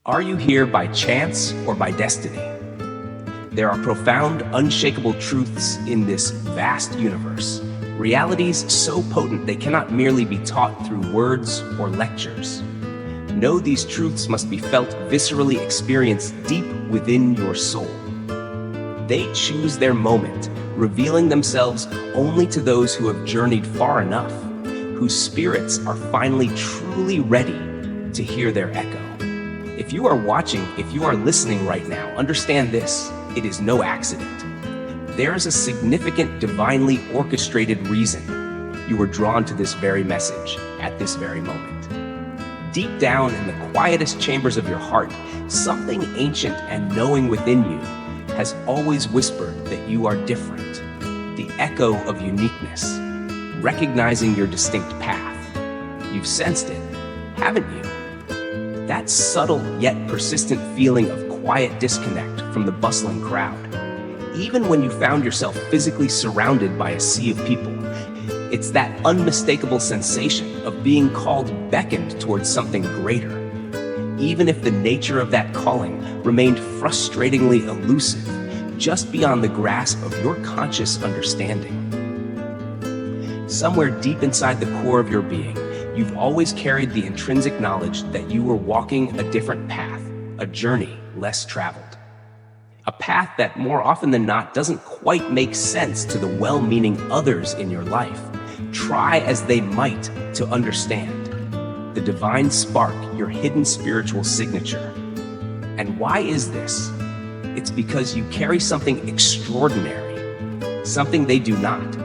Are you here by chance or by destiny? There are profound, unshakable truths in this vast universe, realities so potent they cannot merely be taught through words or lectures. No, these truths must be felt viscerally, experienced deep within your soul. They choose their moment, revealing themselves only to those who have journeyed far enough, whose spirits are finally truly ready to hear their echo. If you are watching, if you are listening right now, understand this: it is no accident. There is a significant, divinely orchestrated reason you were drawn to this very message at this very moment. Deep down in the quietest chambers of your heart, something ancient and knowing within you has always whispered that you are different, the echo of uniqueness, recognizing your distinct path. You've sensed it, haven't you? That subtle yet persistent feeling of quiet disconnect from the bustling crowd. Even when you found yourself physically surrounded by a sea of people, it's that unmistakable sensation of being called, beckoned towards something greater, even if the nature of that calling remained frustratingly elusive, just beyond the grasp of your conscious understanding. Somewhere deep inside the core of your being, you've always carried the intrinsic knowledge that you were walking a different path, a journey less traveled. A path that more often than not doesn't quite make sense to the well-meaning others in your life, try as they might to understand. The divine spark, your hidden spiritual signature. And why is this? It's because you carry something extraordinary, something they do not.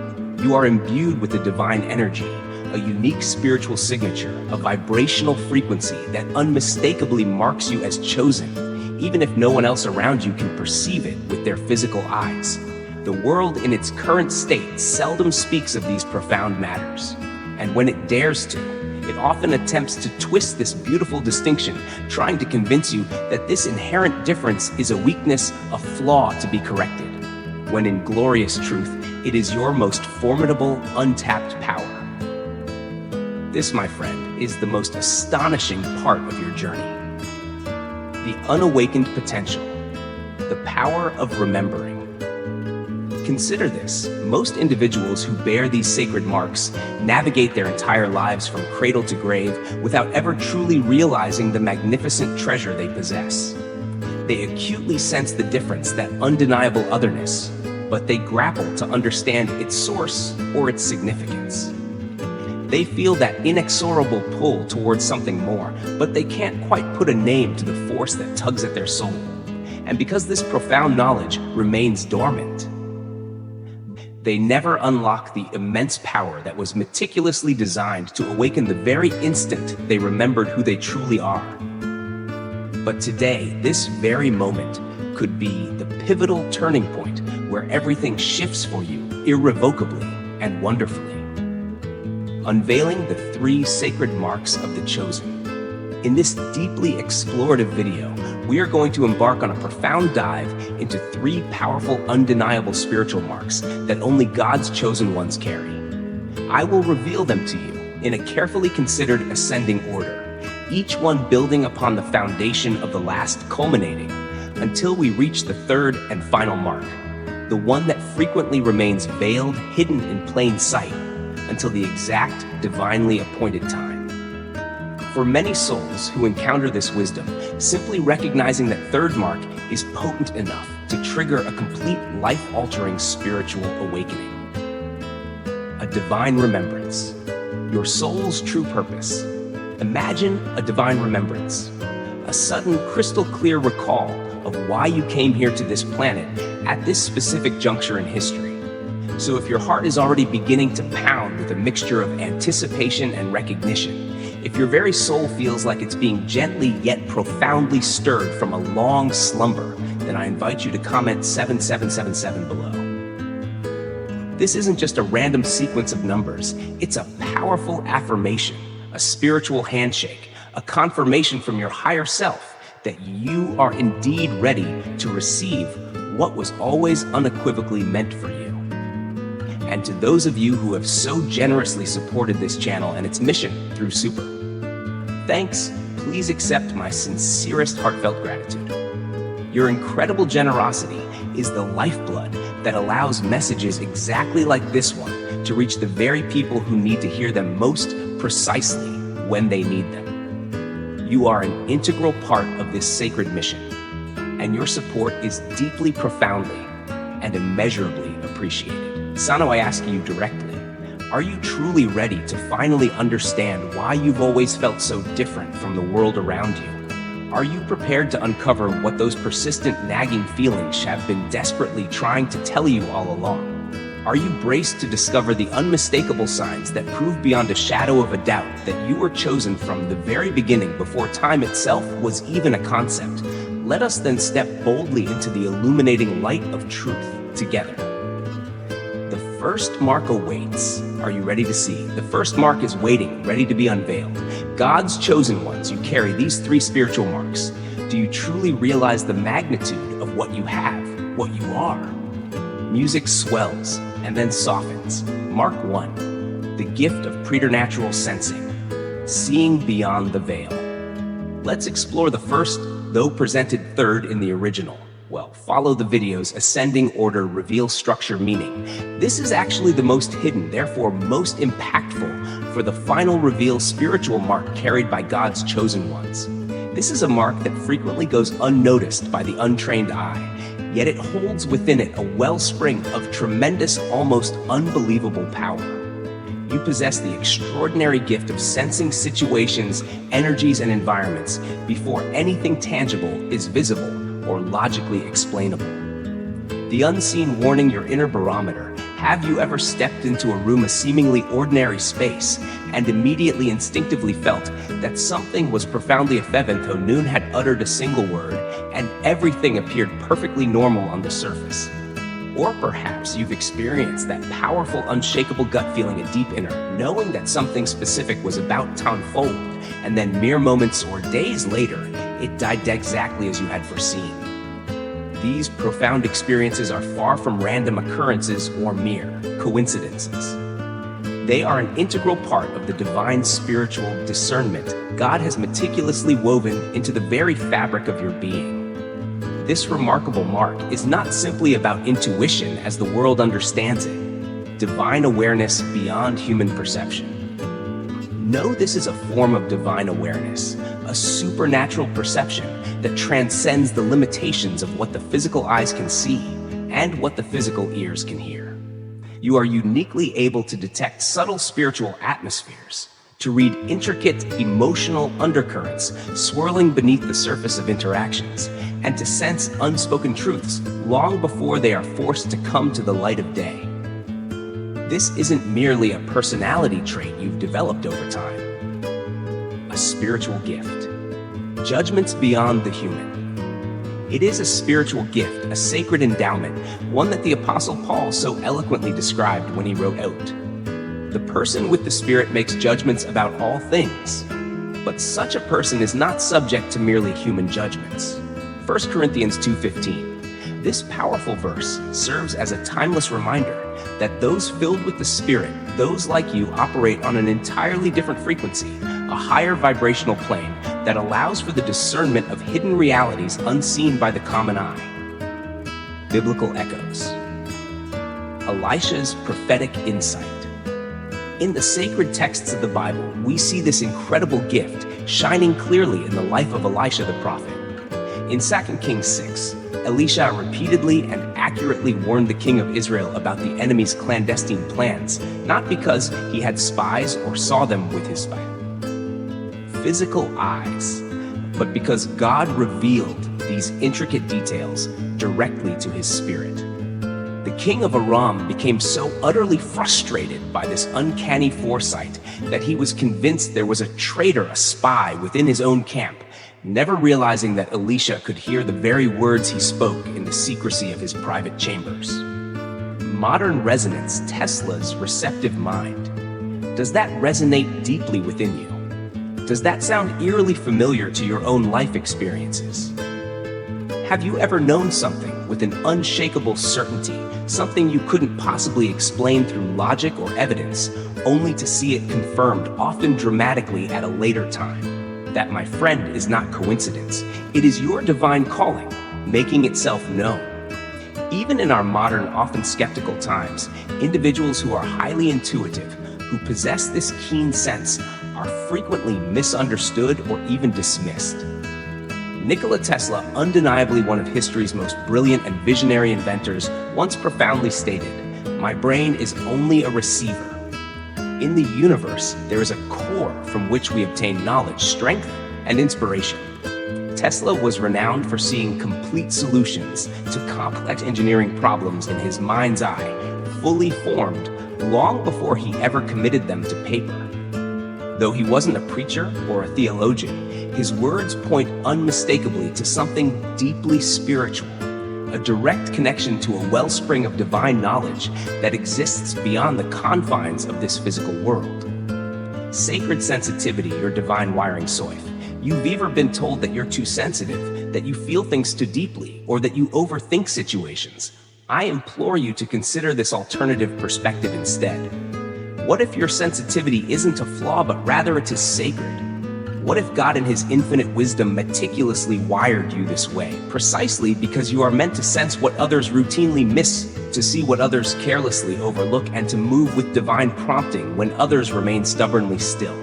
You are imbued with the divine energy, a unique spiritual signature, a vibrational frequency that unmistakably marks you as chosen, even if no one else around you can perceive it with their physical eyes. The world in its current state seldom speaks of these profound matters, and when it dares to, it often attempts to twist this beautiful distinction, trying to convince you that this inherent difference is a weakness, a flaw to be corrected, when in glorious truth, it is your most formidable, untapped power. This, my friend, is the most astonishing part of your journey. The unawakened potential, the power of remembering. Consider this: most individuals who bear these sacred marks navigate their entire lives from cradle to grave without ever truly realizing the magnificent treasure they possess. They acutely sense the difference, that undeniable otherness, but they grapple to understand its source or its significance. They feel that inexorable pull towards something more, but they can't quite put a name to the force that tugs at their soul. And because this profound knowledge remains dormant, they never unlock the immense power that was meticulously designed to awaken the very instant they remembered who they truly are. But today, this very moment could be the pivotal turning point where everything shifts for you irrevocably and wonderfully. Unveiling the 3 sacred marks of the chosen. In this deeply explorative video, we are going to embark on a profound dive into 3 powerful, undeniable spiritual marks that only God's chosen ones carry. I will reveal them to you in a carefully considered ascending order, each one building upon the foundation of the last, culminating until we reach the 3rd and final mark, the one that frequently remains veiled, hidden in plain sight, until the exact divinely appointed time. For many souls who encounter this wisdom, simply recognizing that 3rd mark is potent enough to trigger a complete life-altering spiritual awakening. A divine remembrance, your soul's true purpose. Imagine a divine remembrance, a sudden crystal clear recall of why you came here to this planet at this specific juncture in history. So if your heart is already beginning to pound with a mixture of anticipation and recognition, if your very soul feels like it's being gently yet profoundly stirred from a long slumber, then I invite you to comment 7777 below. This isn't just a random sequence of numbers, it's a powerful affirmation, a spiritual handshake, a confirmation from your higher self that you are indeed ready to receive what was always unequivocally meant for you. And to those of you who have so generously supported this channel and its mission through Super, thanks, please accept my sincerest heartfelt gratitude. Your incredible generosity is the lifeblood that allows messages exactly like this one to reach the very people who need to hear them most precisely when they need them. You are an integral part of this sacred mission, and your support is deeply, profoundly, and immeasurably appreciated. Sano, I ask you directly, are you truly ready to finally understand why you've always felt so different from the world around you? Are you prepared to uncover what those persistent nagging feelings have been desperately trying to tell you all along? Are you braced to discover the unmistakable signs that prove beyond a shadow of a doubt that you were chosen from the very beginning before time itself was even a concept? Let us then step boldly into the illuminating light of truth together. The first mark awaits. Are you ready to see? The first mark is waiting, ready to be unveiled. God's chosen ones, you carry these 3 spiritual marks. Do you truly realize the magnitude of what you have, what you are? Music swells and then softens. Mark 1, the gift of preternatural sensing, seeing beyond the veil. Let's explore the first, though presented third in the original. Well, follow the video's ascending order, reveal structure, meaning. This is actually the most hidden, therefore most impactful for the final reveal spiritual mark carried by God's chosen ones. This is a mark that frequently goes unnoticed by the untrained eye, yet it holds within it a wellspring of tremendous, almost unbelievable power. You possess the extraordinary gift of sensing situations, energies, and environments before anything tangible is visible or logically explainable. The unseen warning, your inner barometer. Have you ever stepped into a room, a seemingly ordinary space, and immediately instinctively felt that something was profoundly effeminate though noon had uttered a single word, and everything appeared perfectly normal on the surface? Or perhaps you've experienced that powerful, unshakable gut feeling, a deep inner, knowing that something specific was about to unfold, and then mere moments or days later, it died exactly as you had foreseen. These profound experiences are far from random occurrences or mere coincidences. They are an integral part of the divine spiritual discernment God has meticulously woven into the very fabric of your being. This remarkable mark is not simply about intuition as the world understands it, divine awareness beyond human perception. No, this is a form of divine awareness, a supernatural perception that transcends the limitations of what the physical eyes can see and what the physical ears can hear. You are uniquely able to detect subtle spiritual atmospheres, to read intricate emotional undercurrents swirling beneath the surface of interactions, and to sense unspoken truths long before they are forced to come to the light of day. This isn't merely a personality trait you've developed over time. A spiritual gift. Judgments beyond the human. It is a spiritual gift, a sacred endowment, one that the Apostle Paul so eloquently described when he wrote out, "The person with the Spirit makes judgments about all things, but such a person is not subject to merely human judgments." 1 Corinthians 2:15. This powerful verse serves as a timeless reminder that those filled with the Spirit, those like you, operate on an entirely different frequency, a higher vibrational plane that allows for the discernment of hidden realities unseen by the common eye. Biblical echoes. Elisha's prophetic insight. In the sacred texts of the Bible, we see this incredible gift shining clearly in the life of Elisha the prophet. In 2 Kings 6, Elisha repeatedly and accurately warned the king of Israel about the enemy's clandestine plans, not because he had spies or saw them with his physical eyes, but because God revealed these intricate details directly to his spirit. The king of Aram became so utterly frustrated by this uncanny foresight that he was convinced there was a traitor, a spy within his own camp, never realizing that Elisha could hear the very words he spoke in the secrecy of his private chambers. Modern resonance, Tesla's receptive mind. Does that resonate deeply within you? Does that sound eerily familiar to your own life experiences? Have you ever known something with an unshakable certainty, something you couldn't possibly explain through logic or evidence, only to see it confirmed, often dramatically at a later time? That, my friend, is not coincidence. It is your divine calling, making itself known. Even in our modern, often skeptical times, individuals who are highly intuitive, who possess this keen sense, are frequently misunderstood or even dismissed. Nikola Tesla, undeniably one of history's most brilliant and visionary inventors, once profoundly stated, "My brain is only a receiver." In the universe, there is a core from which we obtain knowledge, strength, and inspiration. Tesla was renowned for seeing complete solutions to complex engineering problems in his mind's eye, fully formed, long before he ever committed them to paper. Though he wasn't a preacher or a theologian, his words point unmistakably to something deeply spiritual, a direct connection to a wellspring of divine knowledge that exists beyond the confines of this physical world. Sacred sensitivity, your divine wiring soif. You've either been told that you're too sensitive, that you feel things too deeply, or that you overthink situations. I implore you to consider this alternative perspective instead. What if your sensitivity isn't a flaw, but rather it is sacred? What if God in his infinite wisdom meticulously wired you this way, precisely because you are meant to sense what others routinely miss, to see what others carelessly overlook, and to move with divine prompting when others remain stubbornly still?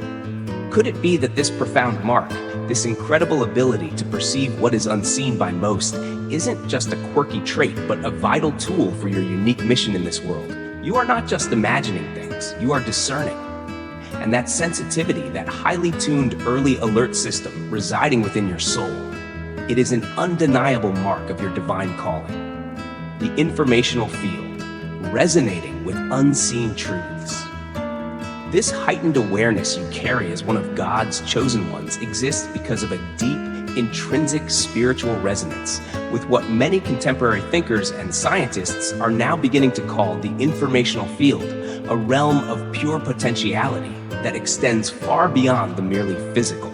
Could it be that this profound mark, this incredible ability to perceive what is unseen by most, isn't just a quirky trait, but a vital tool for your unique mission in this world? You are not just imagining things, you are discerning. And that sensitivity, that highly tuned early alert system residing within your soul, it is an undeniable mark of your divine calling. The informational field, resonating with unseen truths. This heightened awareness you carry as one of God's chosen ones exists because of a deep, intrinsic spiritual resonance with what many contemporary thinkers and scientists are now beginning to call the informational field, a realm of pure potentiality that extends far beyond the merely physical.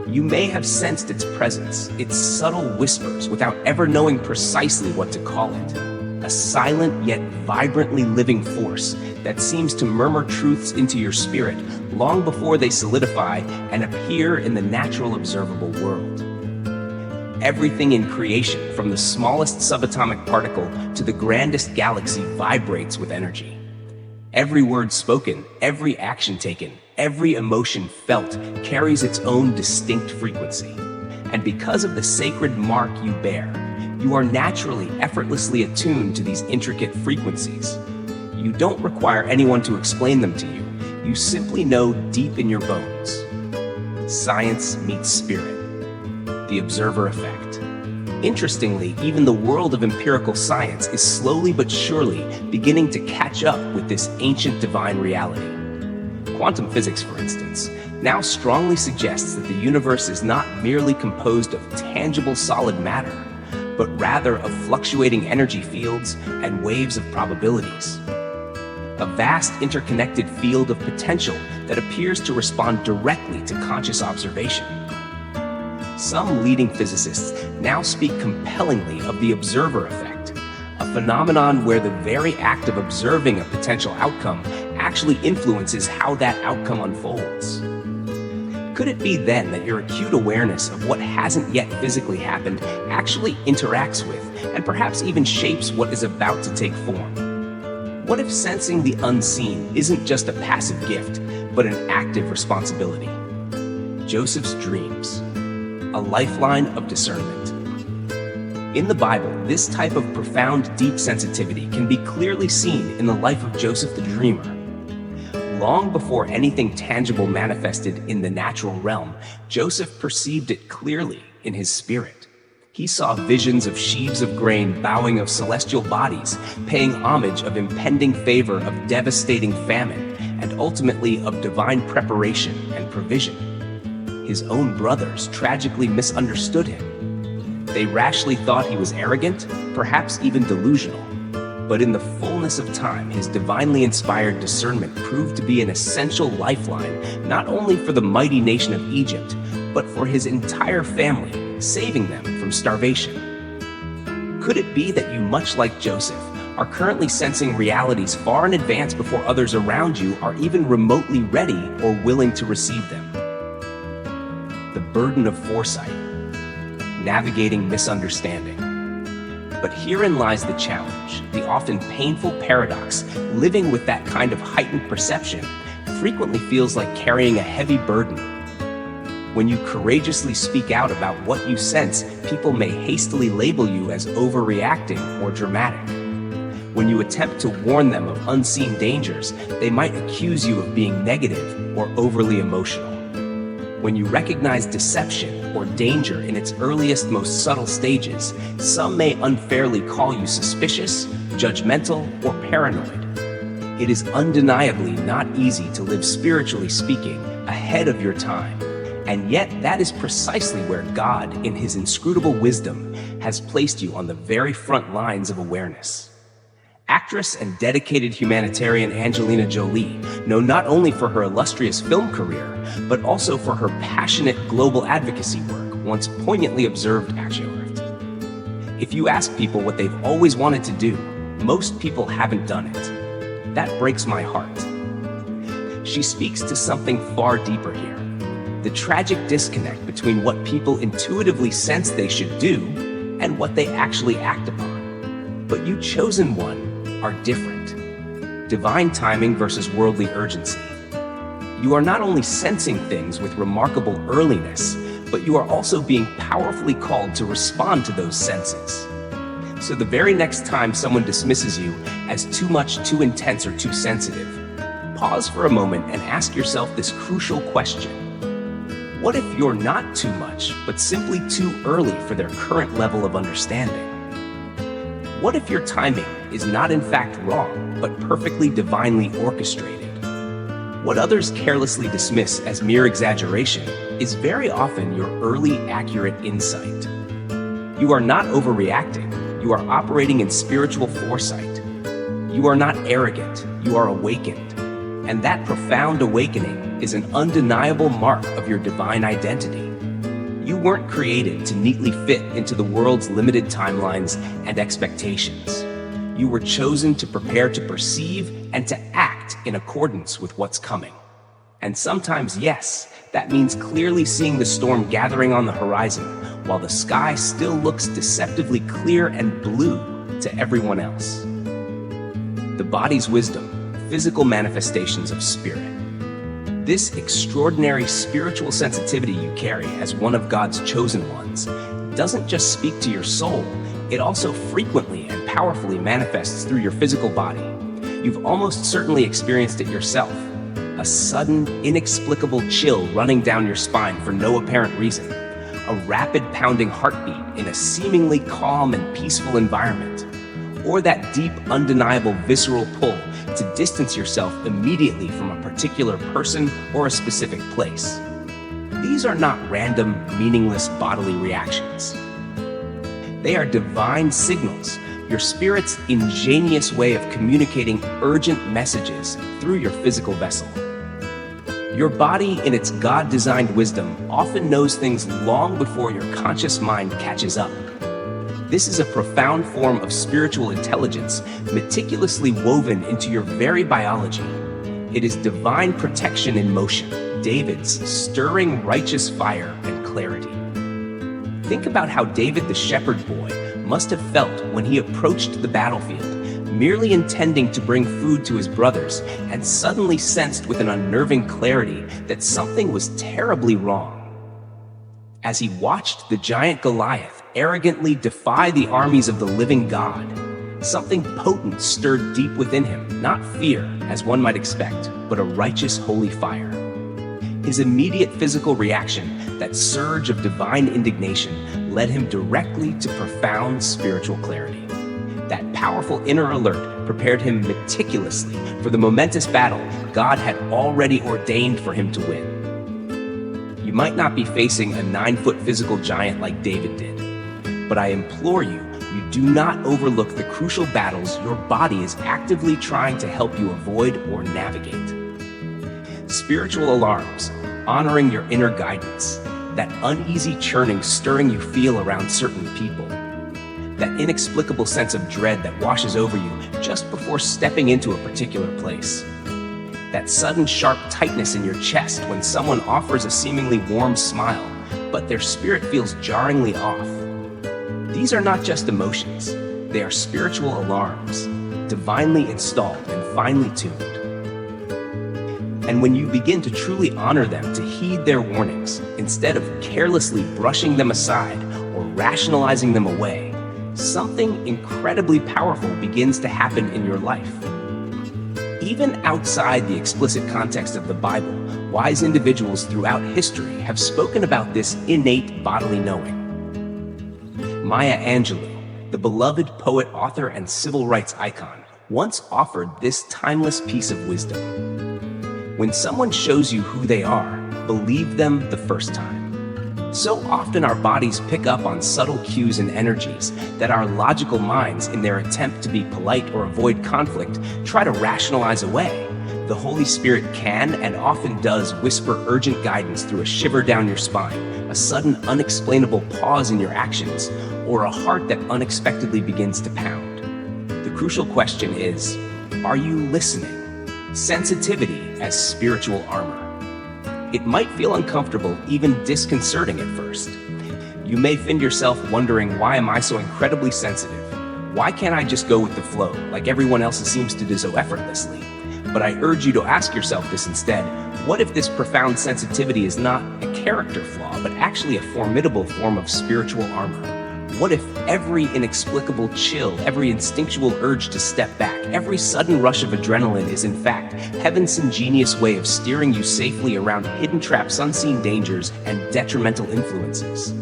You may have sensed its presence, its subtle whispers, without ever knowing precisely what to call it. A silent yet vibrantly living force that seems to murmur truths into your spirit long before they solidify and appear in the natural observable world. Everything in creation, from the smallest subatomic particle to the grandest galaxy, vibrates with energy. Every word spoken, every action taken, every emotion felt carries its own distinct frequency. And because of the sacred mark you bear, you are naturally, effortlessly attuned to these intricate frequencies. You don't require anyone to explain them to you. You simply know deep in your bones. Science meets spirit. The observer effect. Interestingly, even the world of empirical science is slowly but surely beginning to catch up with this ancient divine reality. Quantum physics, for instance, now strongly suggests that the universe is not merely composed of tangible solid matter, but rather of fluctuating energy fields and waves of probabilities. A vast interconnected field of potential that appears to respond directly to conscious observation. Some leading physicists now speak compellingly of the observer effect, a phenomenon where the very act of observing a potential outcome actually influences how that outcome unfolds. Could it be then that your acute awareness of what hasn't yet physically happened actually interacts with, and perhaps even shapes what is about to take form? What if sensing the unseen isn't just a passive gift, but an active responsibility? Joseph's dreams. A lifeline of discernment. In the Bible, this type of profound, deep sensitivity can be clearly seen in the life of Joseph the dreamer. Long before anything tangible manifested in the natural realm, Joseph perceived it clearly in his spirit. He saw visions of sheaves of grain bowing of celestial bodies, paying homage of impending favor, of devastating famine, and ultimately of divine preparation and provision. His own brothers tragically misunderstood him. They rashly thought he was arrogant, perhaps even delusional. But in the fullness of time, his divinely inspired discernment proved to be an essential lifeline, not only for the mighty nation of Egypt, but for his entire family, saving them from starvation. Could it be that you, much like Joseph, are currently sensing realities far in advance before others around you are even remotely ready or willing to receive them? The burden of foresight, navigating misunderstanding. But herein lies the challenge, the often painful paradox. Living with that kind of heightened perception frequently feels like carrying a heavy burden. When you courageously speak out about what you sense, people may hastily label you as overreacting or dramatic. When you attempt to warn them of unseen dangers, they might accuse you of being negative or overly emotional. When you recognize deception or danger in its earliest, most subtle stages, some may unfairly call you suspicious, judgmental, or paranoid. It is undeniably not easy to live, spiritually speaking, ahead of your time. And yet that is precisely where God, in his inscrutable wisdom, has placed you on the very front lines of awareness. Actress and dedicated humanitarian Angelina Jolie, known not only for her illustrious film career, but also for her passionate global advocacy work, once poignantly observed, if you ask people what they've always wanted to do, most people haven't done it. That breaks my heart. She speaks to something far deeper here. The tragic disconnect between what people intuitively sense they should do and what they actually act upon. But you chosen one are different. Divine timing versus worldly urgency. You are not only sensing things with remarkable earliness, but you are also being powerfully called to respond to those senses. So the very next time someone dismisses you as too much, too intense, or too sensitive, pause for a moment and ask yourself this crucial question. What if you're not too much, but simply too early for their current level of understanding? What if your timing is not in fact wrong, but perfectly divinely orchestrated? What others carelessly dismiss as mere exaggeration is very often your early, accurate insight. You are not overreacting, you are operating in spiritual foresight. You are not arrogant, you are awakened. And that profound awakening is an undeniable mark of your divine identity. You weren't created to neatly fit into the world's limited timelines and expectations. You were chosen to prepare to perceive and to act in accordance with what's coming. And sometimes, yes, that means clearly seeing the storm gathering on the horizon while the sky still looks deceptively clear and blue to everyone else. The body's wisdom, physical manifestations of spirit. This extraordinary spiritual sensitivity you carry as one of God's chosen ones doesn't just speak to your soul, it also frequently and powerfully manifests through your physical body. You've almost certainly experienced it yourself. A sudden, inexplicable chill running down your spine for no apparent reason. A rapid pounding heartbeat in a seemingly calm and peaceful environment. Or that deep, undeniable visceral pull to distance yourself immediately from a particular person or a specific place. These are not random, meaningless bodily reactions. They are divine signals, your spirit's ingenious way of communicating urgent messages through your physical vessel. Your body, in its God-designed wisdom, often knows things long before your conscious mind catches up. This is a profound form of spiritual intelligence, meticulously woven into your very biology. It is divine protection in motion, David's stirring righteous fire and clarity. Think about how David the shepherd boy must have felt when he approached the battlefield, merely intending to bring food to his brothers, and suddenly sensed with an unnerving clarity that something was terribly wrong. As he watched the giant Goliath arrogantly defy the armies of the living God, something potent stirred deep within him, not fear, as one might expect, but a righteous holy fire. His immediate physical reaction, that surge of divine indignation, led him directly to profound spiritual clarity. That powerful inner alert prepared him meticulously for the momentous battle God had already ordained for him to win. You might not be facing a 9-foot physical giant like David did, but I implore you, you do not overlook the crucial battles your body is actively trying to help you avoid or navigate. Spiritual alarms, honoring your inner guidance, that uneasy churning stirring you feel around certain people, that inexplicable sense of dread that washes over you just before stepping into a particular place, that sudden sharp tightness in your chest when someone offers a seemingly warm smile, but their spirit feels jarringly off. These are not just emotions, they are spiritual alarms, divinely installed and finely tuned. And when you begin to truly honor them, to heed their warnings, instead of carelessly brushing them aside or rationalizing them away, something incredibly powerful begins to happen in your life. Even outside the explicit context of the Bible, wise individuals throughout history have spoken about this innate bodily knowing. Maya Angelou, the beloved poet, author, and civil rights icon, once offered this timeless piece of wisdom. When someone shows you who they are, believe them the first time. So often our bodies pick up on subtle cues and energies that our logical minds, in their attempt to be polite or avoid conflict, try to rationalize away. The Holy Spirit can and often does whisper urgent guidance through a shiver down your spine, a sudden unexplainable pause in your actions, or a heart that unexpectedly begins to pound. The crucial question is, are you listening? Sensitivity as spiritual armor. It might feel uncomfortable, even disconcerting at first. You may find yourself wondering, why am I so incredibly sensitive? Why can't I just go with the flow, like everyone else seems to do so effortlessly? But I urge you to ask yourself this instead. What if this profound sensitivity is not a character flaw, but actually a formidable form of spiritual armor? What if every inexplicable chill, every instinctual urge to step back, every sudden rush of adrenaline is in fact heaven's ingenious way of steering you safely around hidden traps, unseen dangers, and detrimental influences?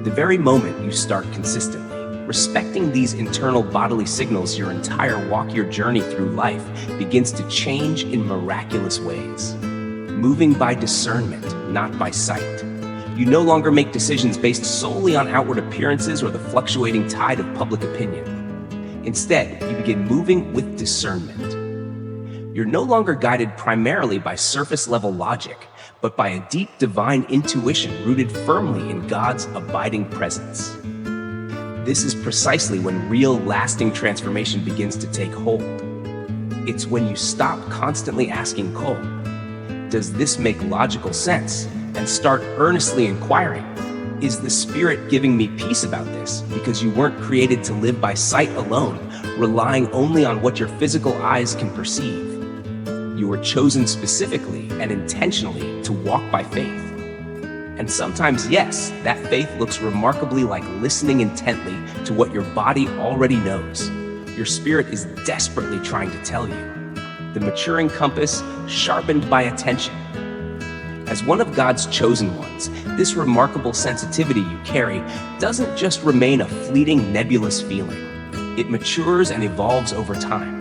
The very moment you start consistently respecting these internal bodily signals, your entire walk, your journey through life begins to change in miraculous ways. Moving by discernment, not by sight. You no longer make decisions based solely on outward appearances or the fluctuating tide of public opinion. Instead, you begin moving with discernment. You're no longer guided primarily by surface-level logic, but by a deep divine intuition rooted firmly in God's abiding presence. This is precisely when real, lasting transformation begins to take hold. It's when you stop constantly asking Cole, does this make logical sense? And start earnestly inquiring, is the Spirit giving me peace about this? Because you weren't created to live by sight alone, relying only on what your physical eyes can perceive. You were chosen specifically and intentionally to walk by faith. And sometimes, yes, that faith looks remarkably like listening intently to what your body already knows. Your spirit is desperately trying to tell you. The maturing compass, sharpened by attention. As one of God's chosen ones, this remarkable sensitivity you carry doesn't just remain a fleeting, nebulous feeling. It matures and evolves over time.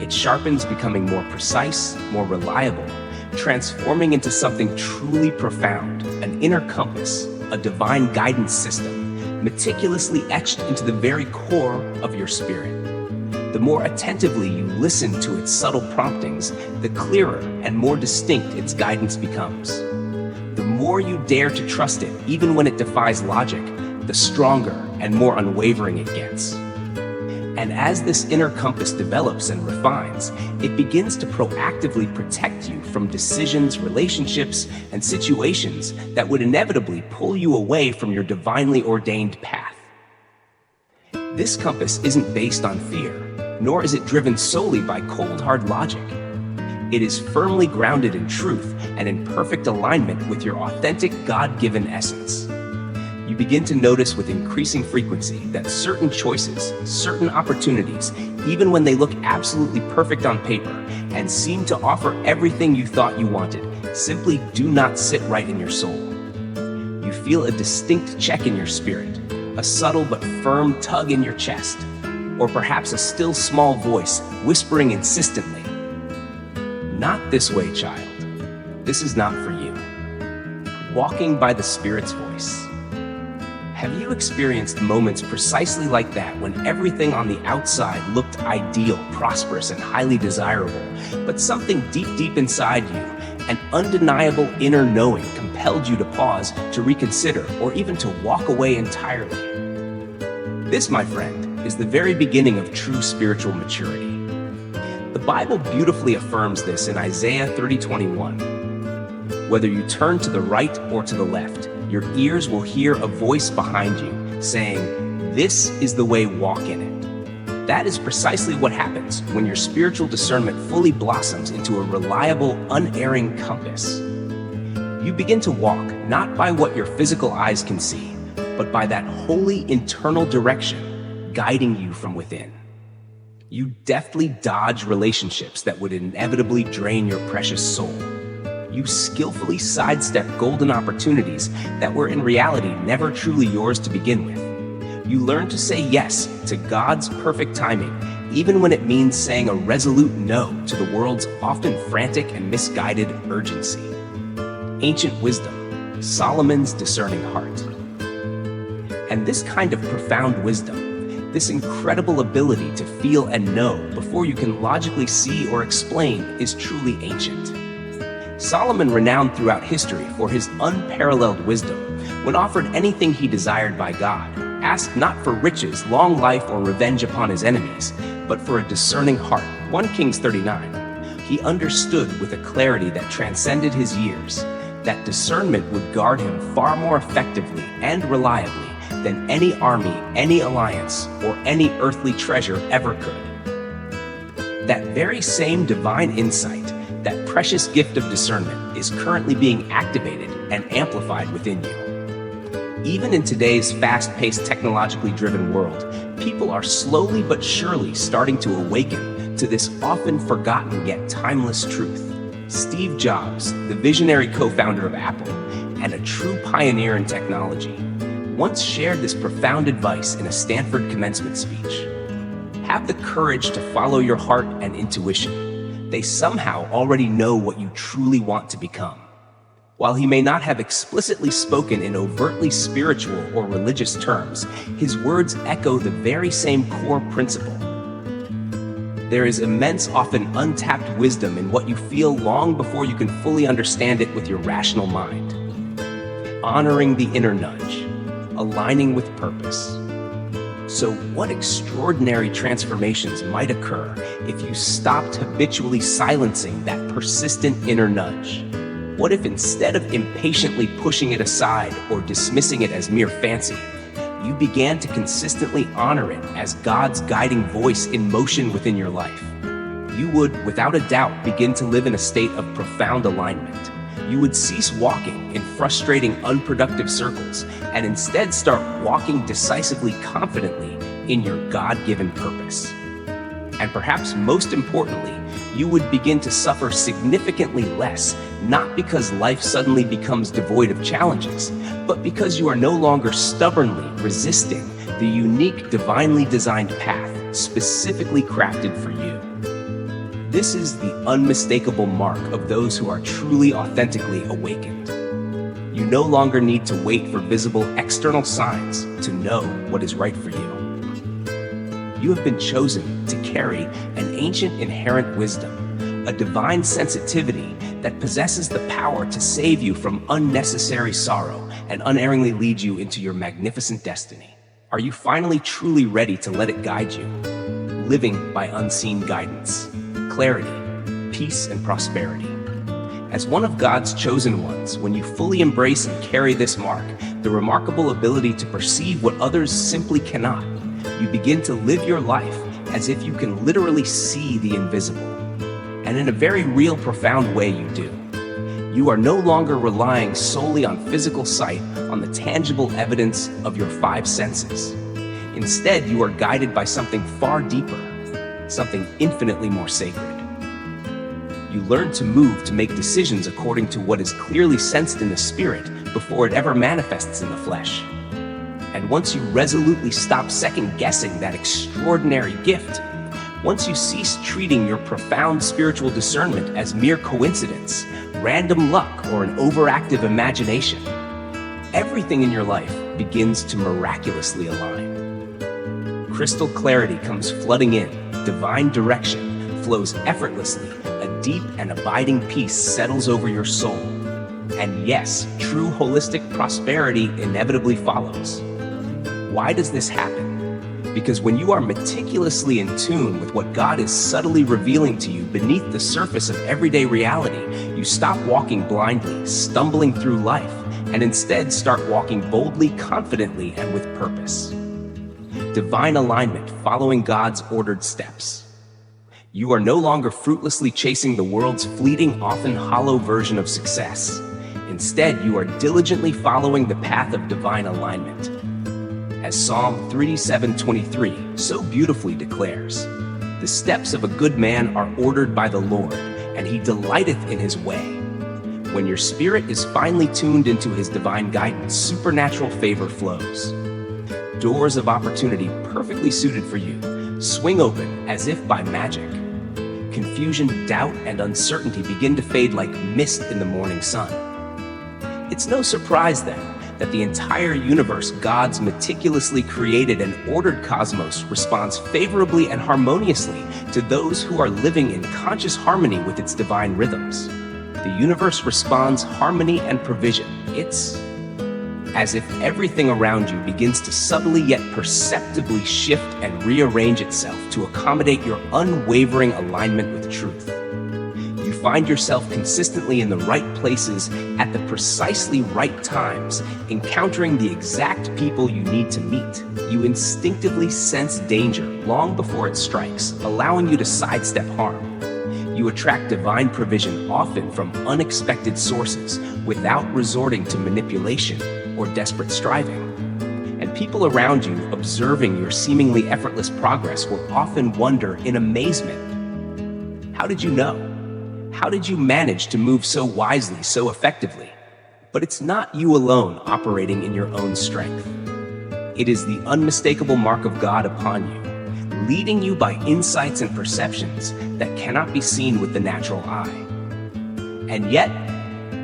It sharpens, becoming more precise, more reliable, transforming into something truly profound, an inner compass, a divine guidance system, meticulously etched into the very core of your spirit. The more attentively you listen to its subtle promptings, the clearer and more distinct its guidance becomes. The more you dare to trust it, even when it defies logic, the stronger and more unwavering it gets. And as this inner compass develops and refines, it begins to proactively protect you from decisions, relationships, and situations that would inevitably pull you away from your divinely ordained path. This compass isn't based on fear, nor is it driven solely by cold, hard logic. It is firmly grounded in truth and in perfect alignment with your authentic, God-given essence. You begin to notice with increasing frequency that certain choices, certain opportunities, even when they look absolutely perfect on paper and seem to offer everything you thought you wanted, simply do not sit right in your soul. You feel a distinct check in your spirit, a subtle but firm tug in your chest, or perhaps a still small voice whispering insistently, "Not this way, child. This is not for you." Walking by the Spirit's voice. Have you experienced moments precisely like that, when everything on the outside looked ideal, prosperous, and highly desirable, but something deep inside you, an undeniable inner knowing, compelled you to pause, to reconsider, or even to walk away entirely? This, my friend, is the very beginning of true spiritual maturity. The Bible beautifully affirms this in Isaiah 30:21. Whether you turn to the right or to the left, Your ears will hear a voice behind you saying, "This is the way, walk in it." That is precisely what happens when your spiritual discernment fully blossoms into a reliable, unerring compass. You begin to walk not by what your physical eyes can see, but by that holy internal direction guiding you from within. You deftly dodge relationships that would inevitably drain your precious soul. You skillfully sidestep golden opportunities that were in reality never truly yours to begin with. You learn to say yes to God's perfect timing, even when it means saying a resolute no to the world's often frantic and misguided urgency. Ancient wisdom, Solomon's discerning heart. And this kind of profound wisdom, this incredible ability to feel and know before you can logically see or explain, is truly ancient. Solomon, renowned throughout history for his unparalleled wisdom, when offered anything he desired by God, asked not for riches, long life, or revenge upon his enemies, but for a discerning heart. 1 Kings 39. He understood with a clarity that transcended his years that discernment would guard him far more effectively and reliably than any army, any alliance, or any earthly treasure ever could. That very same divine insight, that precious gift of discernment, is currently being activated and amplified within you. Even in today's fast-paced, technologically driven world, people are slowly but surely starting to awaken to this often forgotten yet timeless truth. Steve Jobs, the visionary co-founder of Apple and a true pioneer in technology, once shared this profound advice in a Stanford commencement speech. Have the courage to follow your heart and intuition. They somehow already know what you truly want to become. While he may not have explicitly spoken in overtly spiritual or religious terms, his words echo the very same core principle. There is immense, often untapped wisdom in what you feel long before you can fully understand it with your rational mind. Honoring the inner nudge, aligning with purpose. So what extraordinary transformations might occur if you stopped habitually silencing that persistent inner nudge? What if instead of impatiently pushing it aside or dismissing it as mere fancy, you began to consistently honor it as God's guiding voice in motion within your life? You would, without a doubt, begin to live in a state of profound alignment. You would cease walking in frustrating, unproductive circles and instead start walking decisively, confidently in your God-given purpose. And perhaps most importantly, you would begin to suffer significantly less, not because life suddenly becomes devoid of challenges, but because you are no longer stubbornly resisting the unique, divinely designed path specifically crafted for you. This is the unmistakable mark of those who are truly, authentically awakened. You no longer need to wait for visible external signs to know what is right for you. You have been chosen to carry an ancient inherent wisdom, a divine sensitivity that possesses the power to save you from unnecessary sorrow and unerringly lead you into your magnificent destiny. Are you finally truly ready to let it guide you? Living by unseen guidance, clarity, peace, and prosperity. As one of God's chosen ones, when you fully embrace and carry this mark, the remarkable ability to perceive what others simply cannot, you begin to live your life as if you can literally see the invisible. And in a very real, profound way, you do. You are no longer relying solely on physical sight, on the tangible evidence of your five senses. Instead, you are guided by something far deeper, something infinitely more sacred. You learn to move, to make decisions according to what is clearly sensed in the spirit before it ever manifests in the flesh. And once you resolutely stop second-guessing that extraordinary gift, once you cease treating your profound spiritual discernment as mere coincidence, random luck, or an overactive imagination, everything in your life begins to miraculously align. Crystal clarity comes flooding in, divine direction flows effortlessly, a deep and abiding peace settles over your soul. And yes, true holistic prosperity inevitably follows. Why does this happen? Because when you are meticulously in tune with what God is subtly revealing to you beneath the surface of everyday reality, you stop walking blindly, stumbling through life, and instead start walking boldly, confidently, and with purpose. Divine alignment, following God's ordered steps. You are no longer fruitlessly chasing the world's fleeting, often hollow version of success. Instead, you are diligently following the path of divine alignment. As Psalm 37:23 so beautifully declares, "The steps of a good man are ordered by the Lord, and he delighteth in his way." When your spirit is finely tuned into his divine guidance, supernatural favor flows. Doors of opportunity perfectly suited for you swing open as if by magic. Confusion, doubt, and uncertainty begin to fade like mist in the morning sun. It's no surprise then that the entire universe, God's meticulously created and ordered cosmos, responds favorably and harmoniously to those who are living in conscious harmony with its divine rhythms. The universe responds harmony and provision. It's as if everything around you begins to subtly yet perceptibly shift and rearrange itself to accommodate your unwavering alignment with truth. You find yourself consistently in the right places at the precisely right times, encountering the exact people you need to meet. You instinctively sense danger long before it strikes, allowing you to sidestep harm. You attract divine provision often from unexpected sources without resorting to manipulation or desperate striving. And people around you, observing your seemingly effortless progress, will often wonder in amazement, how did you know? How did you manage to move so wisely, so effectively? But it's not you alone operating in your own strength. It is the unmistakable mark of God upon you, leading you by insights and perceptions that cannot be seen with the natural eye. And yet,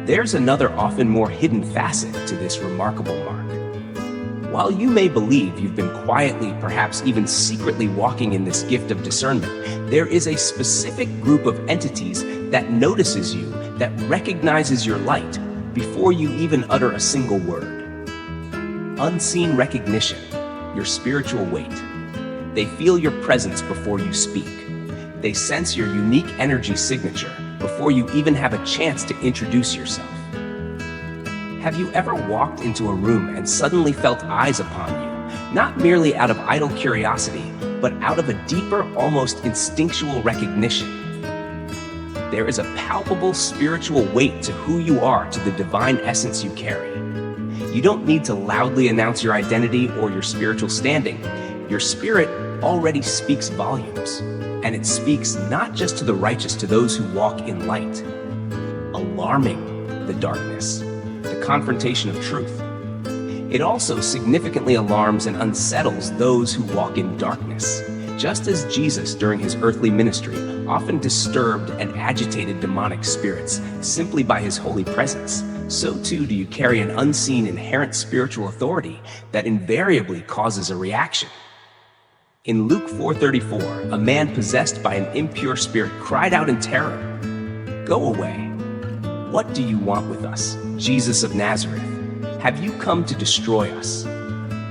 there's another often more hidden facet to this remarkable mark. While you may believe you've been quietly, perhaps even secretly walking in this gift of discernment, there is a specific group of entities that notices you, that recognizes your light before you even utter a single word. Unseen recognition, your spiritual weight. They feel your presence before you speak. They sense your unique energy signature before you even have a chance to introduce yourself. Have you ever walked into a room and suddenly felt eyes upon you, not merely out of idle curiosity, but out of a deeper, almost instinctual recognition? There is a palpable spiritual weight to who you are, to the divine essence you carry. You don't need to loudly announce your identity or your spiritual standing. Your spirit already speaks volumes. And it speaks not just to the righteous, to those who walk in light, alarming the darkness, the confrontation of truth. It also significantly alarms and unsettles those who walk in darkness. Just as Jesus, during his earthly ministry, often disturbed and agitated demonic spirits simply by his holy presence, so too do you carry an unseen inherent spiritual authority that invariably causes a reaction. In Luke 4:34, a man possessed by an impure spirit cried out in terror, "Go away! What do you want with us, Jesus of Nazareth? Have you come to destroy us?"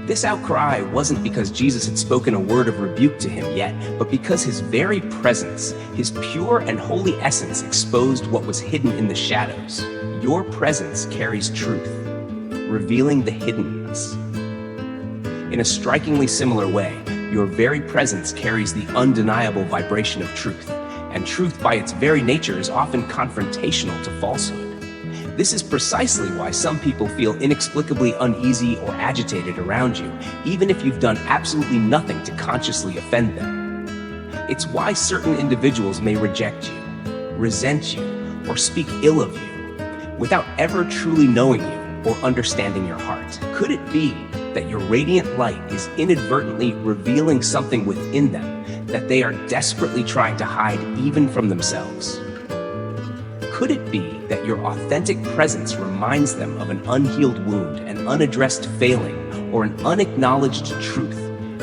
This outcry wasn't because Jesus had spoken a word of rebuke to him yet, but because his very presence, his pure and holy essence, exposed what was hidden in the shadows. Your presence carries truth, revealing the hiddenness. In a strikingly similar way, your very presence carries the undeniable vibration of truth, and truth by its very nature is often confrontational to falsehood. This is precisely why some people feel inexplicably uneasy or agitated around you, even if you've done absolutely nothing to consciously offend them. It's why certain individuals may reject you, resent you, or speak ill of you, without ever truly knowing you or understanding your heart. Could it be that your radiant light is inadvertently revealing something within them that they are desperately trying to hide even from themselves? Could it be that your authentic presence reminds them of an unhealed wound, an unaddressed failing, or an unacknowledged truth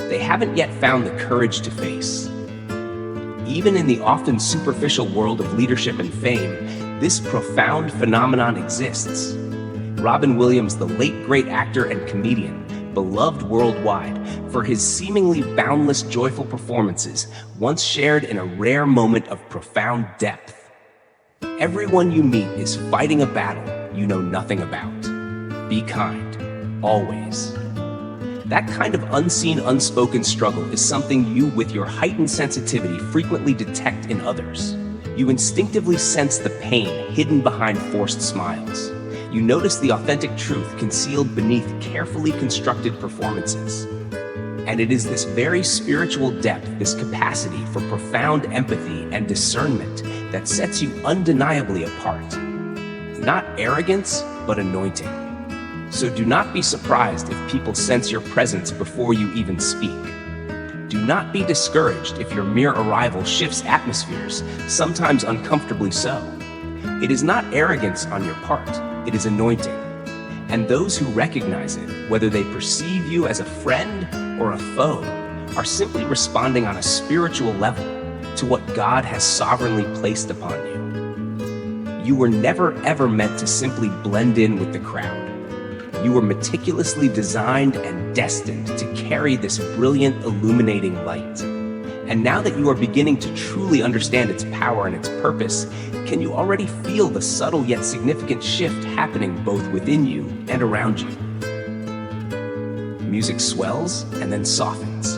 they haven't yet found the courage to face? Even in the often superficial world of leadership and fame, this profound phenomenon exists. Robin Williams, the late great actor and comedian, beloved worldwide for his seemingly boundless joyful performances, once shared in a rare moment of profound depth. Everyone you meet is fighting a battle you know nothing about. Be kind, always. That kind of unseen, unspoken struggle is something you, with your heightened sensitivity, frequently detect in others. You instinctively sense the pain hidden behind forced smiles. You notice the authentic truth concealed beneath carefully constructed performances. And it is this very spiritual depth, this capacity for profound empathy and discernment, that sets you undeniably apart. Not arrogance, but anointing. So do not be surprised if people sense your presence before you even speak. Do not be discouraged if your mere arrival shifts atmospheres, sometimes uncomfortably so. It is not arrogance on your part, it is anointing. And those who recognize it, whether they perceive you as a friend or a foe, are simply responding on a spiritual level to what God has sovereignly placed upon you. You were never ever meant to simply blend in with the crowd. You were meticulously designed and destined to carry this brilliant, illuminating light. And now that you are beginning to truly understand its power and its purpose, can you already feel the subtle yet significant shift happening both within you and around you? Music swells and then softens.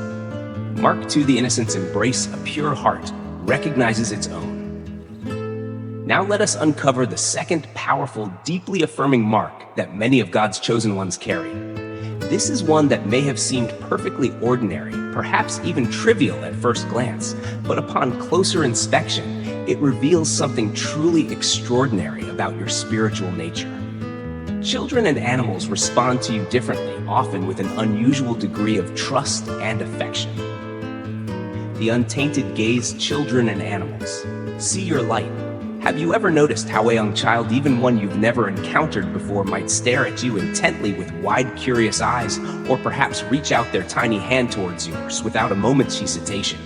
Mark II, the Innocent's embrace a pure heart, recognizes its own. Now let us uncover the second powerful, deeply affirming mark that many of God's chosen ones carry. This is one that may have seemed perfectly ordinary, perhaps even trivial at first glance, but upon closer inspection, it reveals something truly extraordinary about your spiritual nature. Children and animals respond to you differently, often with an unusual degree of trust and affection. The untainted gaze children and animals. See your light. Have you ever noticed how a young child, even one you've never encountered before, might stare at you intently with wide, curious eyes, or perhaps reach out their tiny hand towards yours without a moment's hesitation?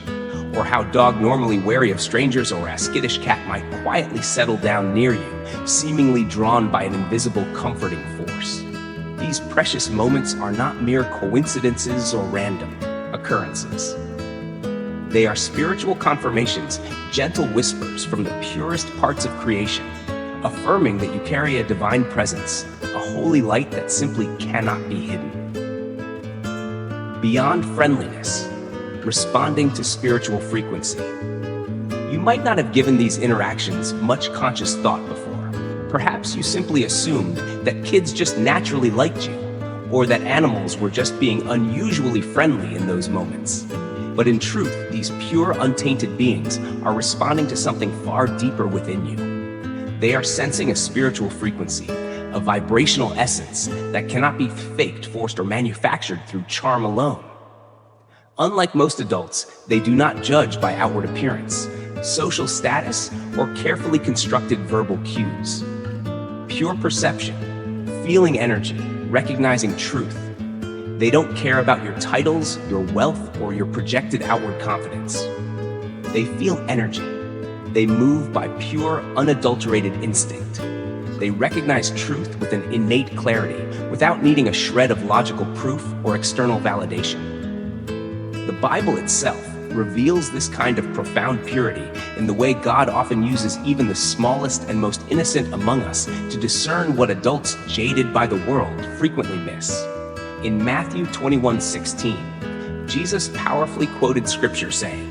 Or how dog, normally wary of strangers, or a skittish cat might quietly settle down near you, seemingly drawn by an invisible comforting force. These precious moments are not mere coincidences or random occurrences. They are spiritual confirmations, gentle whispers from the purest parts of creation, affirming that you carry a divine presence, a holy light that simply cannot be hidden. Beyond friendliness, responding to spiritual frequency. You might not have given these interactions much conscious thought before. Perhaps you simply assumed that kids just naturally liked you, or that animals were just being unusually friendly in those moments. But in truth, these pure, untainted beings are responding to something far deeper within you. They are sensing a spiritual frequency, a vibrational essence that cannot be faked, forced, or manufactured through charm alone. Unlike most adults, they do not judge by outward appearance, social status, or carefully constructed verbal cues. Pure perception, feeling energy, recognizing truth. They don't care about your titles, your wealth, or your projected outward confidence. They feel energy. They move by pure, unadulterated instinct. They recognize truth with an innate clarity, without needing a shred of logical proof or external validation. The Bible itself reveals this kind of profound purity in the way God often uses even the smallest and most innocent among us to discern what adults jaded by the world frequently miss. In Matthew 21:16, Jesus powerfully quoted scripture saying,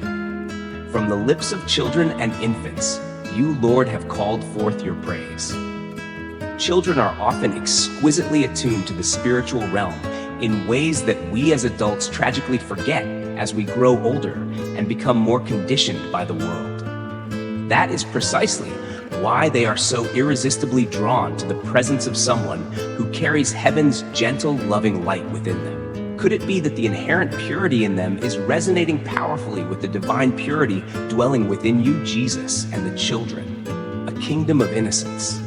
"From the lips of children and infants, you, Lord, have called forth your praise." Children are often exquisitely attuned to the spiritual realm in ways that we as adults tragically forget as we grow older and become more conditioned by the world. That is precisely why they are so irresistibly drawn to the presence of someone who carries heaven's gentle, loving light within them. Could it be that the inherent purity in them is resonating powerfully with the divine purity dwelling within you, Jesus, and the children, a kingdom of innocence?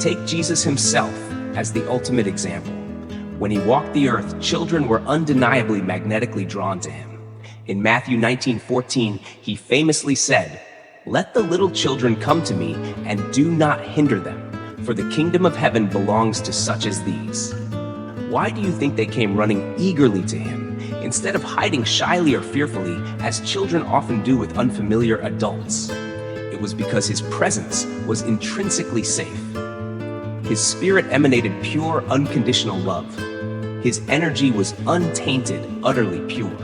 Take Jesus himself as the ultimate example. When he walked the earth, children were undeniably magnetically drawn to him. In Matthew 19:14, he famously said, "Let the little children come to me, and do not hinder them, for the kingdom of heaven belongs to such as these." Why do you think they came running eagerly to him, instead of hiding shyly or fearfully, as children often do with unfamiliar adults? It was because his presence was intrinsically safe. His spirit emanated pure, unconditional love. His energy was untainted, utterly pure.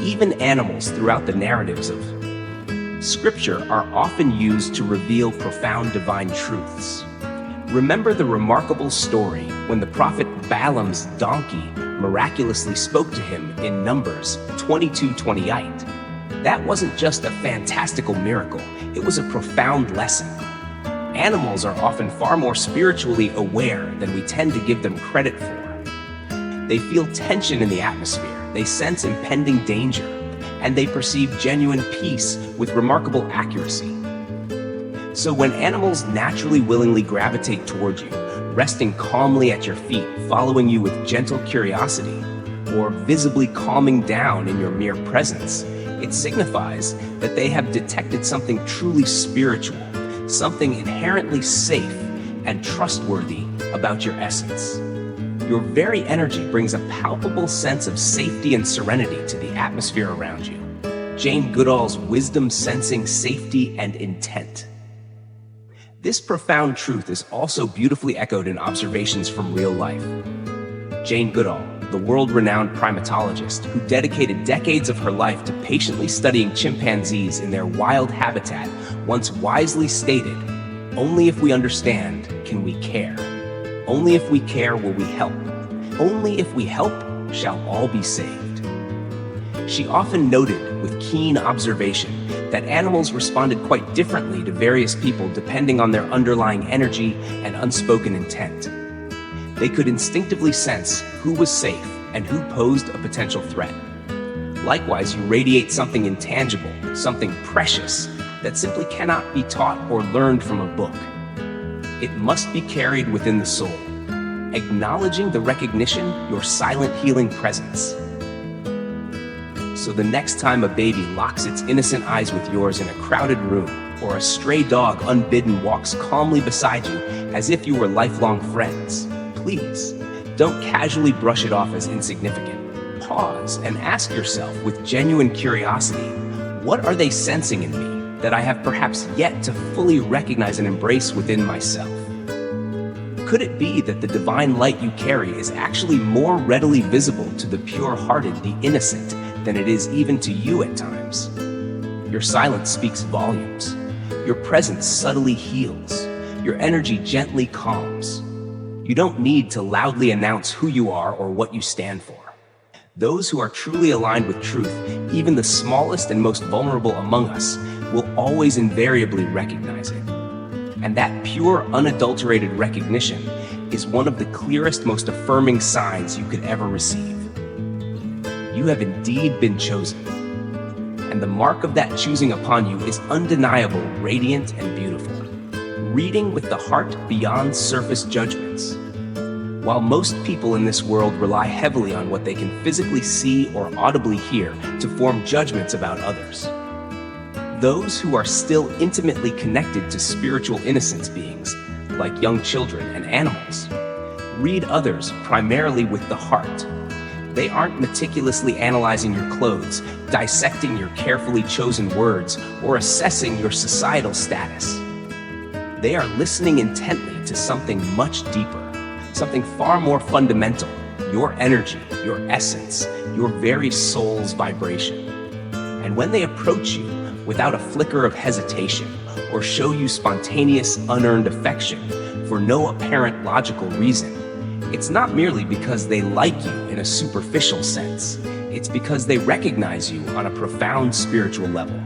Even animals throughout the narratives of Scripture are often used to reveal profound divine truths. Remember the remarkable story when the prophet Balaam's donkey miraculously spoke to him in Numbers 22:28. That wasn't just a fantastical miracle, it was a profound lesson. Animals are often far more spiritually aware than we tend to give them credit for. They feel tension in the atmosphere, they sense impending danger, and they perceive genuine peace with remarkable accuracy. So when animals naturally willingly gravitate toward you, resting calmly at your feet, following you with gentle curiosity, or visibly calming down in your mere presence, it signifies that they have detected something truly spiritual, something inherently safe and trustworthy about your essence. Your very energy brings a palpable sense of safety and serenity to the atmosphere around you. Jane Goodall's wisdom sensing safety and intent. This profound truth is also beautifully echoed in observations from real life. Jane Goodall, the world-renowned primatologist who dedicated decades of her life to patiently studying chimpanzees in their wild habitat, once wisely stated, "Only if we understand can we care. Only if we care will we help. Only if we help shall all be saved." She often noted with keen observation that animals responded quite differently to various people depending on their underlying energy and unspoken intent. They could instinctively sense who was safe and who posed a potential threat. Likewise, you radiate something intangible, something precious, that simply cannot be taught or learned from a book. It must be carried within the soul, acknowledging the recognition, your silent healing presence. So the next time a baby locks its innocent eyes with yours in a crowded room, or a stray dog unbidden walks calmly beside you as if you were lifelong friends, please don't casually brush it off as insignificant. Pause and ask yourself with genuine curiosity, what are they sensing in me that I have perhaps yet to fully recognize and embrace within myself? Could it be that the divine light you carry is actually more readily visible to the pure-hearted, the innocent, than it is even to you at times? Your silence speaks volumes. Your presence subtly heals. Your energy gently calms. You don't need to loudly announce who you are or what you stand for. Those who are truly aligned with truth, even the smallest and most vulnerable among us, will always invariably recognize it. And that pure, unadulterated recognition is one of the clearest, most affirming signs you could ever receive. You have indeed been chosen. And the mark of that choosing upon you is undeniable, radiant, and beautiful. Reading with the heart beyond surface judgments. While most people in this world rely heavily on what they can physically see or audibly hear to form judgments about others, those who are still intimately connected to spiritual innocence beings, like young children and animals, read others primarily with the heart. They aren't meticulously analyzing your clothes, dissecting your carefully chosen words, or assessing your societal status. They are listening intently to something much deeper, something far more fundamental, your energy, your essence, your very soul's vibration. And when they approach you without a flicker of hesitation or show you spontaneous, unearned affection for no apparent logical reason, it's not merely because they like you in a superficial sense. It's because they recognize you on a profound spiritual level.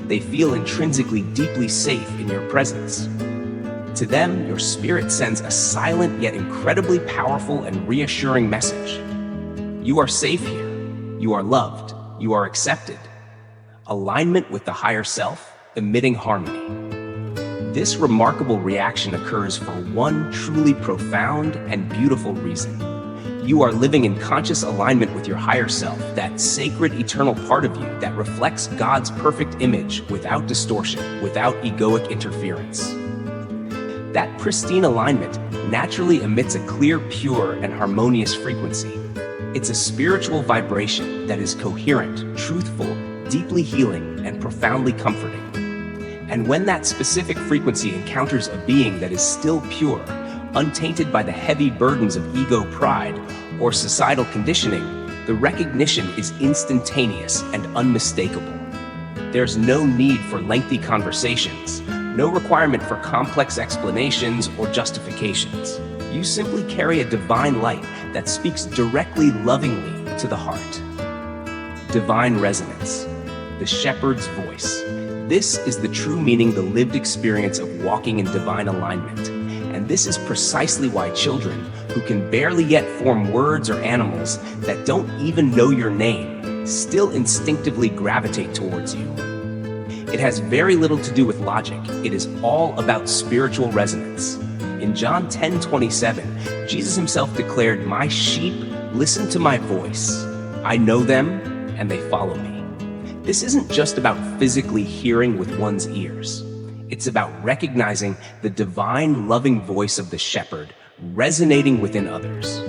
They feel intrinsically deeply safe in your presence. To them, your spirit sends a silent yet incredibly powerful and reassuring message. You are safe here. You are loved. You are accepted. Alignment with the higher self, emitting harmony. This remarkable reaction occurs for one truly profound and beautiful reason. You are living in conscious alignment with your higher self, that sacred eternal part of you that reflects God's perfect image without distortion, without egoic interference. That pristine alignment naturally emits a clear, pure, and harmonious frequency. It's a spiritual vibration that is coherent, truthful, deeply healing, and profoundly comforting. And when that specific frequency encounters a being that is still pure, Untainted by the heavy burdens of ego pride or societal conditioning, the recognition is instantaneous and unmistakable. There's no need for lengthy conversations, no requirement for complex explanations or justifications. You simply carry a divine light that speaks directly, lovingly to the heart. Divine resonance, the shepherd's voice. This is the true meaning, the lived experience of walking in divine alignment. And this is precisely why children who can barely yet form words or animals that don't even know your name still instinctively gravitate towards you. It has very little to do with logic. It is all about spiritual resonance. In John 10:27, Jesus himself declared, "My sheep listen to my voice. I know them and they follow me." This isn't just about physically hearing with one's ears. It's about recognizing the divine, loving voice of the shepherd resonating within others.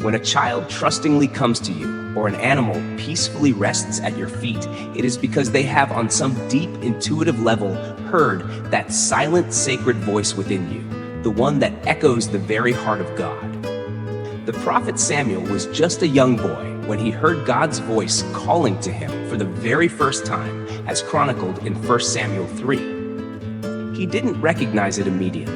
When a child trustingly comes to you, or an animal peacefully rests at your feet, it is because they have on some deep intuitive level heard that silent sacred voice within you, the one that echoes the very heart of God. The prophet Samuel was just a young boy when he heard God's voice calling to him for the very first time, as chronicled in 1 Samuel 3. He didn't recognize it immediately,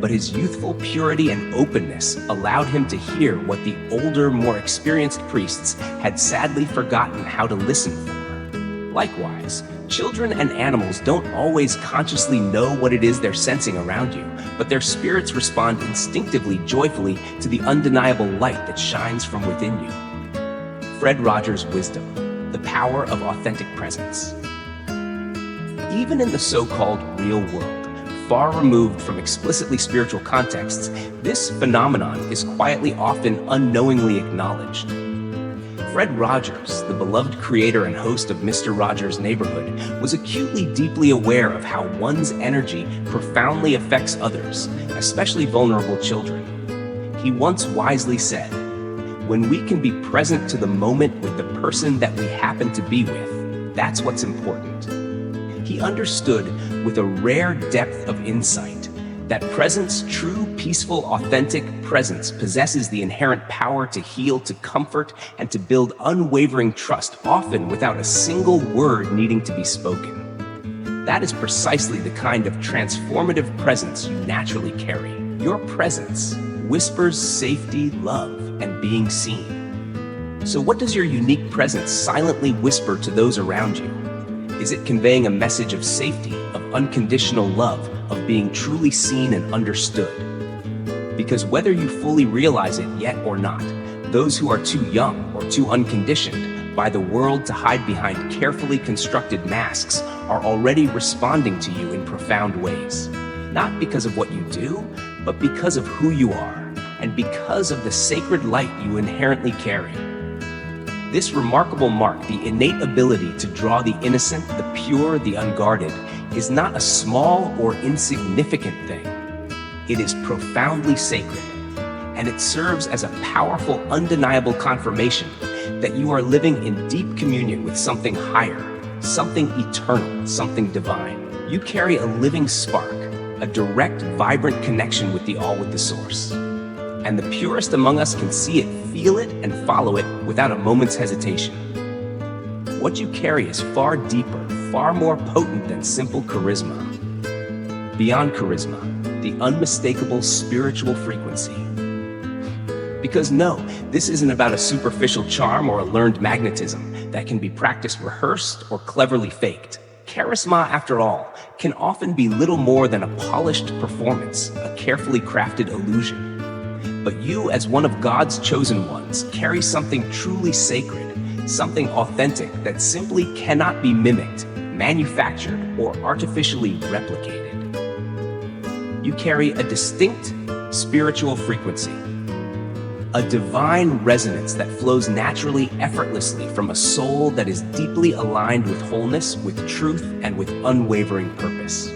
but his youthful purity and openness allowed him to hear what the older, more experienced priests had sadly forgotten how to listen for. Likewise, children and animals don't always consciously know what it is they're sensing around you, but their spirits respond instinctively, joyfully to the undeniable light that shines from within you. Fred Rogers' wisdom, the power of authentic presence. Even in the so-called real world, far removed from explicitly spiritual contexts, this phenomenon is quietly, often unknowingly acknowledged. Fred Rogers, the beloved creator and host of Mr. Rogers' Neighborhood, was acutely deeply aware of how one's energy profoundly affects others, especially vulnerable children. He once wisely said, "When we can be present to the moment with the person that we happen to be with, that's what's important." He understood with a rare depth of insight that presence, true, peaceful, authentic presence, possesses the inherent power to heal, to comfort, and to build unwavering trust, often without a single word needing to be spoken. That is precisely the kind of transformative presence you naturally carry. Your presence whispers safety, love, and being seen. So what does your unique presence silently whisper to those around you? Is it conveying a message of safety, of unconditional love, of being truly seen and understood? Because whether you fully realize it yet or not, those who are too young or too unconditioned by the world to hide behind carefully constructed masks are already responding to you in profound ways. Not because of what you do, but because of who you are, and because of the sacred light you inherently carry. This remarkable mark, the innate ability to draw the innocent, the pure, the unguarded, is not a small or insignificant thing. It is profoundly sacred, and it serves as a powerful, undeniable confirmation that you are living in deep communion with something higher, something eternal, something divine. You carry a living spark, a direct, vibrant connection with the all, with the source. And the purest among us can see it, feel it, and follow it without a moment's hesitation. What you carry is far deeper, far more potent than simple charisma. Beyond charisma, the unmistakable spiritual frequency. Because no, this isn't about a superficial charm or a learned magnetism that can be practiced, rehearsed, or cleverly faked. Charisma, after all, can often be little more than a polished performance, a carefully crafted illusion. But you, as one of God's chosen ones, carry something truly sacred, something authentic that simply cannot be mimicked, manufactured, or artificially replicated. You carry a distinct spiritual frequency, a divine resonance that flows naturally, effortlessly from a soul that is deeply aligned with wholeness, with truth, and with unwavering purpose.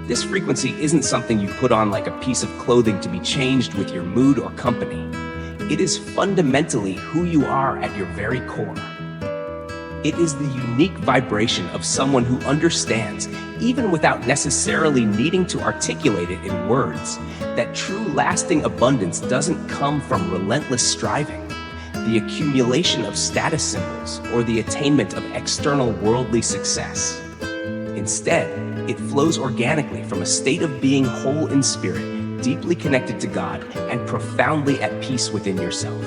This frequency isn't something you put on like a piece of clothing to be changed with your mood or company. It is fundamentally who you are at your very core. It is the unique vibration of someone who understands, even without necessarily needing to articulate it in words, that true lasting abundance doesn't come from relentless striving, the accumulation of status symbols, or the attainment of external worldly success. Instead, it flows organically from a state of being whole in spirit, deeply connected to God, and profoundly at peace within yourself.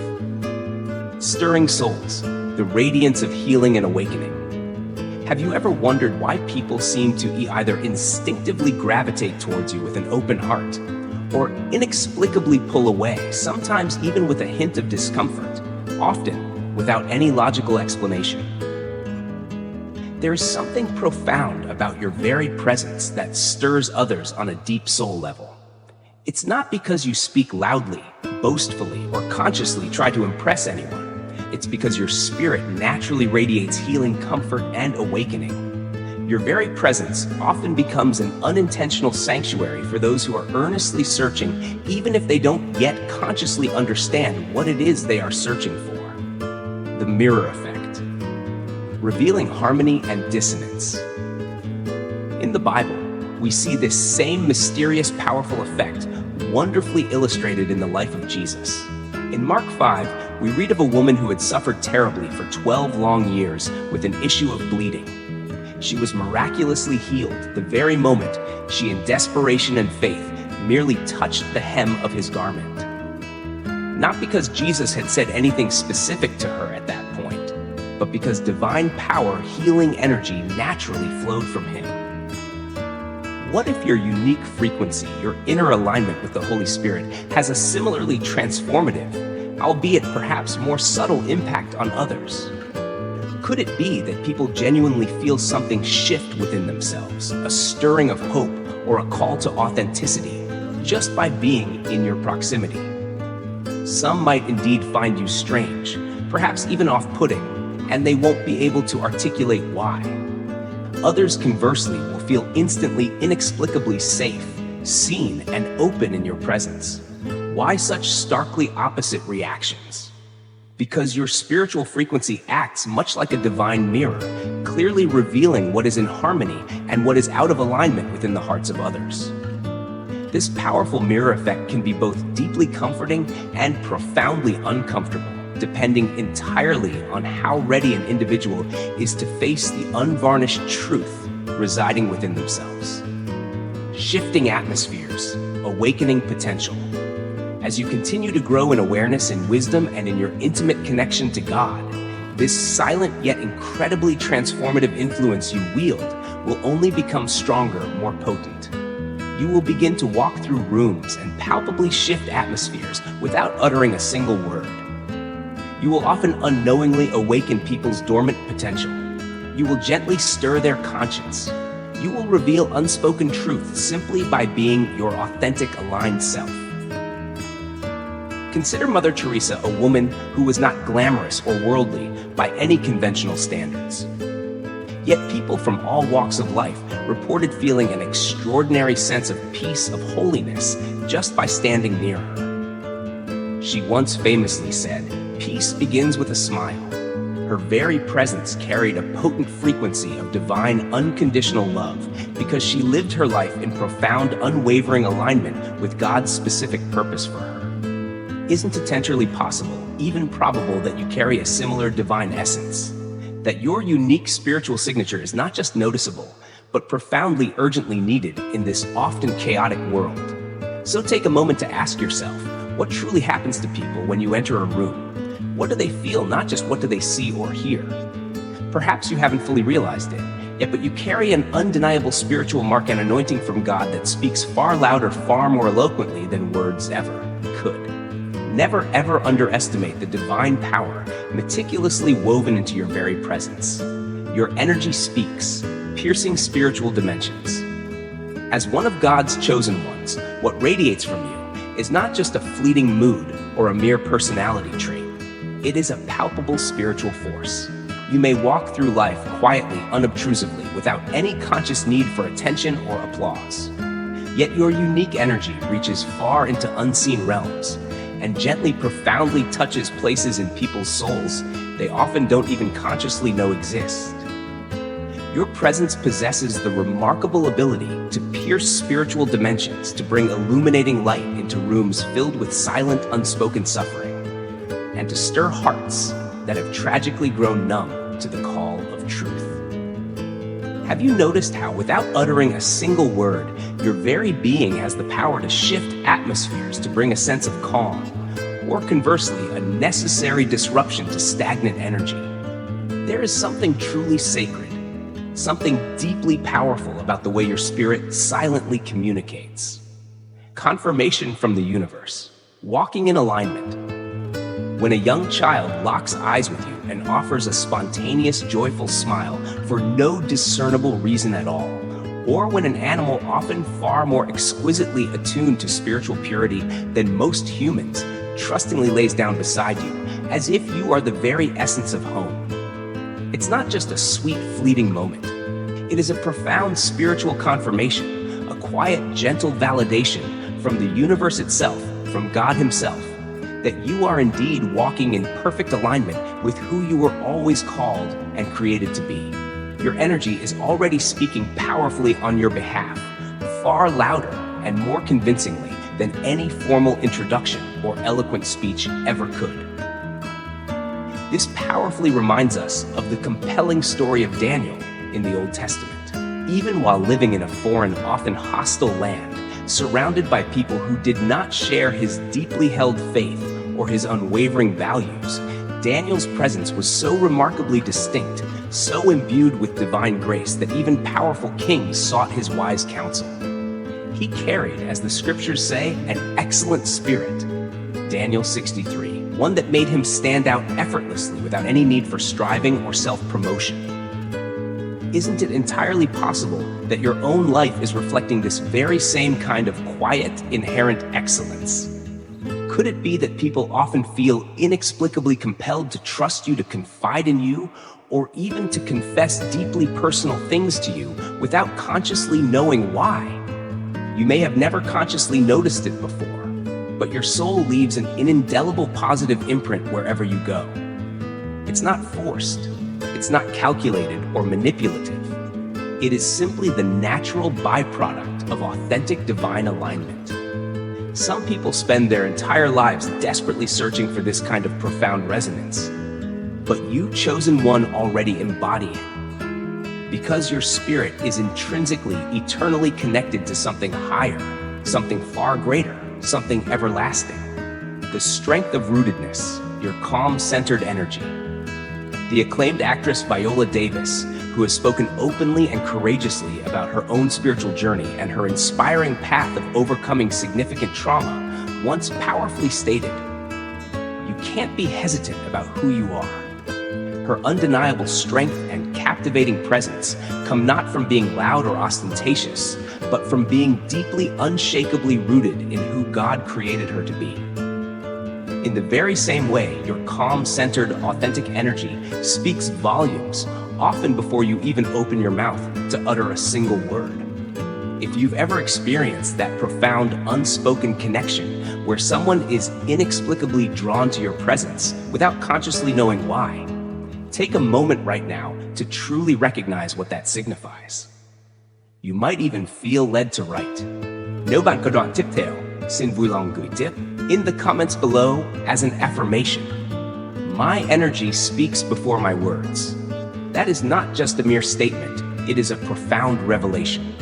Stirring souls, the radiance of healing and awakening. Have you ever wondered why people seem to either instinctively gravitate towards you with an open heart, or inexplicably pull away, sometimes even with a hint of discomfort, often without any logical explanation? There is something profound about your very presence that stirs others on a deep soul level. It's not because you speak loudly, boastfully, or consciously try to impress anyone. It's because your spirit naturally radiates healing, comfort, and awakening. Your very presence often becomes an unintentional sanctuary for those who are earnestly searching, even if they don't yet consciously understand what it is they are searching for. The mirror effect, revealing harmony and dissonance. In the Bible, we see this same mysterious, powerful effect wonderfully illustrated in the life of Jesus. In Mark 5, we read of a woman who had suffered terribly for 12 long years with an issue of bleeding. She was miraculously healed the very moment she, in desperation and faith, merely touched the hem of his garment. Not because Jesus had said anything specific to her at that point, but because divine power, healing energy naturally flowed from him. What if your unique frequency, your inner alignment with the Holy Spirit, has a similarly transformative, albeit perhaps more subtle impact on others? Could it be that people genuinely feel something shift within themselves, a stirring of hope or a call to authenticity, just by being in your proximity? Some might indeed find you strange, perhaps even off-putting, and they won't be able to articulate why. Others, conversely, will feel instantly, inexplicably safe, seen, and open in your presence. Why such starkly opposite reactions? Because your spiritual frequency acts much like a divine mirror, clearly revealing what is in harmony and what is out of alignment within the hearts of others. This powerful mirror effect can be both deeply comforting and profoundly uncomfortable, depending entirely on how ready an individual is to face the unvarnished truth residing within themselves. Shifting atmospheres, awakening potential. As you continue to grow in awareness and wisdom and in your intimate connection to God, this silent yet incredibly transformative influence you wield will only become stronger, more potent. You will begin to walk through rooms and palpably shift atmospheres without uttering a single word. You will often unknowingly awaken people's dormant potential. You will gently stir their conscience. You will reveal unspoken truth simply by being your authentic, aligned self. Consider Mother Teresa a woman who was not glamorous or worldly by any conventional standards. Yet people from all walks of life reported feeling an extraordinary sense of peace, of holiness, just by standing near her. She once famously said, "Peace begins with a smile." Her very presence carried a potent frequency of divine, unconditional love because she lived her life in profound, unwavering alignment with God's specific purpose for her. Isn't it entirely possible, even probable, that you carry a similar divine essence? That your unique spiritual signature is not just noticeable, but profoundly, urgently needed in this often chaotic world? So take a moment to ask yourself, what truly happens to people when you enter a room? What do they feel, not just what do they see or hear? Perhaps you haven't fully realized it yet, but you carry an undeniable spiritual mark and anointing from God that speaks far louder, far more eloquently than words ever could. Never ever underestimate the divine power meticulously woven into your very presence. Your energy speaks, piercing spiritual dimensions. As one of God's chosen ones, what radiates from you is not just a fleeting mood or a mere personality trait. It is a palpable spiritual force. You may walk through life quietly, unobtrusively, without any conscious need for attention or applause. Yet your unique energy reaches far into unseen realms and gently, profoundly touches places in people's souls they often don't even consciously know exist. Your presence possesses the remarkable ability to pierce spiritual dimensions, to bring illuminating light into rooms filled with silent, unspoken suffering, and to stir hearts that have tragically grown numb to the call of truth. Have you noticed how, without uttering a single word, your very being has the power to shift atmospheres to bring a sense of calm, or conversely, a necessary disruption to stagnant energy? There is something truly sacred, something deeply powerful about the way your spirit silently communicates. Confirmation from the universe, walking in alignment. When a young child locks eyes with you and offers a spontaneous, joyful smile for no discernible reason at all, or when an animal often far more exquisitely attuned to spiritual purity than most humans trustingly lays down beside you, as if you are the very essence of home. It's not just a sweet, fleeting moment. It is a profound spiritual confirmation, a quiet, gentle validation from the universe itself, from God Himself, that you are indeed walking in perfect alignment with who you were always called and created to be. Your energy is already speaking powerfully on your behalf, far louder and more convincingly than any formal introduction or eloquent speech ever could. This powerfully reminds us of the compelling story of Daniel in the Old Testament. Even while living in a foreign, often hostile land, surrounded by people who did not share his deeply held faith or his unwavering values, Daniel's presence was so remarkably distinct, so imbued with divine grace that even powerful kings sought his wise counsel. He carried, as the scriptures say, an excellent spirit, Daniel 63, one that made him stand out effortlessly without any need for striving or self-promotion. Isn't it entirely possible that your own life is reflecting this very same kind of quiet, inherent excellence? Could it be that people often feel inexplicably compelled to trust you, to confide in you, or even to confess deeply personal things to you without consciously knowing why? You may have never consciously noticed it before, but your soul leaves an indelible positive imprint wherever you go. It's not forced. It's not calculated or manipulative. It is simply the natural byproduct of authentic divine alignment. Some people spend their entire lives desperately searching for this kind of profound resonance, but you, chosen one, already embody it. Because your spirit is intrinsically, eternally connected to something higher, something far greater, something everlasting. The strength of rootedness, your calm, centered energy. The acclaimed actress Viola Davis, who has spoken openly and courageously about her own spiritual journey and her inspiring path of overcoming significant trauma, once powerfully stated, "You can't be hesitant about who you are." Her undeniable strength and captivating presence come not from being loud or ostentatious, but from being deeply, unshakably rooted in who God created her to be. In the very same way, your calm, centered, authentic energy speaks volumes, often before you even open your mouth to utter a single word. If you've ever experienced that profound, unspoken connection where someone is inexplicably drawn to your presence without consciously knowing why, take a moment right now to truly recognize what that signifies. You might even feel led to write, "No ban ko don tip tail, sin vulang gui tip," in the comments below as an affirmation. My energy speaks before my words. That is not just a mere statement, it is a profound revelation.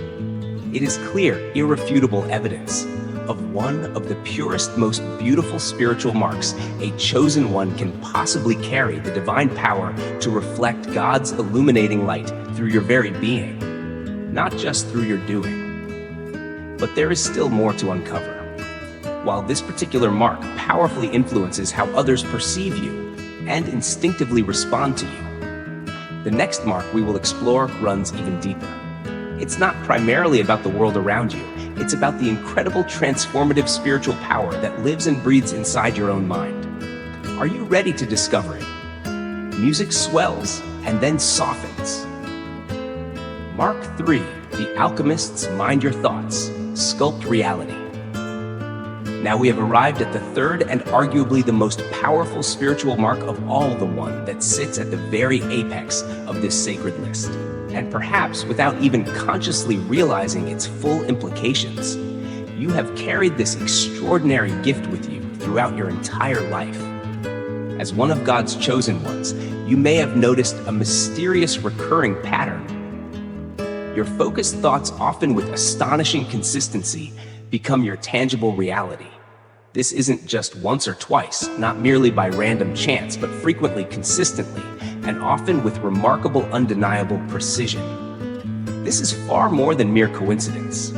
It is clear, irrefutable evidence of one of the purest, most beautiful spiritual marks a chosen one can possibly carry, the divine power to reflect God's illuminating light through your very being, not just through your doing. But there is still more to uncover. While this particular mark powerfully influences how others perceive you and instinctively respond to you, the next mark we will explore runs even deeper. It's not primarily about the world around you, it's about the incredible transformative spiritual power that lives and breathes inside your own mind. Are you ready to discover it? Music swells and then softens. Mark 3, the alchemists mind your thoughts, sculpt reality. Now we have arrived at the third and arguably the most powerful spiritual mark of all, the one that sits at the very apex of this sacred list. And perhaps without even consciously realizing its full implications, you have carried this extraordinary gift with you throughout your entire life. As one of God's chosen ones, you may have noticed a mysterious recurring pattern. Your focused thoughts, often with astonishing consistency, become your tangible reality. This isn't just once or twice, not merely by random chance, but frequently, consistently, and often with remarkable, undeniable precision. This is far more than mere coincidence.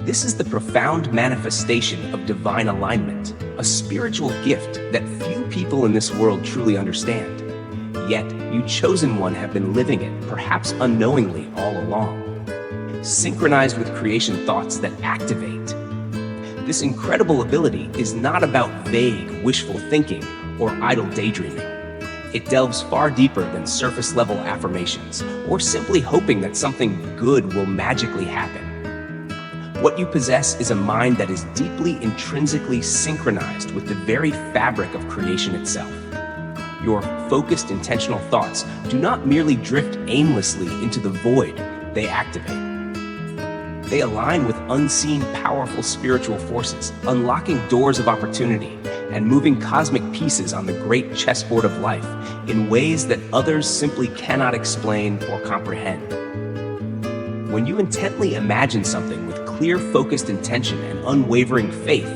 This is the profound manifestation of divine alignment, a spiritual gift that few people in this world truly understand. Yet, you chosen one have been living it, perhaps unknowingly, all along. Synchronized with creation thoughts that activate. This incredible ability is not about vague, wishful thinking or idle daydreaming. It delves far deeper than surface-level affirmations or simply hoping that something good will magically happen. What you possess is a mind that is deeply intrinsically synchronized with the very fabric of creation itself. Your focused, intentional thoughts do not merely drift aimlessly into the void, they activate. They align with unseen, powerful spiritual forces, unlocking doors of opportunity and moving cosmic pieces on the great chessboard of life in ways that others simply cannot explain or comprehend. When you intently imagine something with clear, focused intention and unwavering faith,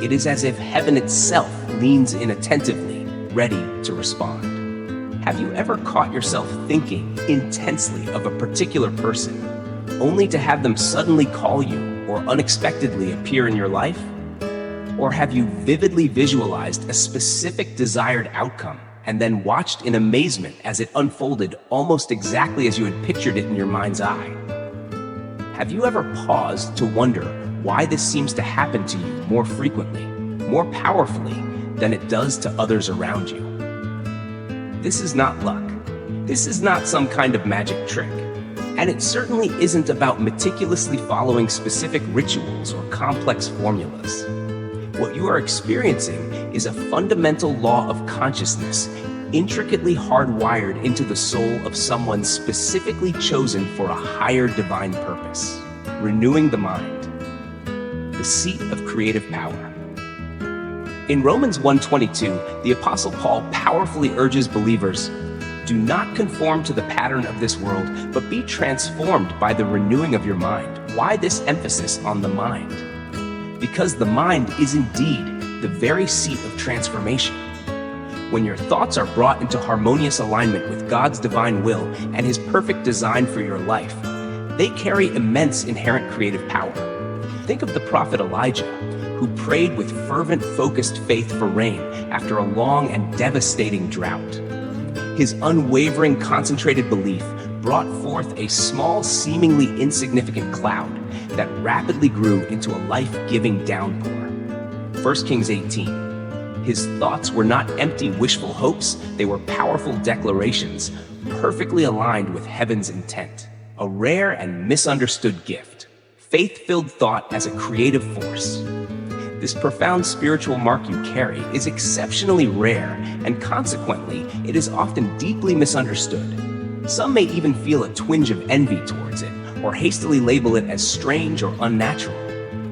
it is as if heaven itself leans in attentively, ready to respond. Have you ever caught yourself thinking intensely of a particular person, only to have them suddenly call you or unexpectedly appear in your life? Or have you vividly visualized a specific desired outcome and then watched in amazement as it unfolded almost exactly as you had pictured it in your mind's eye? Have you ever paused to wonder why this seems to happen to you more frequently, more powerfully than it does to others around you? This is not luck. This is not some kind of magic trick. And it certainly isn't about meticulously following specific rituals or complex formulas. What you are experiencing is a fundamental law of consciousness, intricately hardwired into the soul of someone specifically chosen for a higher divine purpose, renewing the mind, the seat of creative power. In Romans 1:22, the Apostle Paul powerfully urges believers, "Do not conform to the pattern of this world, but be transformed by the renewing of your mind." Why this emphasis on the mind? Because the mind is indeed the very seat of transformation. When your thoughts are brought into harmonious alignment with God's divine will and His perfect design for your life, they carry immense inherent creative power. Think of the prophet Elijah, who prayed with fervent, focused faith for rain after a long and devastating drought. His unwavering, concentrated belief brought forth a small, seemingly insignificant cloud that rapidly grew into a life-giving downpour. 1 Kings 18. His thoughts were not empty, wishful hopes. They were powerful declarations, perfectly aligned with heaven's intent. A rare and misunderstood gift. Faith-filled thought as a creative force. This profound spiritual mark you carry is exceptionally rare, and consequently, it is often deeply misunderstood. Some may even feel a twinge of envy towards it, or hastily label it as strange or unnatural.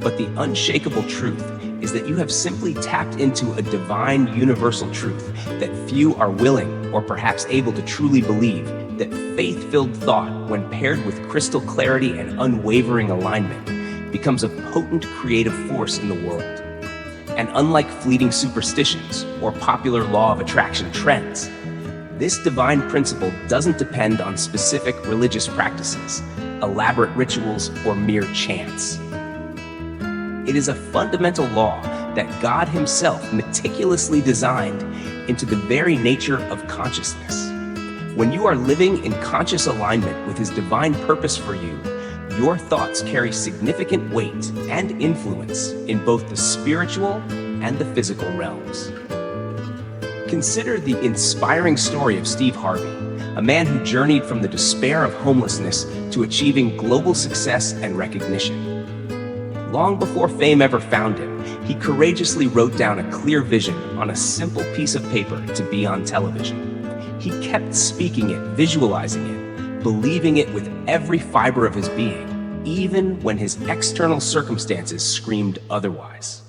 But the unshakable truth is that you have simply tapped into a divine, universal truth that few are willing or perhaps able to truly believe, that faith-filled thought, when paired with crystal clarity and unwavering alignment, becomes a potent creative force in the world. And unlike fleeting superstitions or popular law of attraction trends, this divine principle doesn't depend on specific religious practices, elaborate rituals, or mere chants. It is a fundamental law that God Himself meticulously designed into the very nature of consciousness. When you are living in conscious alignment with His divine purpose for you, your thoughts carry significant weight and influence in both the spiritual and the physical realms. Consider the inspiring story of Steve Harvey, a man who journeyed from the despair of homelessness to achieving global success and recognition. long before fame ever found him, he courageously wrote down a clear vision on a simple piece of paper to be on television. He kept speaking it, visualizing it, believing it with every fiber of his being, even when his external circumstances screamed otherwise.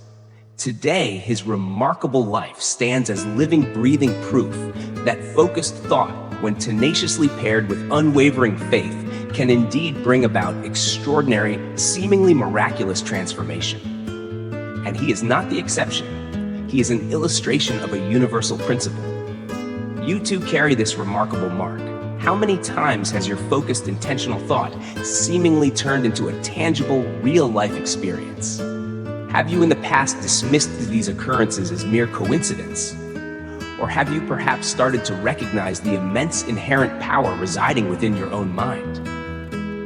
Today, his remarkable life stands as living, breathing proof that focused thought, when tenaciously paired with unwavering faith, can indeed bring about extraordinary, seemingly miraculous transformation. And he is not the exception. He is an illustration of a universal principle. You too carry this remarkable mark. How many times has your focused, intentional thought seemingly turned into a tangible, real-life experience? Have you in the past dismissed these occurrences as mere coincidence? Or have you perhaps started to recognize the immense inherent power residing within your own mind?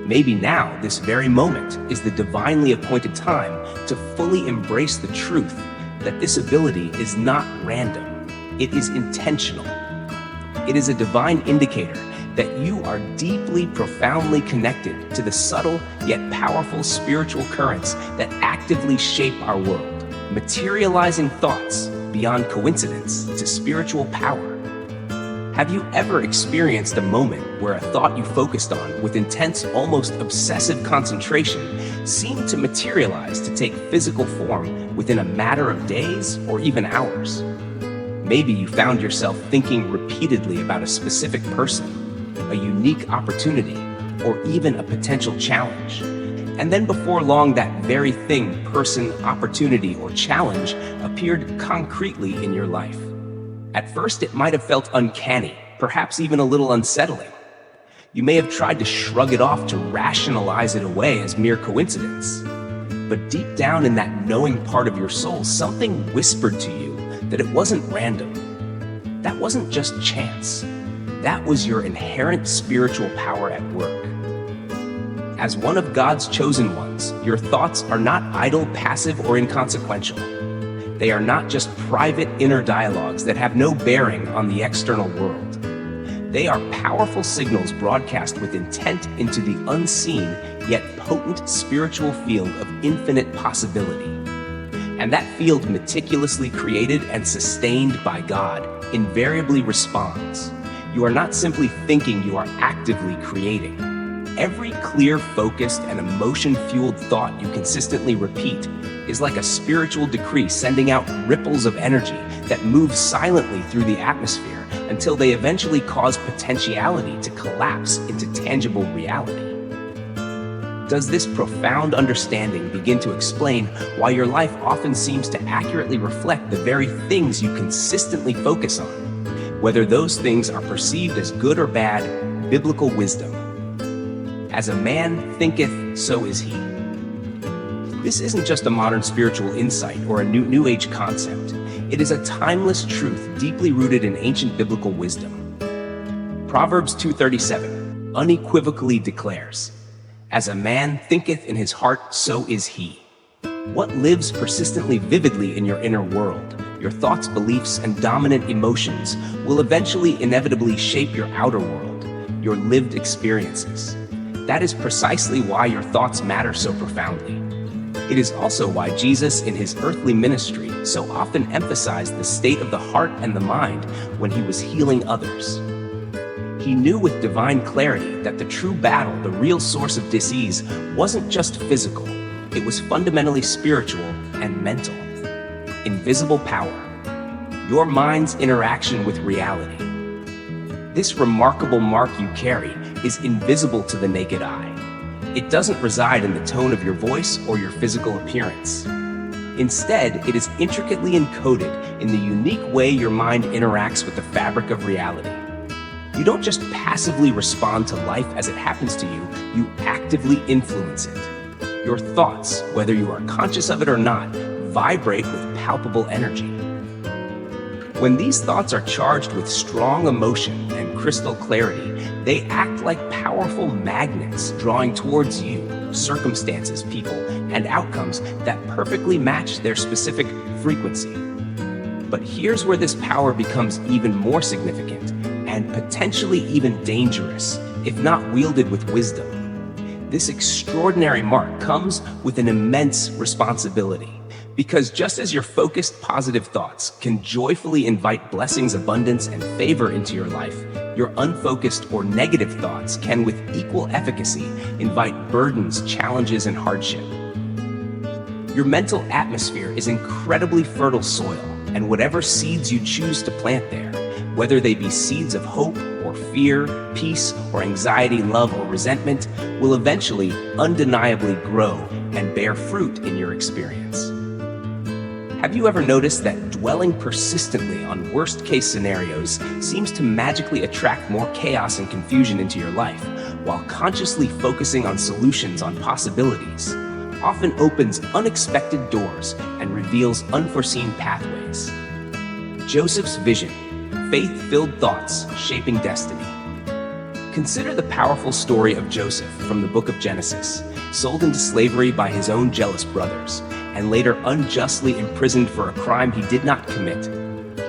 Maybe now, this very moment, is the divinely appointed time to fully embrace the truth that this ability is not random. It is intentional. It is a divine indicator that you are deeply, profoundly connected to the subtle yet powerful spiritual currents that actively shape our world, materializing thoughts beyond coincidence to spiritual power. Have you ever experienced a moment where a thought you focused on with intense, almost obsessive concentration seemed to materialize to take physical form within a matter of days or even hours? Maybe you found yourself thinking repeatedly about a specific person, a unique opportunity, or even a potential challenge. And then before long, that very thing, person, opportunity, or challenge appeared concretely in your life. At first, it might have felt uncanny, perhaps even a little unsettling. You may have tried to shrug it off to rationalize it away as mere coincidence. But deep down in that knowing part of your soul, something whispered to you that it wasn't random. That wasn't just chance. That was your inherent spiritual power at work. As one of God's chosen ones, your thoughts are not idle, passive, or inconsequential. They are not just private inner dialogues that have no bearing on the external world. They are powerful signals broadcast with intent into the unseen yet potent spiritual field of infinite possibility. And that field, meticulously created and sustained by God, invariably responds. You are not simply thinking, you are actively creating. Every clear, focused, and emotion-fueled thought you consistently repeat is like a spiritual decree sending out ripples of energy that move silently through the atmosphere until they eventually cause potentiality to collapse into tangible reality. Does this profound understanding begin to explain why your life often seems to accurately reflect the very things you consistently focus on, whether those things are perceived as good or bad? Biblical wisdom. As a man thinketh, so is he. This isn't just a modern spiritual insight or a new age concept. It is a timeless truth deeply rooted in ancient biblical wisdom. Proverbs 2:37 unequivocally declares, "As a man thinketh in his heart, so is he." What lives persistently vividly in your inner world, your thoughts, beliefs, and dominant emotions will eventually inevitably shape your outer world, your lived experiences. That is precisely why your thoughts matter so profoundly. It is also why Jesus, in his earthly ministry, so often emphasized the state of the heart and the mind when he was healing others. He knew with divine clarity that the true battle, the real source of disease, wasn't just physical. It was fundamentally spiritual and mental. Invisible power. Your mind's interaction with reality. This remarkable mark you carry is invisible to the naked eye. It doesn't reside in the tone of your voice or your physical appearance. Instead, it is intricately encoded in the unique way your mind interacts with the fabric of reality. You don't just passively respond to life as it happens to you, you actively influence it. Your thoughts, whether you are conscious of it or not, vibrate with palpable energy. When these thoughts are charged with strong emotion and crystal clarity, they act like powerful magnets drawing towards you circumstances, people, and outcomes that perfectly match their specific frequency. But here's where this power becomes even more significant and potentially even dangerous, if not wielded with wisdom. This extraordinary mark comes with an immense responsibility. Because just as your focused positive thoughts can joyfully invite blessings, abundance, and favor into your life, your unfocused or negative thoughts can with equal efficacy invite burdens, challenges, and hardship. Your mental atmosphere is incredibly fertile soil, and whatever seeds you choose to plant there, whether they be seeds of hope or fear, peace or anxiety, love or resentment, will eventually undeniably grow and bear fruit in your experience. Have you ever noticed that dwelling persistently on worst-case scenarios seems to magically attract more chaos and confusion into your life, while consciously focusing on solutions, on possibilities, often opens unexpected doors and reveals unforeseen pathways? Joseph's vision, faith-filled thoughts shaping destiny. Consider the powerful story of Joseph from the book of Genesis, sold into slavery by his own jealous brothers, and later unjustly imprisoned for a crime he did not commit.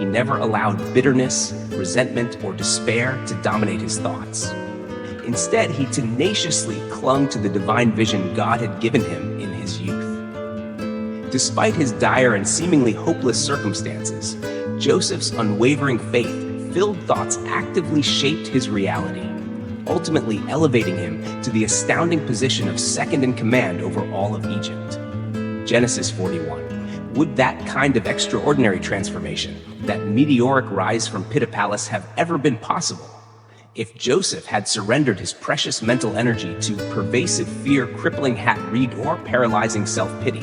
He never allowed bitterness, resentment, or despair to dominate his thoughts. Instead, he tenaciously clung to the divine vision God had given him in his youth. Despite his dire and seemingly hopeless circumstances, Joseph's unwavering faith-filled thoughts actively shaped his reality, ultimately elevating him to the astounding position of second in command over all of Egypt. Genesis 41. Would that kind of extraordinary transformation, that meteoric rise from pit to palace, have ever been possible if Joseph had surrendered his precious mental energy to pervasive fear, crippling greed, or paralyzing self-pity?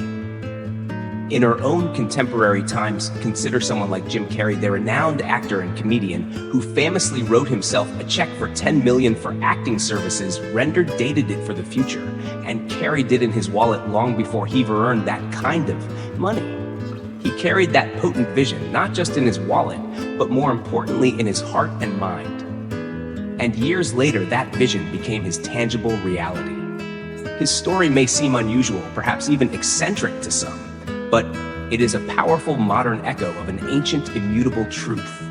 In our own contemporary times, consider someone like Jim Carrey, the renowned actor and comedian who famously wrote himself a check for $10 million for acting services, rendered dated it for the future, and carried it in his wallet long before he ever earned that kind of money. He carried that potent vision not just in his wallet, but more importantly in his heart and mind. And years later, that vision became his tangible reality. His story may seem unusual, perhaps even eccentric to some, but it is a powerful modern echo of an ancient, immutable truth.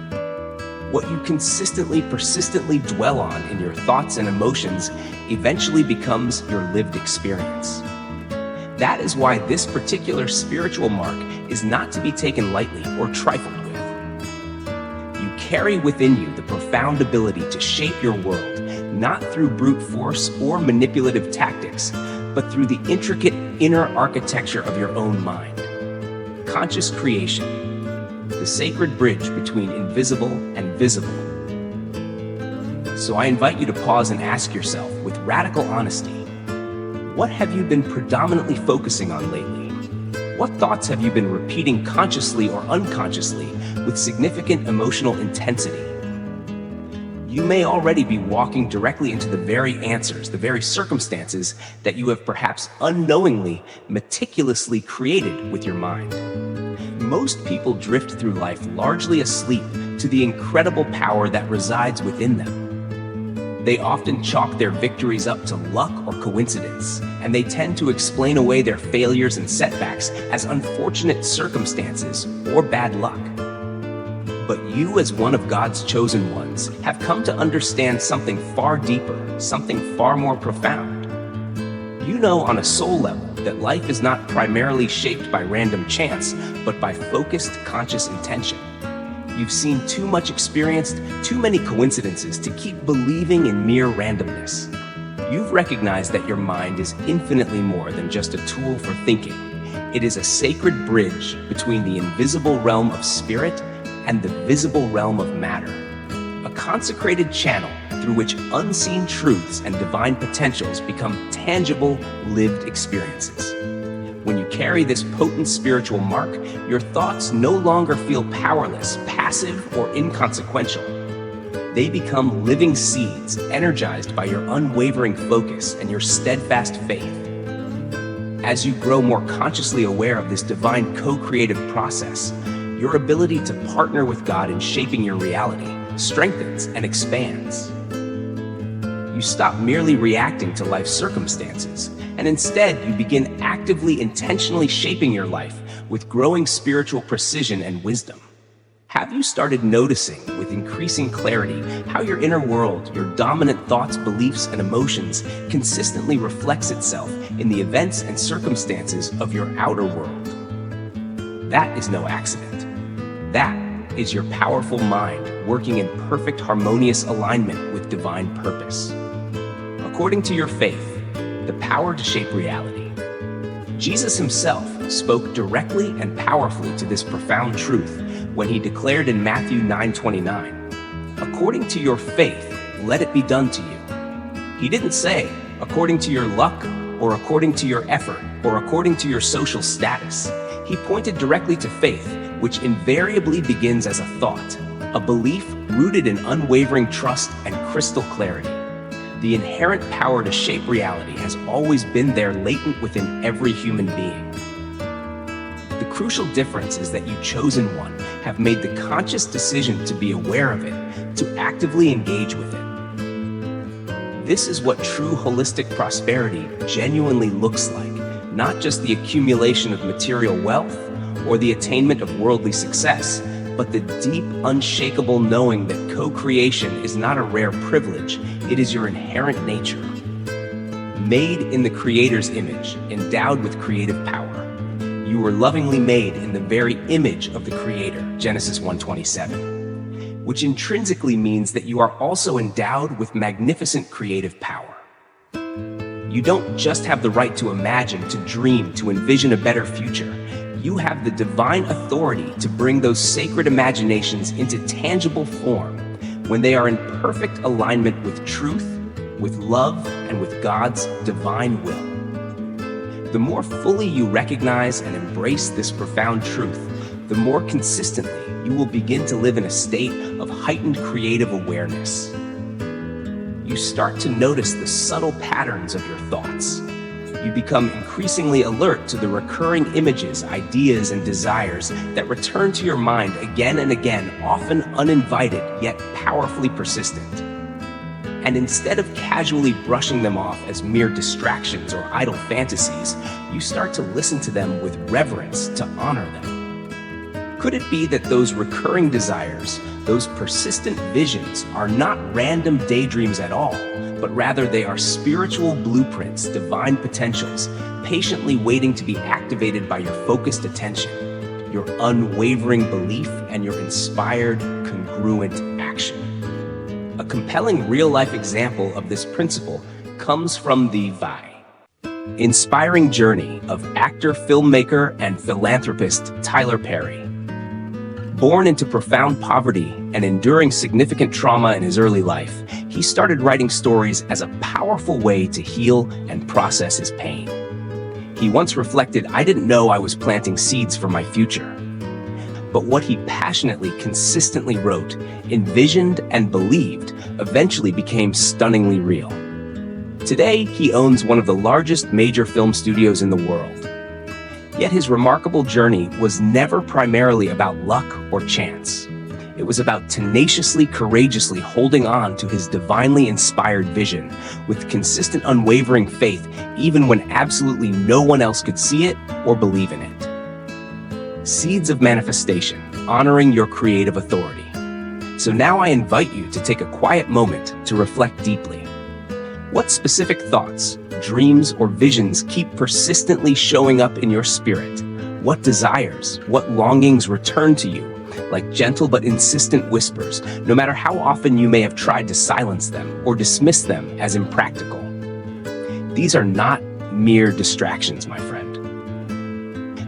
What you consistently, persistently dwell on in your thoughts and emotions eventually becomes your lived experience. That is why this particular spiritual mark is not to be taken lightly or trifled with. You carry within you the profound ability to shape your world, not through brute force or manipulative tactics, but through the intricate inner architecture of your own mind. Conscious creation, the sacred bridge between invisible and visible. So I invite you to pause and ask yourself with radical honesty, what have you been predominantly focusing on lately? What thoughts have you been repeating consciously or unconsciously with significant emotional intensity? You may already be walking directly into the very answers, the very circumstances that you have perhaps unknowingly, meticulously created with your mind. Most people drift through life largely asleep to the incredible power that resides within them. They often chalk their victories up to luck or coincidence, and they tend to explain away their failures and setbacks as unfortunate circumstances or bad luck. But you, as one of God's chosen ones, have come to understand something far deeper, something far more profound. You know on a soul level that life is not primarily shaped by random chance, but by focused, conscious intention. You've seen too much, experienced too many coincidences to keep believing in mere randomness. You've recognized that your mind is infinitely more than just a tool for thinking. It is a sacred bridge between the invisible realm of spirit and the visible realm of matter, a consecrated channel through which unseen truths and divine potentials become tangible, lived experiences. When you carry this potent spiritual mark, your thoughts no longer feel powerless, passive, or inconsequential. They become living seeds, energized by your unwavering focus and your steadfast faith. As you grow more consciously aware of this divine co-creative process, your ability to partner with God in shaping your reality strengthens and expands. You stop merely reacting to life's circumstances, and instead you begin actively, intentionally shaping your life with growing spiritual precision and wisdom. Have you started noticing with increasing clarity how your inner world, your dominant thoughts, beliefs, and emotions consistently reflects itself in the events and circumstances of your outer world? That is no accident. That is your powerful mind working in perfect harmonious alignment with divine purpose. According to your faith, the power to shape reality. Jesus himself spoke directly and powerfully to this profound truth when he declared in Matthew 9:29, "According to your faith, let it be done to you." He didn't say, according to your luck, or according to your effort, or according to your social status. He pointed directly to faith, which invariably begins as a thought, a belief rooted in unwavering trust and crystal clarity. The inherent power to shape reality has always been there, latent within every human being. The crucial difference is that you chosen one have made the conscious decision to be aware of it, to actively engage with it. This is what true holistic prosperity genuinely looks like, not just the accumulation of material wealth or the attainment of worldly success, but the deep, unshakable knowing that co-creation is not a rare privilege, it is your inherent nature. Made in the Creator's image, endowed with creative power. You were lovingly made in the very image of the Creator, Genesis 1:27, which intrinsically means that you are also endowed with magnificent creative power. You don't just have the right to imagine, to dream, to envision a better future. You have the divine authority to bring those sacred imaginations into tangible form when they are in perfect alignment with truth, with love, and with God's divine will. The more fully you recognize and embrace this profound truth, the more consistently you will begin to live in a state of heightened creative awareness. You start to notice the subtle patterns of your thoughts. You become increasingly alert to the recurring images, ideas, and desires that return to your mind again and again, often uninvited, yet powerfully persistent. And instead of casually brushing them off as mere distractions or idle fantasies, you start to listen to them with reverence, to honor them. Could it be that those recurring desires, those persistent visions, are not random daydreams at all, but rather they are spiritual blueprints, divine potentials, patiently waiting to be activated by your focused attention, your unwavering belief, and your inspired, congruent action? A compelling real-life example of this principle comes from the inspiring journey of actor, filmmaker, and philanthropist Tyler Perry. Born into profound poverty and enduring significant trauma in his early life, he started writing stories as a powerful way to heal and process his pain. He once reflected, "I didn't know I was planting seeds for my future." But what he passionately, consistently wrote, envisioned, and believed eventually became stunningly real. Today, he owns one of the largest major film studios in the world. Yet his remarkable journey was never primarily about luck or chance. It was about tenaciously, courageously holding on to his divinely inspired vision with consistent, unwavering faith, even when absolutely no one else could see it or believe in it. Seeds of manifestation, honoring your creative authority. So now I invite you to take a quiet moment to reflect deeply. What specific thoughts, dreams, or visions keep persistently showing up in your spirit? What desires, what longings return to you like gentle but insistent whispers, no matter how often you may have tried to silence them or dismiss them as impractical? These are not mere distractions, my friend.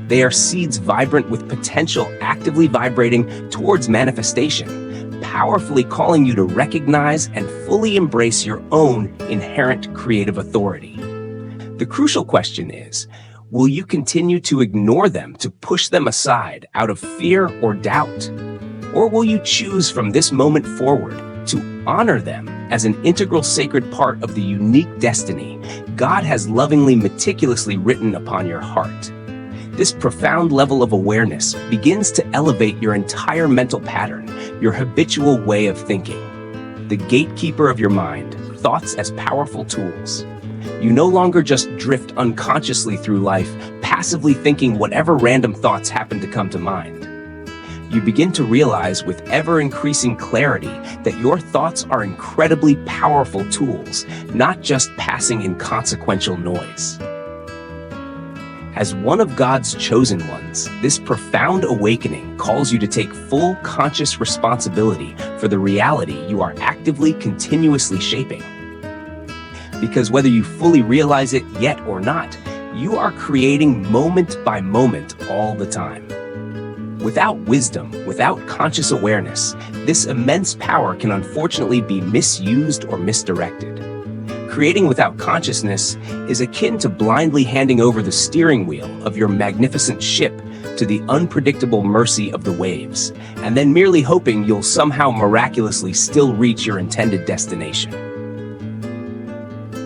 They are seeds vibrant with potential, actively vibrating towards manifestation, powerfully calling you to recognize and fully embrace your own inherent creative authority. The crucial question is, will you continue to ignore them, to push them aside out of fear or doubt? Or will you choose from this moment forward to honor them as an integral sacred part of the unique destiny God has lovingly, meticulously written upon your heart? This profound level of awareness begins to elevate your entire mental pattern, your habitual way of thinking. The gatekeeper of your mind, thoughts as powerful tools. You no longer just drift unconsciously through life, passively thinking whatever random thoughts happen to come to mind. You begin to realize with ever-increasing clarity that your thoughts are incredibly powerful tools, not just passing inconsequential noise. As one of God's chosen ones, this profound awakening calls you to take full conscious responsibility for the reality you are actively, continuously shaping. Because whether you fully realize it yet or not, you are creating moment by moment all the time. Without wisdom, without conscious awareness, this immense power can unfortunately be misused or misdirected. Creating without consciousness is akin to blindly handing over the steering wheel of your magnificent ship to the unpredictable mercy of the waves, and then merely hoping you'll somehow miraculously still reach your intended destination.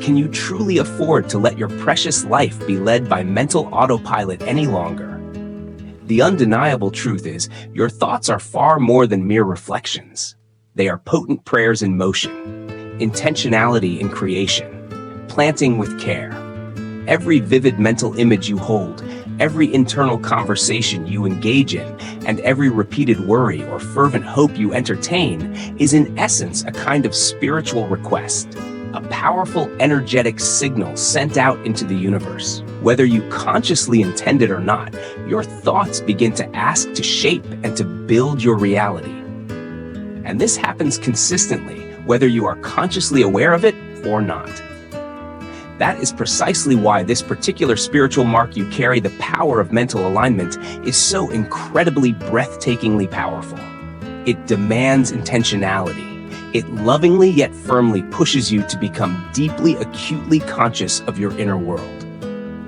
Can you truly afford to let your precious life be led by mental autopilot any longer? The undeniable truth is, your thoughts are far more than mere reflections. They are potent prayers in motion, intentionality in creation, planting with care. Every vivid mental image you hold, every internal conversation you engage in, and every repeated worry or fervent hope you entertain is in essence a kind of spiritual request, a powerful energetic signal sent out into the universe. Whether you consciously intend it or not, your thoughts begin to ask to shape and to build your reality. And this happens consistently, whether you are consciously aware of it or not. That is precisely why this particular spiritual mark you carry, the power of mental alignment, is so incredibly breathtakingly powerful. It demands intentionality. It lovingly yet firmly pushes you to become deeply, acutely conscious of your inner world.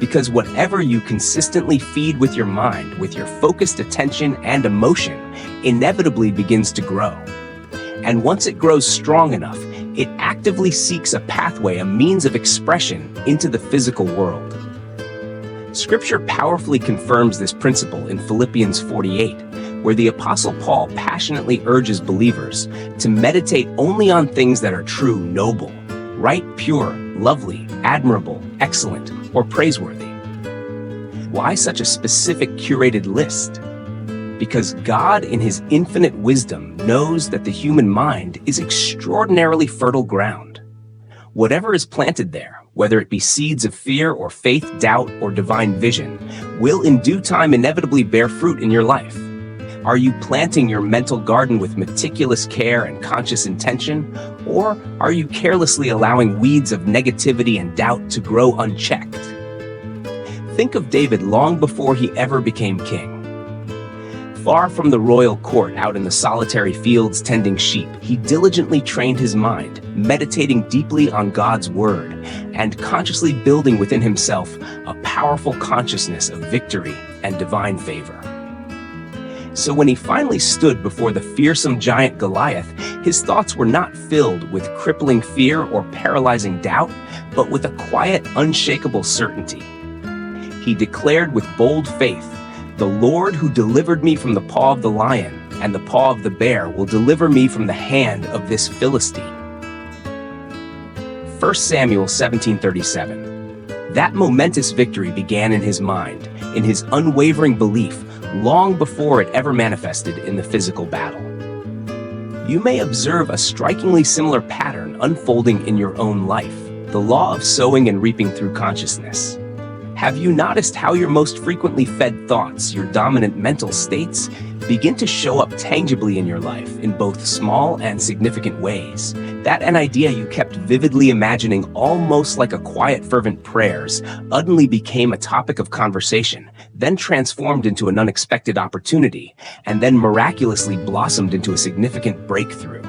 Because whatever you consistently feed with your mind, with your focused attention and emotion, inevitably begins to grow. And once it grows strong enough, it actively seeks a pathway, a means of expression into the physical world. Scripture powerfully confirms this principle in Philippians 48, where the Apostle Paul passionately urges believers to meditate only on things that are true, noble, right, pure, lovely, admirable, excellent, or praiseworthy. Why such a specific curated list? Because God, in his infinite wisdom, knows that the human mind is extraordinarily fertile ground. Whatever is planted there, whether it be seeds of fear or faith, doubt, or divine vision, will in due time inevitably bear fruit in your life. Are you planting your mental garden with meticulous care and conscious intention, or are you carelessly allowing weeds of negativity and doubt to grow unchecked? Think of David long before he ever became king. Far from the royal court, out in the solitary fields tending sheep, he diligently trained his mind, meditating deeply on God's word, and consciously building within himself a powerful consciousness of victory and divine favor. So when he finally stood before the fearsome giant Goliath, his thoughts were not filled with crippling fear or paralyzing doubt, but with a quiet, unshakable certainty. He declared with bold faith, "The Lord who delivered me from the paw of the lion and the paw of the bear will deliver me from the hand of this Philistine." 1 Samuel 17:37. That momentous victory began in his mind, in his unwavering belief, long before it ever manifested in the physical battle. You may observe a strikingly similar pattern unfolding in your own life, the law of sowing and reaping through consciousness. Have you noticed how your most frequently fed thoughts, your dominant mental states, begin to show up tangibly in your life in both small and significant ways? That an idea you kept vividly imagining almost like a quiet, fervent prayers suddenly became a topic of conversation, then transformed into an unexpected opportunity, and then miraculously blossomed into a significant breakthrough.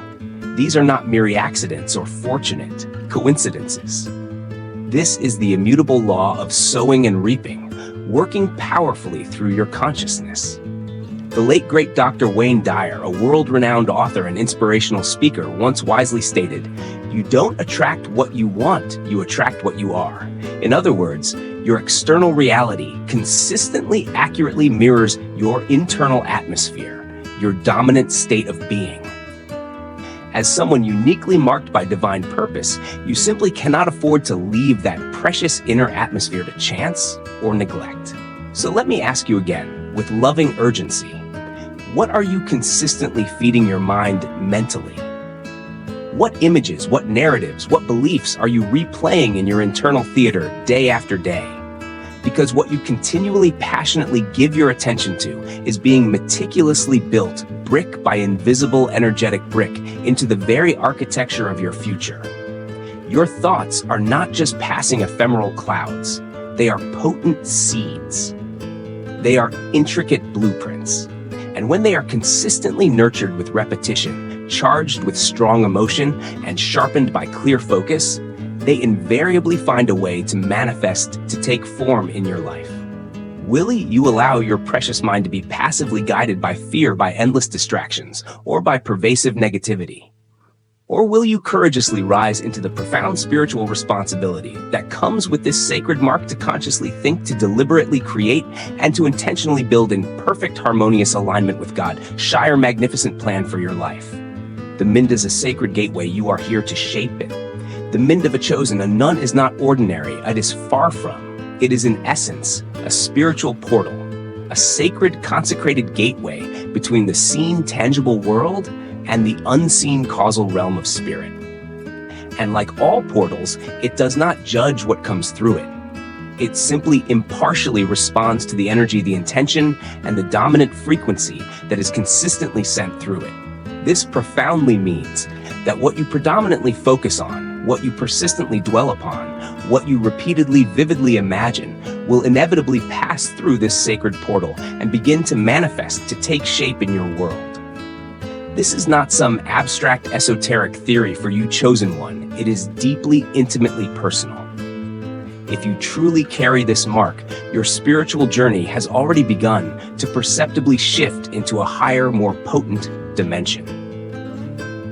These are not mere accidents or fortunate coincidences. This is the immutable law of sowing and reaping, working powerfully through your consciousness. The late great Dr. Wayne Dyer, a world-renowned author and inspirational speaker, once wisely stated, "You don't attract what you want, you attract what you are." In other words, your external reality consistently accurately mirrors your internal atmosphere, your dominant state of being. As someone uniquely marked by divine purpose, you simply cannot afford to leave that precious inner atmosphere to chance or neglect. So let me ask you again, with loving urgency, What are you consistently feeding your mind mentally? What images, what narratives, what beliefs are you replaying in your internal theater day after day? Because what you continually passionately give your attention to is being meticulously built brick by invisible energetic brick into the very architecture of your future. Your thoughts are not just passing ephemeral clouds, they are potent seeds. They are intricate blueprints. And when they are consistently nurtured with repetition, charged with strong emotion, and sharpened by clear focus, they invariably find a way to manifest, to take form in your life. Will you allow your precious mind to be passively guided by fear, by endless distractions, or by pervasive negativity? Or will you courageously rise into the profound spiritual responsibility that comes with this sacred mark to consciously think, to deliberately create, and to intentionally build in perfect harmonious alignment with God's Shire magnificent plan for your life? The Mind is a sacred gateway. You are here to shape it. The Mind of a chosen, a nun, is not ordinary. It is far from. It is in essence a spiritual portal, a sacred consecrated gateway between the seen tangible world and the unseen causal realm of spirit. And like all portals, it does not judge what comes through it. It simply impartially responds to the energy, the intention, and the dominant frequency that is consistently sent through it. This profoundly means that what you predominantly focus on, what you persistently dwell upon, what you repeatedly vividly imagine, will inevitably pass through this sacred portal and begin to manifest, to take shape in your world. This is not some abstract esoteric theory for you chosen one. It is deeply, intimately personal. If you truly carry this mark, your spiritual journey has already begun to perceptibly shift into a higher, more potent dimension.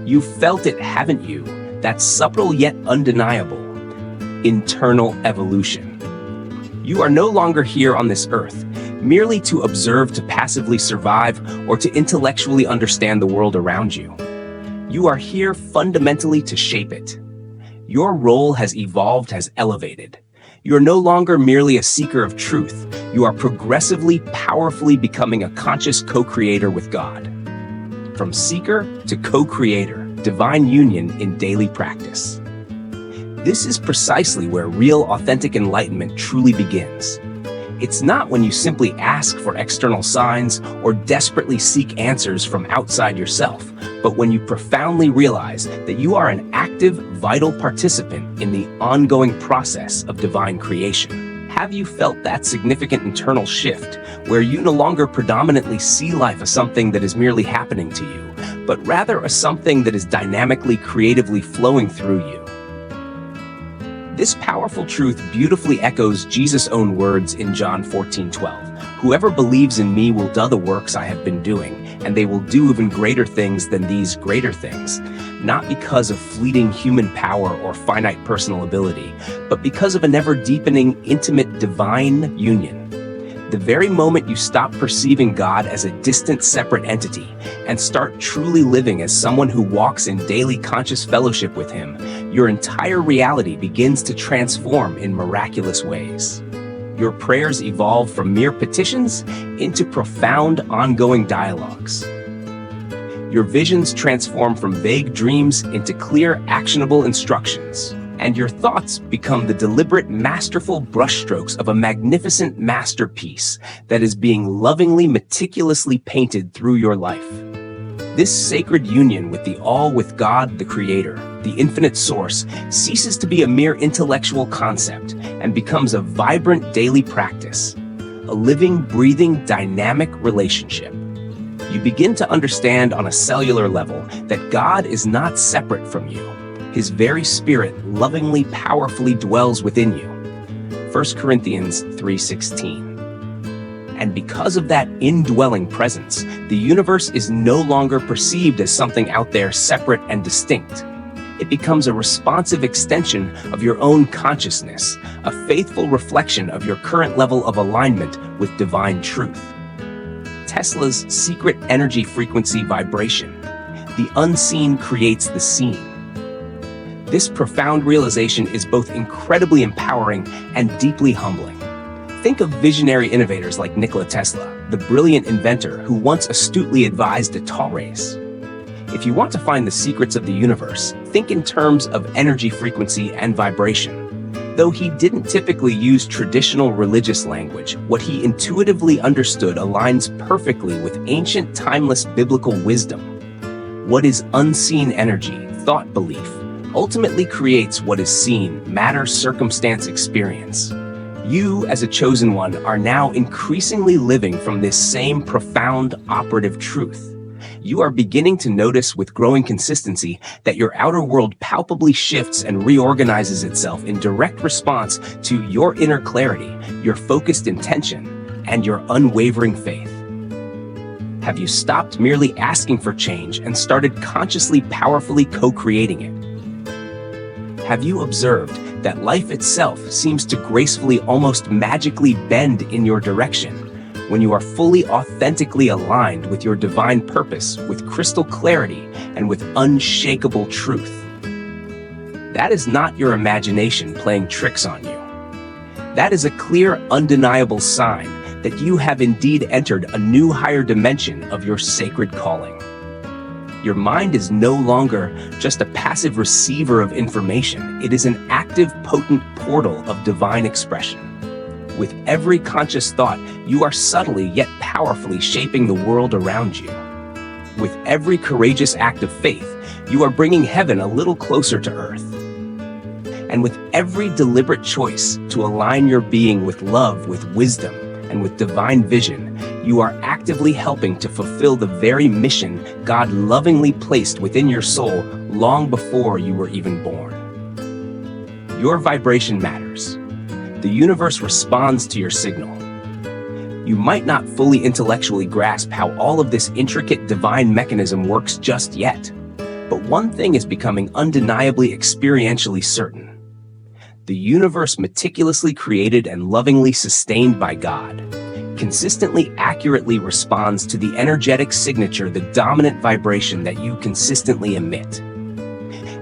You've felt it, haven't you? That subtle yet undeniable internal evolution. You are no longer here on this earth merely to observe, to passively survive, or to intellectually understand the world around you. You are here fundamentally to shape it. Your role has evolved, has elevated. You are no longer merely a seeker of truth. You are progressively, powerfully becoming a conscious co-creator with God. From seeker to co-creator, divine union in daily practice. This is precisely where real, authentic enlightenment truly begins. It's not when you simply ask for external signs or desperately seek answers from outside yourself, but when you profoundly realize that you are an active, vital participant in the ongoing process of divine creation. Have you felt that significant internal shift where you no longer predominantly see life as something that is merely happening to you, but rather as something that is dynamically, creatively flowing through you? This powerful truth beautifully echoes Jesus' own words in John 14:12. Whoever believes in me will do the works I have been doing, and they will do even greater things than these greater things, not because of fleeting human power or finite personal ability, but because of an ever-deepening, intimate, divine union. The very moment you stop perceiving God as a distant, separate entity and start truly living as someone who walks in daily conscious fellowship with Him, your entire reality begins to transform in miraculous ways. Your prayers evolve from mere petitions into profound, ongoing dialogues. Your visions transform from vague dreams into clear, actionable instructions. And your thoughts become the deliberate, masterful brushstrokes of a magnificent masterpiece that is being lovingly, meticulously painted through your life. This sacred union with the all, with God, the Creator, the infinite source, ceases to be a mere intellectual concept and becomes a vibrant daily practice, a living, breathing, dynamic relationship. You begin to understand on a cellular level that God is not separate from you. His very spirit lovingly, powerfully dwells within you. 1 Corinthians 3:16. And because of that indwelling presence, the universe is no longer perceived as something out there separate and distinct. It becomes a responsive extension of your own consciousness, a faithful reflection of your current level of alignment with divine truth. Tesla's secret energy frequency vibration. The unseen creates the seen. This profound realization is both incredibly empowering and deeply humbling. Think of visionary innovators like Nikola Tesla, the brilliant inventor who once astutely advised a tall race. If you want to find the secrets of the universe, think in terms of energy frequency and vibration. Though he didn't typically use traditional religious language, what he intuitively understood aligns perfectly with ancient, timeless biblical wisdom. What is unseen energy, thought belief, ultimately creates what is seen, matter, circumstance, experience. You, as a chosen one, are now increasingly living from this same profound operative truth. You are beginning to notice with growing consistency that your outer world palpably shifts and reorganizes itself in direct response to your inner clarity, your focused intention, and your unwavering faith. Have you stopped merely asking for change and started consciously, powerfully co-creating it? Have you observed that life itself seems to gracefully, almost magically bend in your direction when you are fully, authentically aligned with your divine purpose, with crystal clarity, and with unshakable truth? That is not your imagination playing tricks on you. That is a clear, undeniable sign that you have indeed entered a new, higher dimension of your sacred calling. Your mind is no longer just a passive receiver of information. It is an active, potent portal of divine expression. With every conscious thought, you are subtly yet powerfully shaping the world around you. With every courageous act of faith, you are bringing heaven a little closer to earth. And with every deliberate choice to align your being with love, with wisdom, and with divine vision, you are actively helping to fulfill the very mission God lovingly placed within your soul long before you were even born. Your vibration matters. The universe responds to your signal. You might not fully intellectually grasp how all of this intricate divine mechanism works just yet, but one thing is becoming undeniably experientially certain. The universe, meticulously created and lovingly sustained by God, consistently accurately responds to the energetic signature, the dominant vibration that you consistently emit.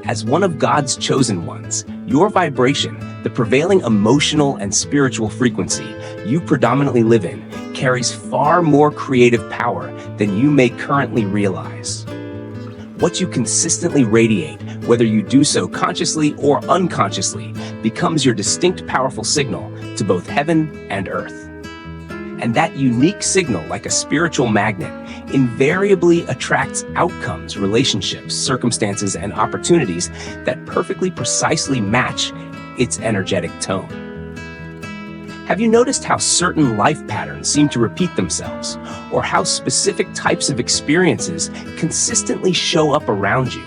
As one of God's chosen ones, your vibration, the prevailing emotional and spiritual frequency you predominantly live in, carries far more creative power than you may currently realize. What you consistently radiate, whether you do so consciously or unconsciously, becomes your distinct, powerful signal to both heaven and earth. And that unique signal, like a spiritual magnet, invariably attracts outcomes, relationships, circumstances, and opportunities that perfectly, precisely match its energetic tone. Have you noticed how certain life patterns seem to repeat themselves, or how specific types of experiences consistently show up around you?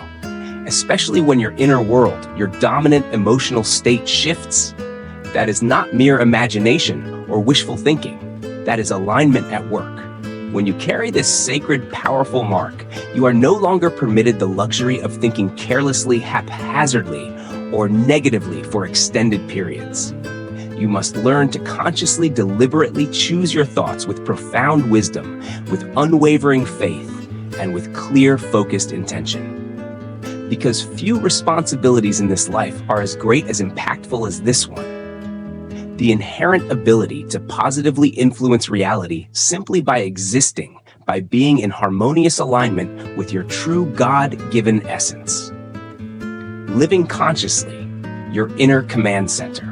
Especially when your inner world, your dominant emotional state shifts. That is not mere imagination or wishful thinking. That is alignment at work. When you carry this sacred, powerful mark, you are no longer permitted the luxury of thinking carelessly, haphazardly, or negatively for extended periods. You must learn to consciously, deliberately choose your thoughts with profound wisdom, with unwavering faith, and with clear, focused intention. Because few responsibilities in this life are as great, as impactful as this one. The inherent ability to positively influence reality simply by existing, by being in harmonious alignment with your true God-given essence. Living consciously, your inner command center.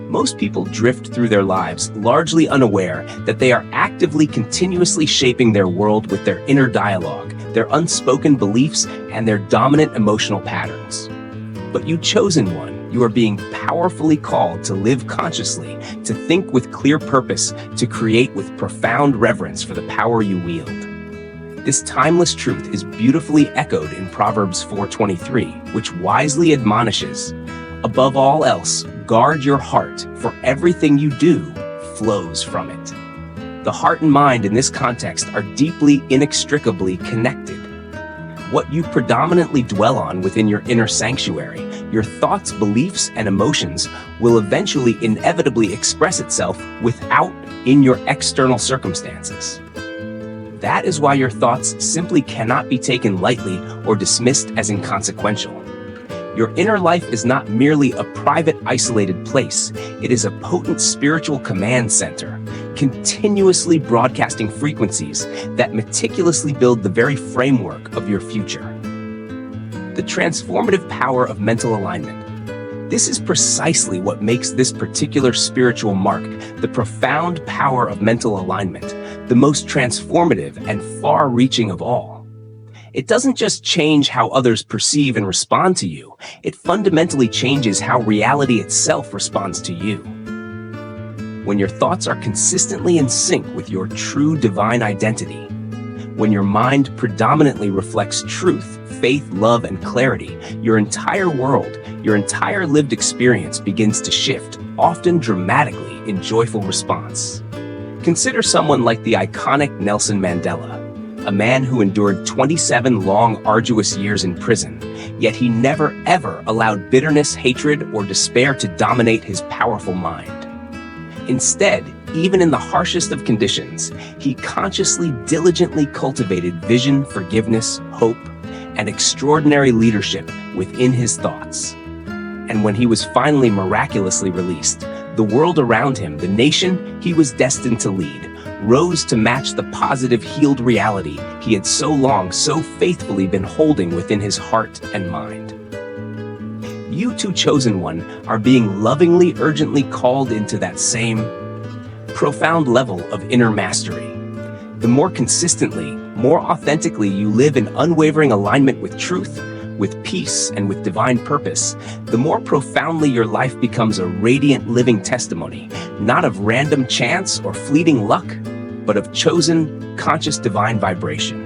Most people drift through their lives largely unaware that they are actively, continuously shaping their world with their inner dialogue, their unspoken beliefs, and their dominant emotional patterns. But you chosen one, you are being powerfully called to live consciously, to think with clear purpose, to create with profound reverence for the power you wield. This timeless truth is beautifully echoed in Proverbs 4:23, which wisely admonishes, "Above all else, guard your heart, for everything you do flows from it." The heart and mind in this context are deeply, inextricably connected. What you predominantly dwell on within your inner sanctuary, your thoughts, beliefs, and emotions will eventually inevitably express itself in your external circumstances. That is why your thoughts simply cannot be taken lightly or dismissed as inconsequential. Your inner life is not merely a private, isolated place. It is a potent spiritual command center, continuously broadcasting frequencies that meticulously build the very framework of your future. The transformative power of mental alignment. This is precisely what makes this particular spiritual mark, the profound power of mental alignment, the most transformative and far-reaching of all. It doesn't just change how others perceive and respond to you, it fundamentally changes how reality itself responds to you. When your thoughts are consistently in sync with your true divine identity, when your mind predominantly reflects truth, faith, love, and clarity, your entire world, your entire lived experience begins to shift, often dramatically in joyful response. Consider someone like the iconic Nelson Mandela, a man who endured 27 long, arduous years in prison, yet he never ever allowed bitterness, hatred, or despair to dominate his powerful mind. Instead, even in the harshest of conditions, he consciously, diligently cultivated vision, forgiveness, hope, and extraordinary leadership within his thoughts. And when he was finally miraculously released, the world around him, the nation he was destined to lead, rose to match the positive, healed reality he had so long, so faithfully been holding within his heart and mind. You too, chosen one, are being lovingly, urgently called into that same profound level of inner mastery. The more consistently, more authentically you live in unwavering alignment with truth, with peace, and with divine purpose, the more profoundly your life becomes a radiant living testimony, not of random chance or fleeting luck, but of chosen, conscious divine vibration.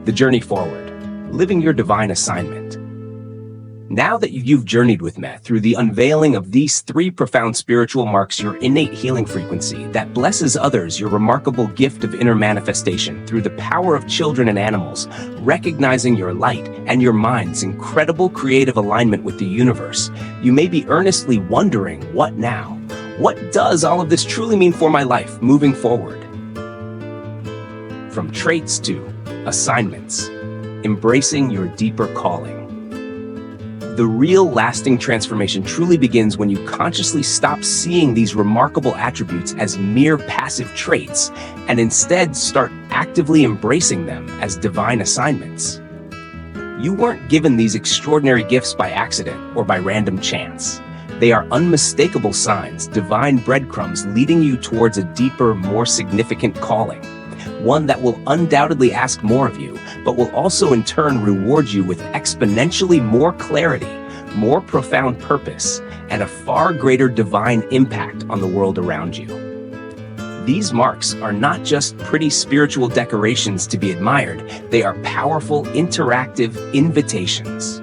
The journey forward, living your divine assignment. Now that you've journeyed with me through the unveiling of these three profound spiritual marks, your innate healing frequency that blesses others, your remarkable gift of inner manifestation through the power of children and animals, recognizing your light and your mind's incredible creative alignment with the universe, you may be earnestly wondering, what now? What does all of this truly mean for my life moving forward? From traits to assignments, embracing your deeper calling. The real lasting transformation truly begins when you consciously stop seeing these remarkable attributes as mere passive traits and instead start actively embracing them as divine assignments. You weren't given these extraordinary gifts by accident or by random chance. They are unmistakable signs, divine breadcrumbs leading you towards a deeper, more significant calling. One that will undoubtedly ask more of you, but will also in turn reward you with exponentially more clarity, more profound purpose, and a far greater divine impact on the world around you. These marks are not just pretty spiritual decorations to be admired, they are powerful, interactive invitations.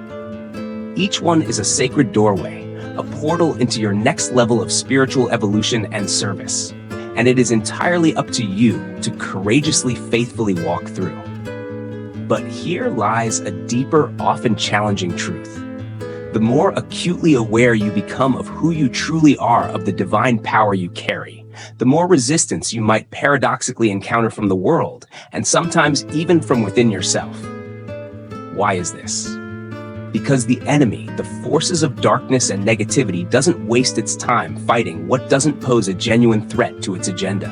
Each one is a sacred doorway, a portal into your next level of spiritual evolution and service. And it is entirely up to you to courageously, faithfully walk through. But here lies a deeper, often challenging truth. The more acutely aware you become of who you truly are, of the divine power you carry, the more resistance you might paradoxically encounter from the world, and sometimes even from within yourself. Why is this? Because the enemy, the forces of darkness and negativity, doesn't waste its time fighting what doesn't pose a genuine threat to its agenda.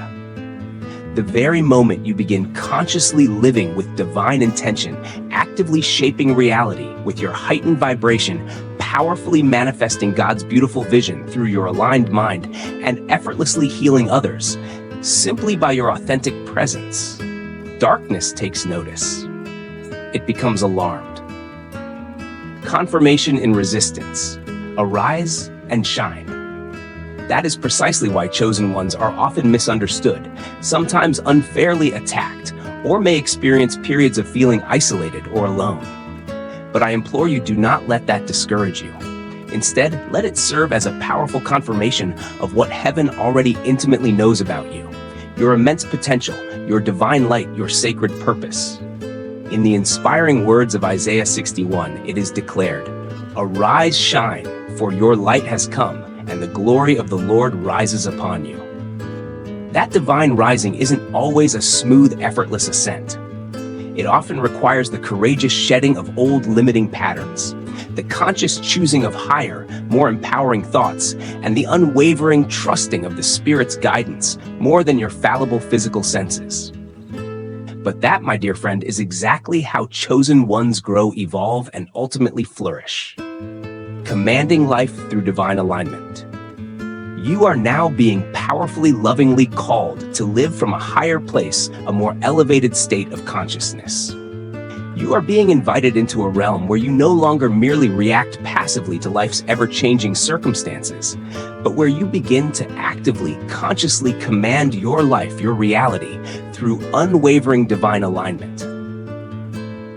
The very moment you begin consciously living with divine intention, actively shaping reality with your heightened vibration, powerfully manifesting God's beautiful vision through your aligned mind, and effortlessly healing others, simply by your authentic presence, darkness takes notice. It becomes alarmed. Confirmation in resistance. Arise and shine. That is precisely why chosen ones are often misunderstood, sometimes unfairly attacked, or may experience periods of feeling isolated or alone. But I implore you, do not let that discourage you. Instead, let it serve as a powerful confirmation of what heaven already intimately knows about you, your immense potential, your divine light, your sacred purpose. In the inspiring words of Isaiah 61, it is declared, "Arise, shine, for your light has come, and the glory of the Lord rises upon you." That divine rising isn't always a smooth, effortless ascent. It often requires the courageous shedding of old limiting patterns, the conscious choosing of higher, more empowering thoughts, and the unwavering trusting of the Spirit's guidance more than your fallible physical senses. But that, my dear friend, is exactly how chosen ones grow, evolve, and ultimately flourish. Commanding life through divine alignment. You are now being powerfully, lovingly called to live from a higher place, a more elevated state of consciousness. You are being invited into a realm where you no longer merely react passively to life's ever-changing circumstances, but where you begin to actively, consciously command your life, your reality, through unwavering divine alignment.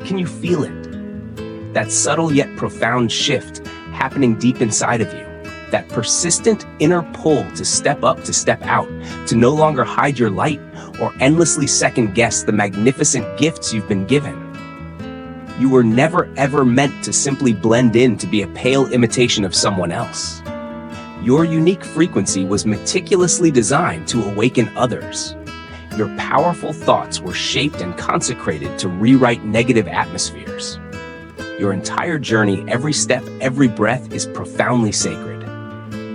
Can you feel it? That subtle yet profound shift happening deep inside of you. That persistent inner pull to step up, to step out, to no longer hide your light or endlessly second-guess the magnificent gifts you've been given. You were never ever meant to simply blend in to be a pale imitation of someone else. Your unique frequency was meticulously designed to awaken others. Your powerful thoughts were shaped and consecrated to rewrite negative atmospheres. Your entire journey, every step, every breath is profoundly sacred.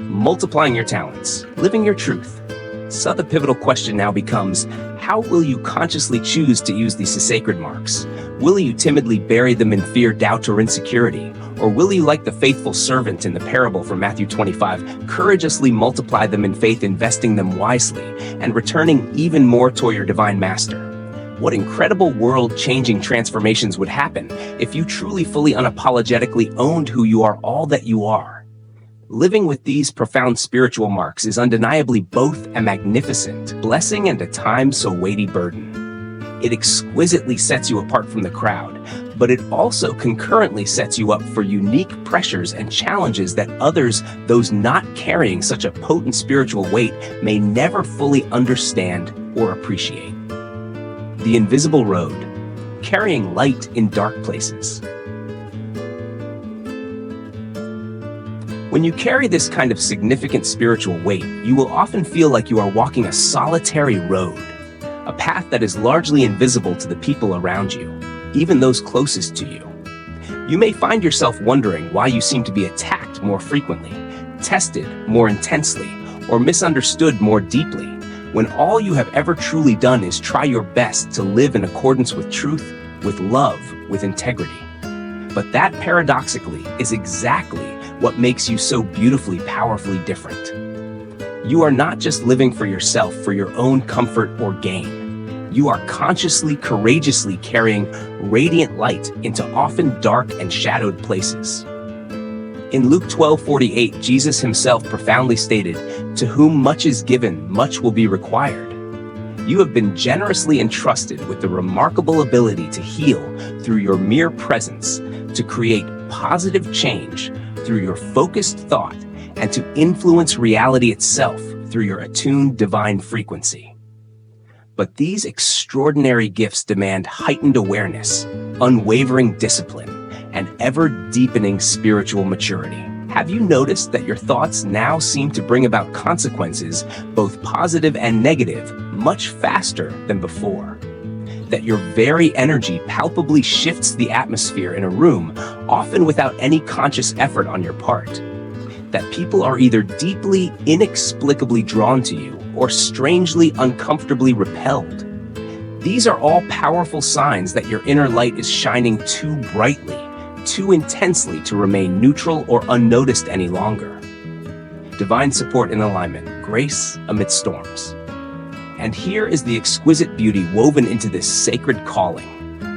Multiplying your talents, living your truth. So the pivotal question now becomes, how will you consciously choose to use these sacred marks? Will you timidly bury them in fear, doubt, or insecurity? Or will you, like the faithful servant in the parable from Matthew 25, courageously multiply them in faith, investing them wisely, and returning even more to your divine master? What incredible world-changing transformations would happen if you truly, fully, unapologetically owned who you are, all that you are. Living with these profound spiritual marks is undeniably both a magnificent blessing and at times so weighty burden. It exquisitely sets you apart from the crowd, but it also concurrently sets you up for unique pressures and challenges that others, those not carrying such a potent spiritual weight, may never fully understand or appreciate. The invisible road, carrying light in dark places. When you carry this kind of significant spiritual weight, you will often feel like you are walking a solitary road, a path that is largely invisible to the people around you, even those closest to you. You may find yourself wondering why you seem to be attacked more frequently, tested more intensely, or misunderstood more deeply, when all you have ever truly done is try your best to live in accordance with truth, with love, with integrity. But that, paradoxically, is exactly what makes you so beautifully, powerfully different. You are not just living for yourself, for your own comfort or gain. You are consciously, courageously carrying radiant light into often dark and shadowed places. In Luke 12:48, Jesus himself profoundly stated, "To whom much is given, much will be required." You have been generously entrusted with the remarkable ability to heal through your mere presence, to create positive change through your focused thought, and to influence reality itself through your attuned divine frequency. But these extraordinary gifts demand heightened awareness, unwavering discipline, and ever-deepening spiritual maturity. Have you noticed that your thoughts now seem to bring about consequences, both positive and negative, much faster than before? That your very energy palpably shifts the atmosphere in a room, often without any conscious effort on your part. That people are either deeply, inexplicably drawn to you, or strangely, uncomfortably repelled. These are all powerful signs that your inner light is shining too brightly, too intensely to remain neutral or unnoticed any longer. Divine support in alignment, grace amidst storms. And here is the exquisite beauty woven into this sacred calling,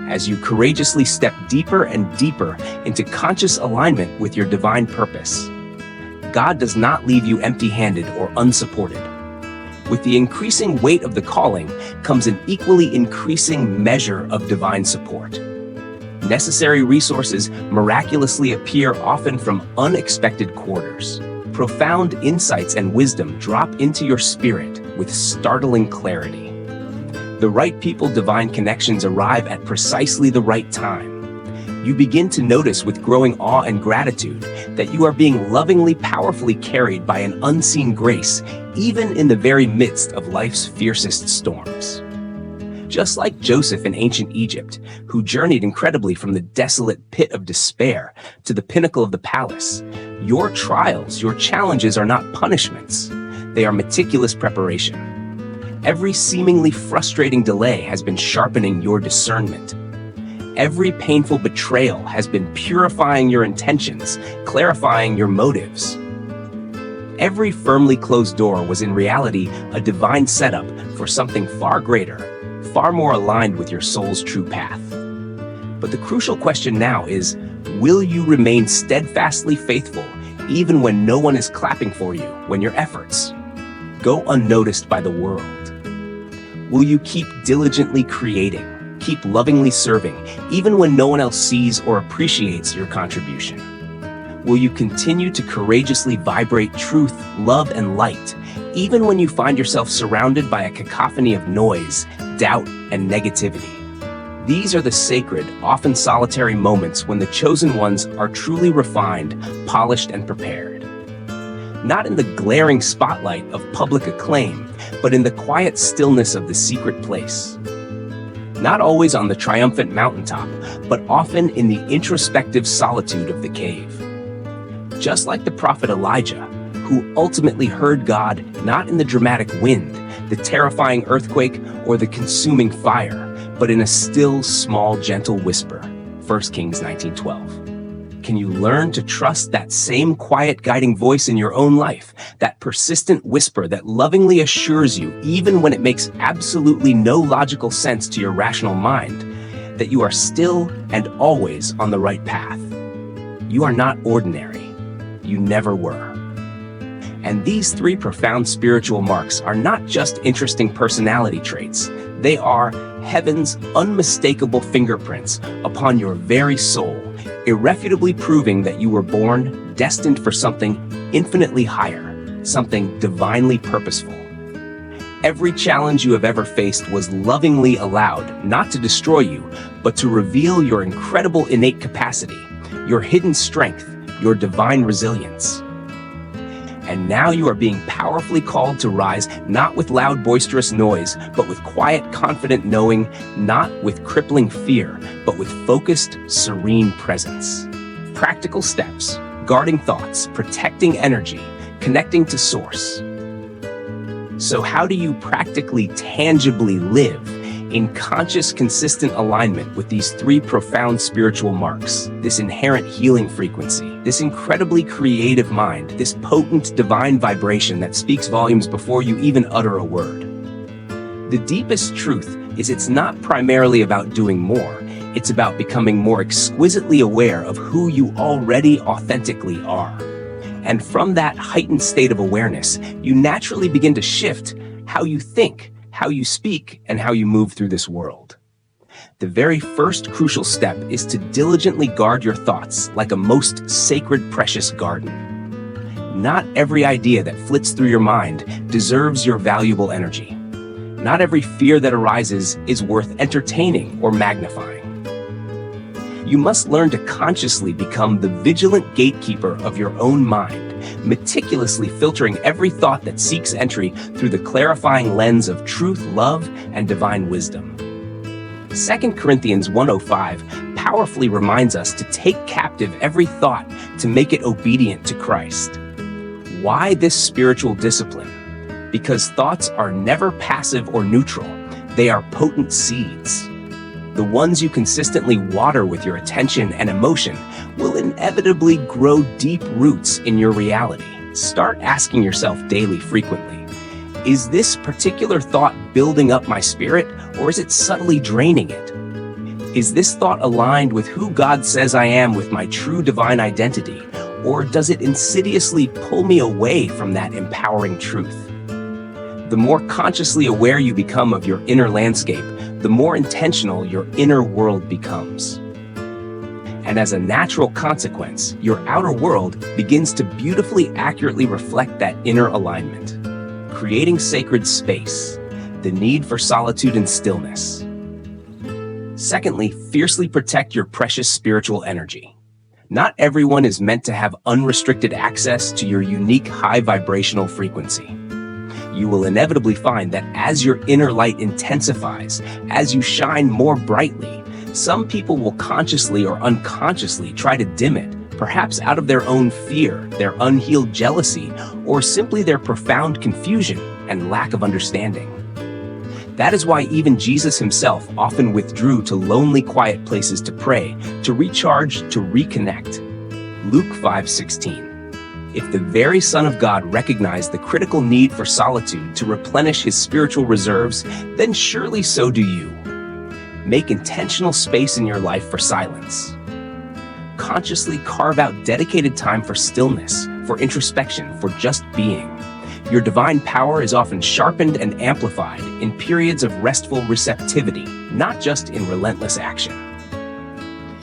as you courageously step deeper and deeper into conscious alignment with your divine purpose. God does not leave you empty-handed or unsupported. With the increasing weight of the calling comes an equally increasing measure of divine support. Necessary resources miraculously appear, often from unexpected quarters. Profound insights and wisdom drop into your spirit with startling clarity. The right people, divine connections arrive at precisely the right time. You begin to notice with growing awe and gratitude that you are being lovingly, powerfully carried by an unseen grace, even in the very midst of life's fiercest storms. Just like Joseph in ancient Egypt, who journeyed incredibly from the desolate pit of despair to the pinnacle of the palace, your trials, your challenges are not punishments. They are meticulous preparation. Every seemingly frustrating delay has been sharpening your discernment. Every painful betrayal has been purifying your intentions, clarifying your motives. Every firmly closed door was in reality a divine setup for something far greater, far more aligned with your soul's true path. But the crucial question now is, will you remain steadfastly faithful even when no one is clapping for you, when your efforts go unnoticed by the world? Will you keep diligently creating, keep lovingly serving, even when no one else sees or appreciates your contribution? Will you continue to courageously vibrate truth, love, and light, even when you find yourself surrounded by a cacophony of noise, doubt, and negativity? These are the sacred, often solitary moments when the chosen ones are truly refined, polished, and prepared. Not in the glaring spotlight of public acclaim, but in the quiet stillness of the secret place. Not always on the triumphant mountaintop, but often in the introspective solitude of the cave. Just like the prophet Elijah, who ultimately heard God not in the dramatic wind, the terrifying earthquake, or the consuming fire, but in a still, small, gentle whisper. 1 Kings 19:12. Can you learn to trust that same quiet guiding voice in your own life, that persistent whisper that lovingly assures you, even when it makes absolutely no logical sense to your rational mind, that you are still and always on the right path? You are not ordinary. You never were. And these three profound spiritual marks are not just interesting personality traits. They are heaven's unmistakable fingerprints upon your very soul, irrefutably proving that you were born destined for something infinitely higher, something divinely purposeful. Every challenge you have ever faced was lovingly allowed, not to destroy you, but to reveal your incredible innate capacity, your hidden strength, your divine resilience. And now you are being powerfully called to rise, not with loud, boisterous noise, but with quiet, confident knowing, not with crippling fear, but with focused, serene presence. Practical steps, guarding thoughts, protecting energy, connecting to source. So how do you practically, tangibly live in conscious, consistent alignment with these three profound spiritual marks, this inherent healing frequency, this incredibly creative mind, this potent divine vibration that speaks volumes before you even utter a word? The deepest truth is it's not primarily about doing more, it's about becoming more exquisitely aware of who you already authentically are. And from that heightened state of awareness, you naturally begin to shift how you think, how you speak, and how you move through this world. The very first crucial step is to diligently guard your thoughts like a most sacred, precious garden. Not every idea that flits through your mind deserves your valuable energy. Not every fear that arises is worth entertaining or magnifying. You must learn to consciously become the vigilant gatekeeper of your own mind, meticulously filtering every thought that seeks entry through the clarifying lens of truth, love, and divine wisdom. 2 Corinthians 1:05 powerfully reminds us to take captive every thought to make it obedient to Christ. Why this spiritual discipline? Because thoughts are never passive or neutral. They are potent seeds. The ones you consistently water with your attention and emotion will inevitably grow deep roots in your reality. Start asking yourself daily, frequently, is this particular thought building up my spirit, or is it subtly draining it? Is this thought aligned with who God says I am, with my true divine identity, or does it insidiously pull me away from that empowering truth? The more consciously aware you become of your inner landscape, the more intentional your inner world becomes. And as a natural consequence, your outer world begins to beautifully accurately reflect that inner alignment, creating sacred space, the need for solitude and stillness. Secondly, fiercely protect your precious spiritual energy. Not everyone is meant to have unrestricted access to your unique high vibrational frequency. you will inevitably find that as your inner light intensifies, as you shine more brightly, some people will consciously or unconsciously try to dim it, perhaps out of their own fear, their unhealed jealousy, or simply their profound confusion and lack of understanding. That is why even Jesus himself often withdrew to lonely, quiet places to pray, to recharge, to reconnect. Luke 5:16. If the very Son of God recognized the critical need for solitude to replenish his spiritual reserves, then surely so do you. Make intentional space in your life for silence. Consciously carve out dedicated time for stillness, for introspection, for just being. Your divine power is often sharpened and amplified in periods of restful receptivity, not just in relentless action.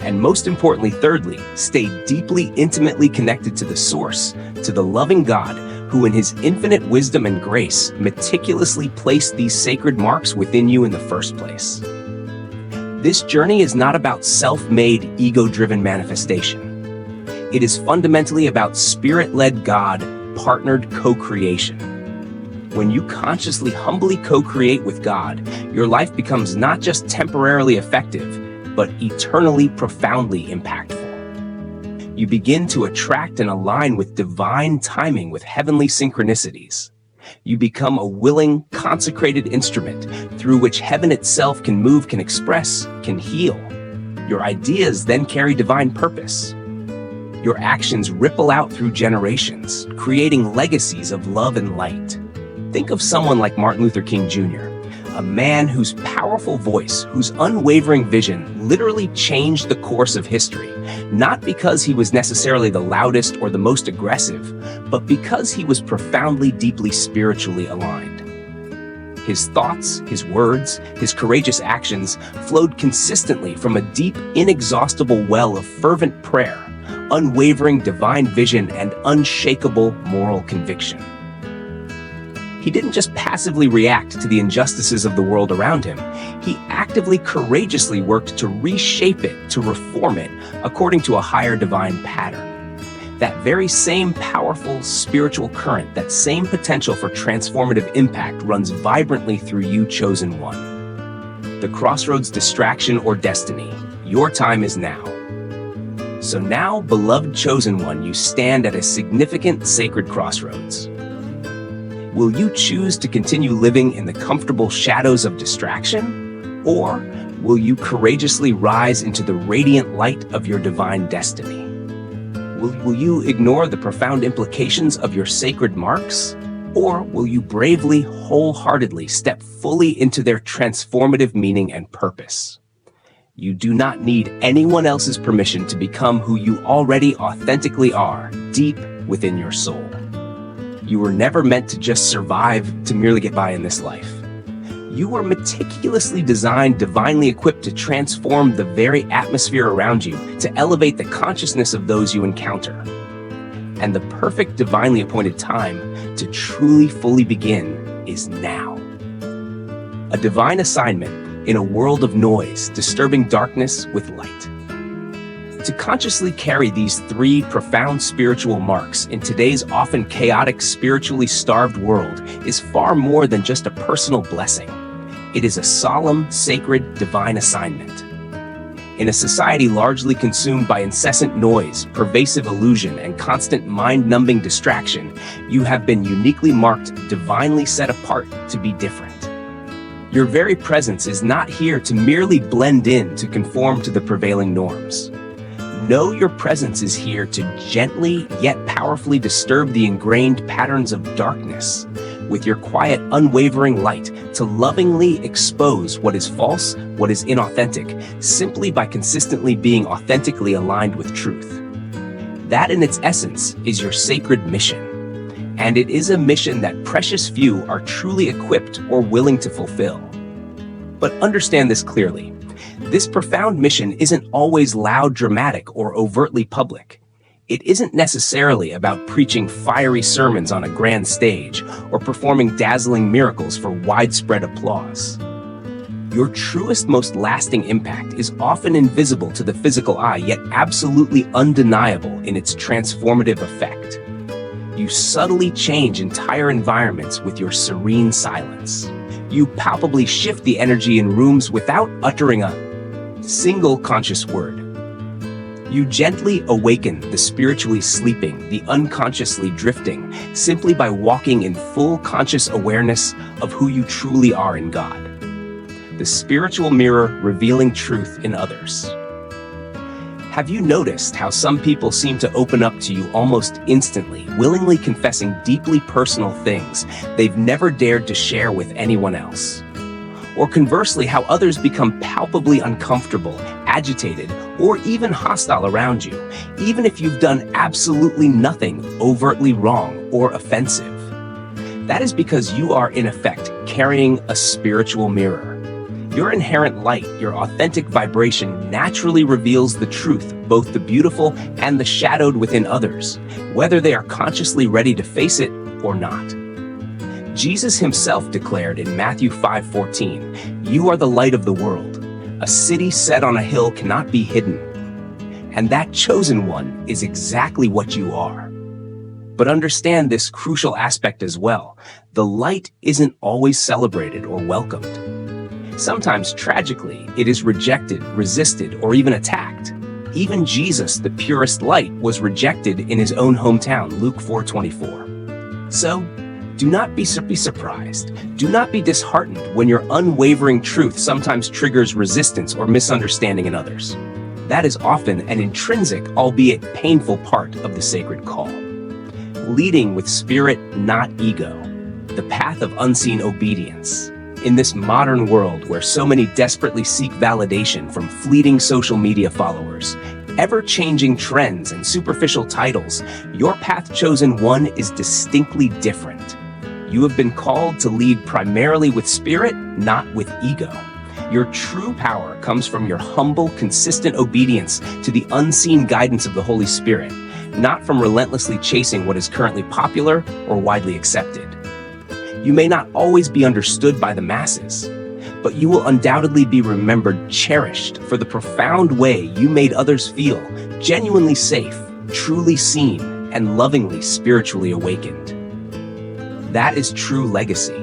And most importantly, thirdly, stay deeply, intimately connected to the source, to the loving God, who in his infinite wisdom and grace meticulously placed these sacred marks within you in the first place. This journey is not about self-made, ego-driven manifestation. It is fundamentally about spirit-led God, partnered co-creation. When you consciously, humbly co-create with God, your life becomes not just temporarily effective, but eternally, profoundly impactful. You begin to attract and align with divine timing, with heavenly synchronicities. You become a willing, consecrated instrument through which heaven itself can move, can express, can heal. Your ideas then carry divine purpose. Your actions ripple out through generations, creating legacies of love and light. Think of someone like Martin Luther King Jr., a man whose powerful voice, whose unwavering vision literally changed the course of history, not because he was necessarily the loudest or the most aggressive, but because he was profoundly, deeply spiritually aligned. His thoughts, his words, his courageous actions flowed consistently from a deep, inexhaustible well of fervent prayer, unwavering divine vision, and unshakable moral conviction. He didn't just passively react to the injustices of the world around him. He actively, courageously worked to reshape it, to reform it, according to a higher divine pattern. That very same powerful spiritual current, that same potential for transformative impact runs vibrantly through you, chosen one. The crossroads, distraction, or destiny, your time is now. So now, beloved chosen one, you stand at a significant sacred crossroads. Will you choose to continue living in the comfortable shadows of distraction? Or will you courageously rise into the radiant light of your divine destiny? Will you ignore the profound implications of your sacred marks? Or will you bravely, wholeheartedly step fully into their transformative meaning and purpose? You do not need anyone else's permission to become who you already authentically are, deep within your soul. You were never meant to just survive, to merely get by in this life. You were meticulously designed, divinely equipped to transform the very atmosphere around you, to elevate the consciousness of those you encounter. And the perfect divinely appointed time to truly, fully begin is now. A divine assignment in a world of noise, disturbing darkness with light. To consciously carry these three profound spiritual marks in today's often chaotic, spiritually starved world is far more than just a personal blessing. It is a solemn, sacred, divine assignment. In a society largely consumed by incessant noise, pervasive illusion, and constant mind-numbing distraction, you have been uniquely marked, divinely set apart to be different. Your very presence is not here to merely blend in, to conform to the prevailing norms. No, your presence is here to gently yet powerfully disturb the ingrained patterns of darkness, with your quiet, unwavering light, to lovingly expose what is false, what is inauthentic, simply by consistently being authentically aligned with truth. That in its essence is your sacred mission. And it is a mission that precious few are truly equipped or willing to fulfill. But understand this clearly. This profound mission isn't always loud, dramatic, or overtly public. It isn't necessarily about preaching fiery sermons on a grand stage or performing dazzling miracles for widespread applause. Your truest, most lasting impact is often invisible to the physical eye, yet absolutely undeniable in its transformative effect. You subtly change entire environments with your serene silence. You palpably shift the energy in rooms without uttering a single conscious word. You gently awaken the spiritually sleeping, the unconsciously drifting, simply by walking in full conscious awareness of who you truly are in God. The spiritual mirror revealing truth in others. Have you noticed how some people seem to open up to you almost instantly, willingly confessing deeply personal things they've never dared to share with anyone else? Or conversely, how others become palpably uncomfortable, agitated, or even hostile around you, even if you've done absolutely nothing overtly wrong or offensive? That is because you are, in effect, carrying a spiritual mirror. Your inherent light, your authentic vibration, naturally reveals the truth, both the beautiful and the shadowed within others, whether they are consciously ready to face it or not. Jesus himself declared in Matthew 5:14, "You are the light of the world. A city set on a hill cannot be hidden." And that chosen one is exactly what you are. But understand this crucial aspect as well. The light isn't always celebrated or welcomed. Sometimes, tragically, it is rejected, resisted, or even attacked. Even Jesus, the purest light, was rejected in his own hometown, Luke 4:24. So, do not be surprised. Do not be disheartened when your unwavering truth sometimes triggers resistance or misunderstanding in others. That is often an intrinsic, albeit painful, part of the sacred call. Leading with spirit, not ego. The path of unseen obedience. In this modern world where so many desperately seek validation from fleeting social media followers, ever-changing trends and superficial titles, your path chosen one is distinctly different. You have been called to lead primarily with spirit, not with ego. Your true power comes from your humble, consistent obedience to the unseen guidance of the Holy Spirit, not from relentlessly chasing what is currently popular or widely accepted. You may not always be understood by the masses, but you will undoubtedly be remembered, cherished for the profound way you made others feel genuinely safe, truly seen, and lovingly spiritually awakened. That is true legacy.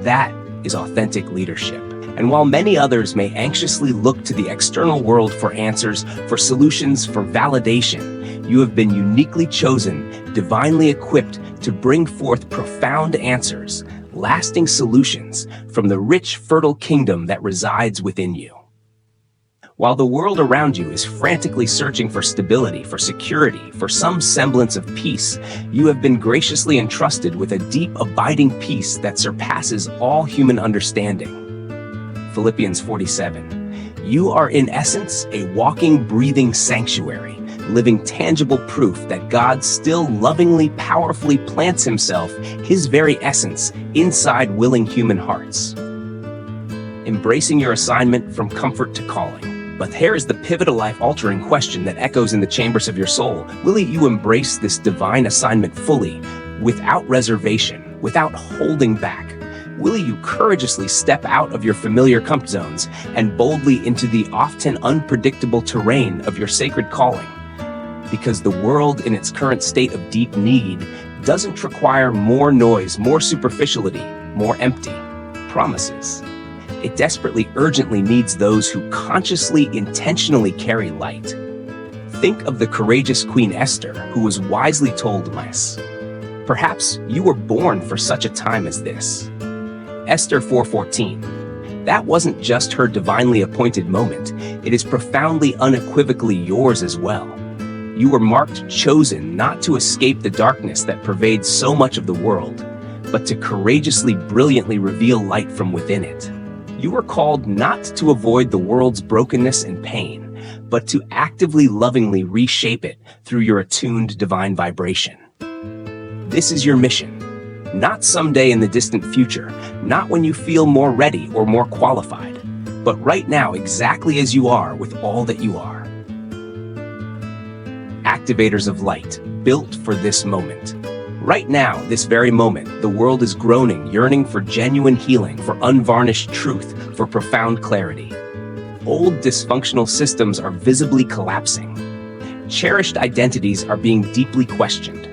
That is authentic leadership. And while many others may anxiously look to the external world for answers, for solutions, for validation, you have been uniquely chosen, divinely equipped to bring forth profound answers, lasting solutions from the rich, fertile kingdom that resides within you. While the world around you is frantically searching for stability, for security, for some semblance of peace, you have been graciously entrusted with a deep, abiding peace that surpasses all human understanding. Philippians 4:7. You are in essence a walking, breathing sanctuary, living tangible proof that God still lovingly, powerfully plants himself, his very essence, inside willing human hearts. Embracing your assignment from comfort to calling. But here is the pivotal, life-altering question that echoes in the chambers of your soul. Will you embrace this divine assignment fully, without reservation, without holding back? Will you courageously step out of your familiar comfort zones and boldly into the often unpredictable terrain of your sacred calling? Because the world in its current state of deep need doesn't require more noise, more superficiality, more empty promises. It desperately, urgently needs those who consciously, intentionally carry light. Think of the courageous Queen Esther, who was wisely told, "Miss, perhaps you were born for such a time as this." Esther 4:14. That wasn't just her divinely appointed moment. It is profoundly, unequivocally yours as well. You were marked, chosen not to escape the darkness that pervades so much of the world, but to courageously, brilliantly reveal light from within it. You were called not to avoid the world's brokenness and pain, but to actively, lovingly reshape it through your attuned divine vibration. This is your mission. Not someday in the distant future, not when you feel more ready or more qualified, but right now, exactly as you are, with all that you are. Activators of light, built for this moment. Right now, this very moment, the world is groaning, yearning for genuine healing, for unvarnished truth, for profound clarity. Old dysfunctional systems are visibly collapsing. Cherished identities are being deeply questioned.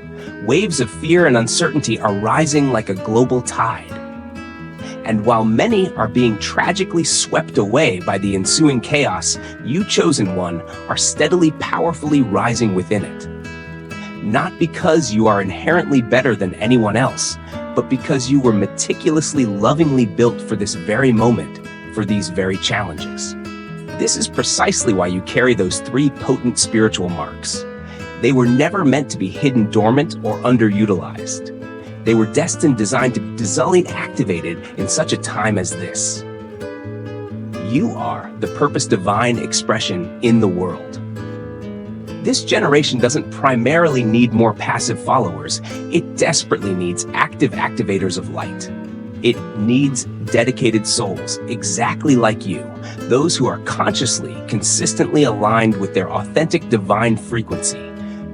Waves of fear and uncertainty are rising like a global tide. And while many are being tragically swept away by the ensuing chaos, you, chosen one, are steadily, powerfully rising within it. Not because you are inherently better than anyone else, but because you were meticulously, lovingly built for this very moment, for these very challenges. This is precisely why you carry those 3 potent spiritual marks. They were never meant to be hidden dormant or underutilized. They were destined, designed to be dully activated in such a time as this. You are the purpose divine expression in the world. This generation doesn't primarily need more passive followers. It desperately needs active activators of light. It needs dedicated souls, exactly like you, those who are consciously, consistently aligned with their authentic divine frequency,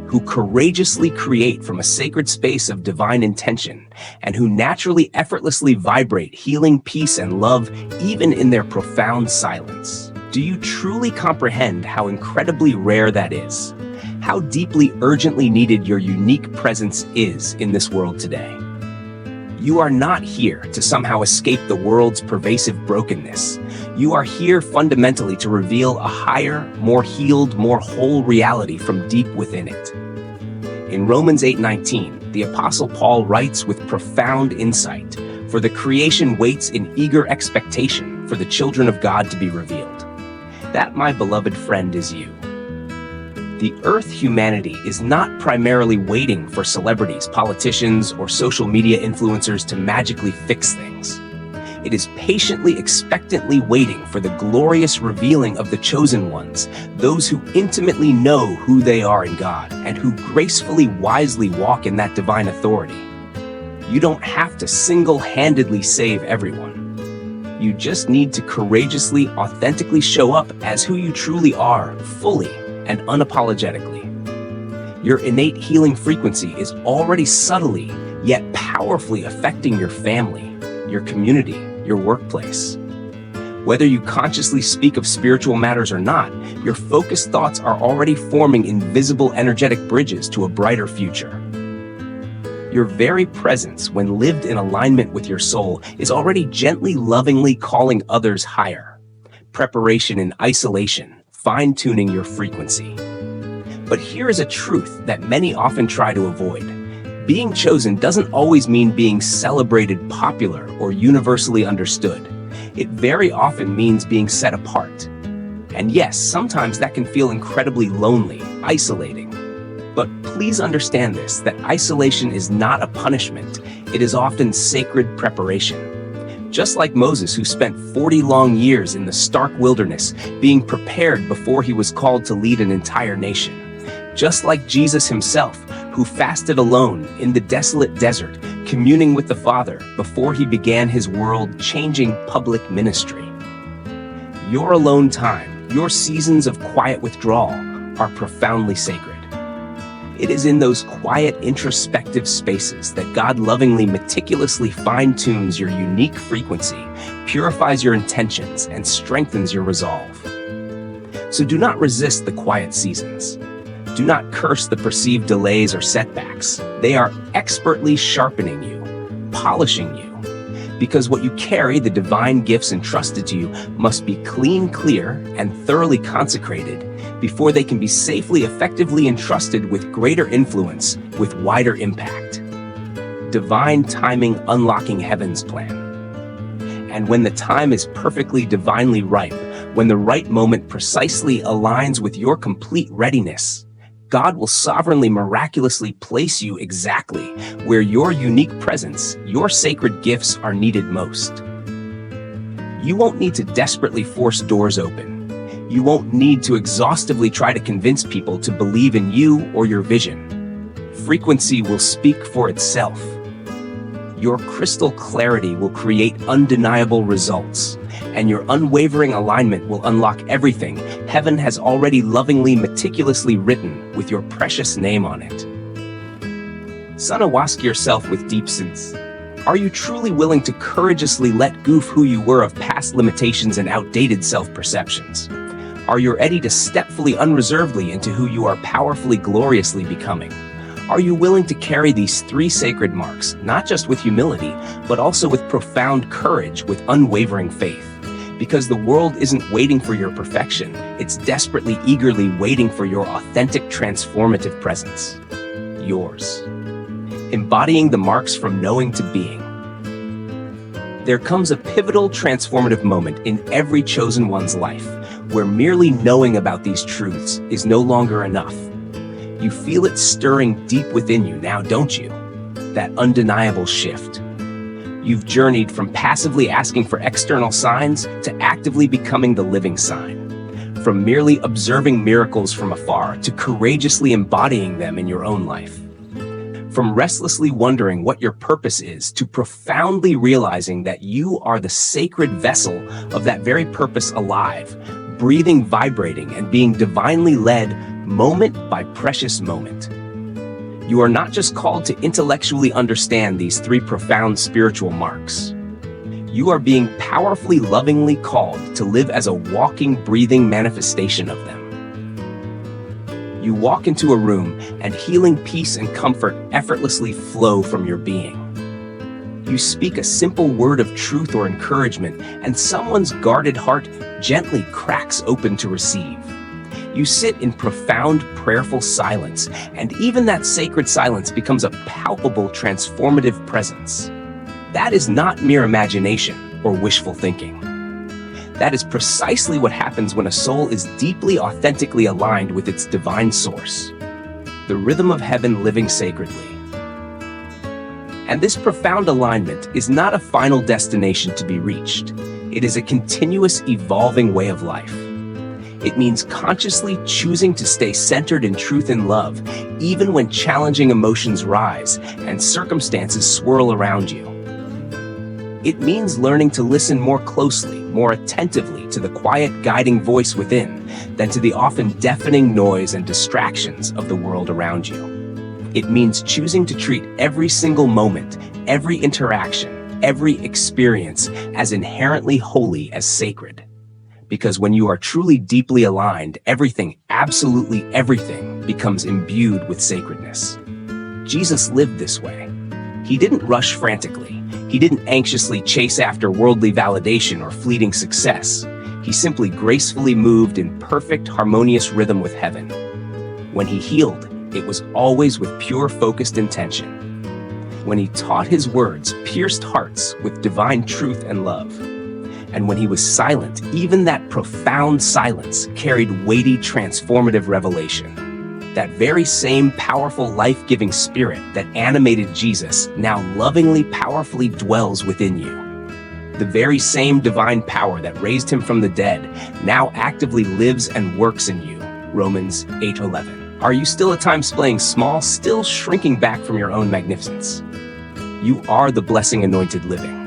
who courageously create from a sacred space of divine intention, and who naturally, effortlessly vibrate healing, peace, and love, even in their profound silence. Do you truly comprehend how incredibly rare that is? How deeply, urgently needed your unique presence is in this world today? You are not here to somehow escape the world's pervasive brokenness. You are here fundamentally to reveal a higher, more healed, more whole reality from deep within it. In Romans 8:19, the Apostle Paul writes with profound insight, "For the creation waits in eager expectation for the children of God to be revealed." That, my beloved friend, is you. The Earth humanity is not primarily waiting for celebrities, politicians, or social media influencers to magically fix things. It is patiently, expectantly waiting for the glorious revealing of the chosen ones, those who intimately know who they are in God and who gracefully, wisely walk in that divine authority. You don't have to single-handedly save everyone. You just need to courageously, authentically show up as who you truly are, fully and unapologetically. Your innate healing frequency is already subtly, yet powerfully affecting your family, your community, your workplace. Whether you consciously speak of spiritual matters or not, your focused thoughts are already forming invisible energetic bridges to a brighter future. Your very presence, when lived in alignment with your soul, is already gently, lovingly calling others higher. Preparation in isolation, fine-tuning your frequency. But here is a truth that many often try to avoid. Being chosen doesn't always mean being celebrated, popular, or universally understood. It very often means being set apart. And yes, sometimes that can feel incredibly lonely, isolating. But please understand this, that isolation is not a punishment. It is often sacred preparation. Just like Moses, who spent 40 long years in the stark wilderness, being prepared before he was called to lead an entire nation. Just like Jesus himself, who fasted alone in the desolate desert, communing with the Father before he began his world-changing public ministry. Your alone time, your seasons of quiet withdrawal, are profoundly sacred. It is in those quiet, introspective spaces that God lovingly, meticulously fine-tunes your unique frequency, purifies your intentions, and strengthens your resolve. So do not resist the quiet seasons. Do not curse the perceived delays or setbacks. They are expertly sharpening you, polishing you, because what you carry, the divine gifts entrusted to you, must be clean, clear, and thoroughly consecrated before they can be safely, effectively entrusted with greater influence, with wider impact. Divine timing unlocking heaven's plan. And when the time is perfectly divinely ripe, when the right moment precisely aligns with your complete readiness, God will sovereignly, miraculously place you exactly where your unique presence, your sacred gifts are needed most. You won't need to desperately force doors open. You won't need to exhaustively try to convince people to believe in you or your vision. Frequency will speak for itself. Your crystal clarity will create undeniable results, and your unwavering alignment will unlock everything heaven has already lovingly, meticulously written with your precious name on it. Son, ask yourself with deep sense, are you truly willing to courageously let go of who you were of past limitations and outdated self-perceptions? Are you ready to step fully, unreservedly into who you are powerfully, gloriously becoming? Are you willing to carry these three sacred marks, not just with humility, but also with profound courage, with unwavering faith? Because the world isn't waiting for your perfection, it's desperately, eagerly waiting for your authentic, transformative presence. Yours. Embodying the marks from knowing to being. There comes a pivotal, transformative moment in every chosen one's life, where merely knowing about these truths is no longer enough. You feel it stirring deep within you now, don't you? That undeniable shift. You've journeyed from passively asking for external signs to actively becoming the living sign. From merely observing miracles from afar to courageously embodying them in your own life. From restlessly wondering what your purpose is to profoundly realizing that you are the sacred vessel of that very purpose, alive, breathing, vibrating, and being divinely led moment by precious moment. You are not just called to intellectually understand these three profound spiritual marks. You are being powerfully, lovingly called to live as a walking, breathing manifestation of them. You walk into a room and healing, peace, and comfort effortlessly flow from your being. You speak a simple word of truth or encouragement, and someone's guarded heart gently cracks open to receive. You sit in profound, prayerful silence, and even that sacred silence becomes a palpable, transformative presence. That is not mere imagination or wishful thinking. That is precisely what happens when a soul is deeply, authentically aligned with its divine source, the rhythm of heaven living sacredly. And this profound alignment is not a final destination to be reached. It is a continuous, evolving way of life. It means consciously choosing to stay centered in truth and love, even when challenging emotions rise and circumstances swirl around you. It means learning to listen more closely, more attentively to the quiet, guiding voice within than to the often deafening noise and distractions of the world around you. It means choosing to treat every single moment, every interaction, every experience as inherently holy, as sacred. Because when you are truly deeply aligned, everything, absolutely everything, becomes imbued with sacredness. Jesus lived this way. He didn't rush frantically. He didn't anxiously chase after worldly validation or fleeting success. He simply gracefully moved in perfect, harmonious rhythm with heaven. When he healed, it was always with pure, focused intention. When he taught, his words pierced hearts with divine truth and love. And when he was silent, even that profound silence carried weighty, transformative revelation. That very same powerful, life-giving spirit that animated Jesus now lovingly, powerfully dwells within you. The very same divine power that raised him from the dead now actively lives and works in you. Romans 8:11. Are you still at times playing small, still shrinking back from your own magnificence? You are the blessing anointed living.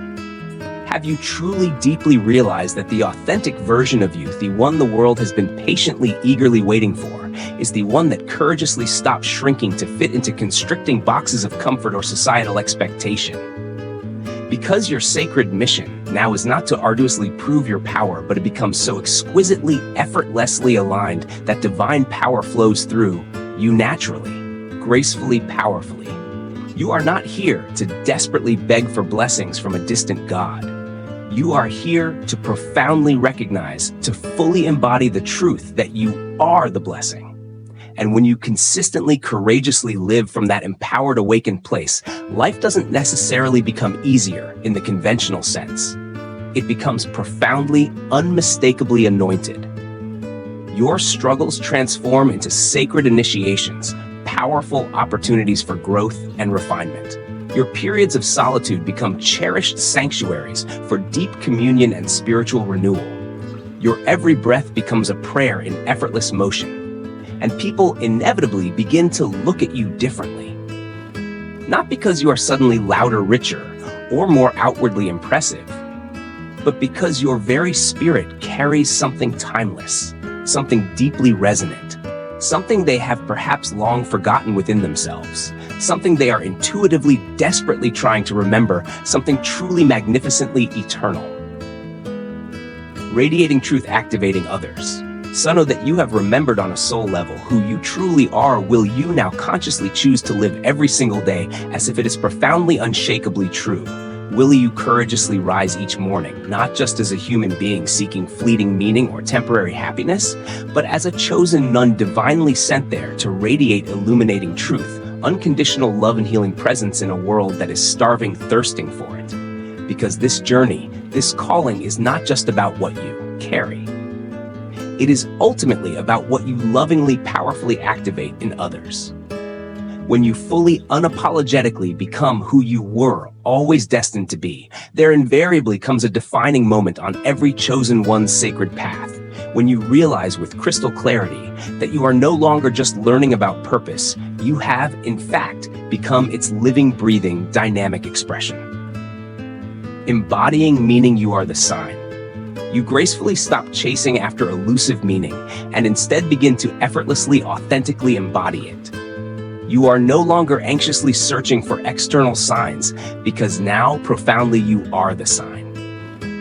Have you truly, deeply realized that the authentic version of you, the one the world has been patiently, eagerly waiting for, is the one that courageously stops shrinking to fit into constricting boxes of comfort or societal expectation? Because your sacred mission now is not to arduously prove your power, but it becomes so exquisitely, effortlessly aligned that divine power flows through you naturally, gracefully, powerfully. You are not here to desperately beg for blessings from a distant God. You are here to profoundly recognize, to fully embody the truth that you are the blessing. And when you consistently, courageously live from that empowered, awakened place, life doesn't necessarily become easier in the conventional sense. It becomes profoundly, unmistakably anointed. Your struggles transform into sacred initiations, powerful opportunities for growth and refinement. Your periods of solitude become cherished sanctuaries for deep communion and spiritual renewal. Your every breath becomes a prayer in effortless motion. And people inevitably begin to look at you differently. Not because you are suddenly louder, richer, or more outwardly impressive, but because your very spirit carries something timeless, something deeply resonant, something they have perhaps long forgotten within themselves, something they are intuitively, desperately trying to remember, something truly magnificently eternal. Radiating truth, activating others. So know that you have remembered on a soul level who you truly are. Will you now consciously choose to live every single day as if it is profoundly, unshakably true? Will you courageously rise each morning, not just as a human being seeking fleeting meaning or temporary happiness, but as a chosen nun divinely sent there to radiate illuminating truth, unconditional love and healing presence in a world that is starving, thirsting for it? Because this journey, this calling is not just about what you carry. It is ultimately about what you lovingly, powerfully activate in others. When you fully, unapologetically become who you were always destined to be, there invariably comes a defining moment on every chosen one's sacred path, when you realize with crystal clarity that you are no longer just learning about purpose, you have, in fact, become its living, breathing, dynamic expression. Embodying meaning, you are the sign. You gracefully stop chasing after elusive meaning and instead begin to effortlessly, authentically embody it. You are no longer anxiously searching for external signs, because now, profoundly, you are the sign.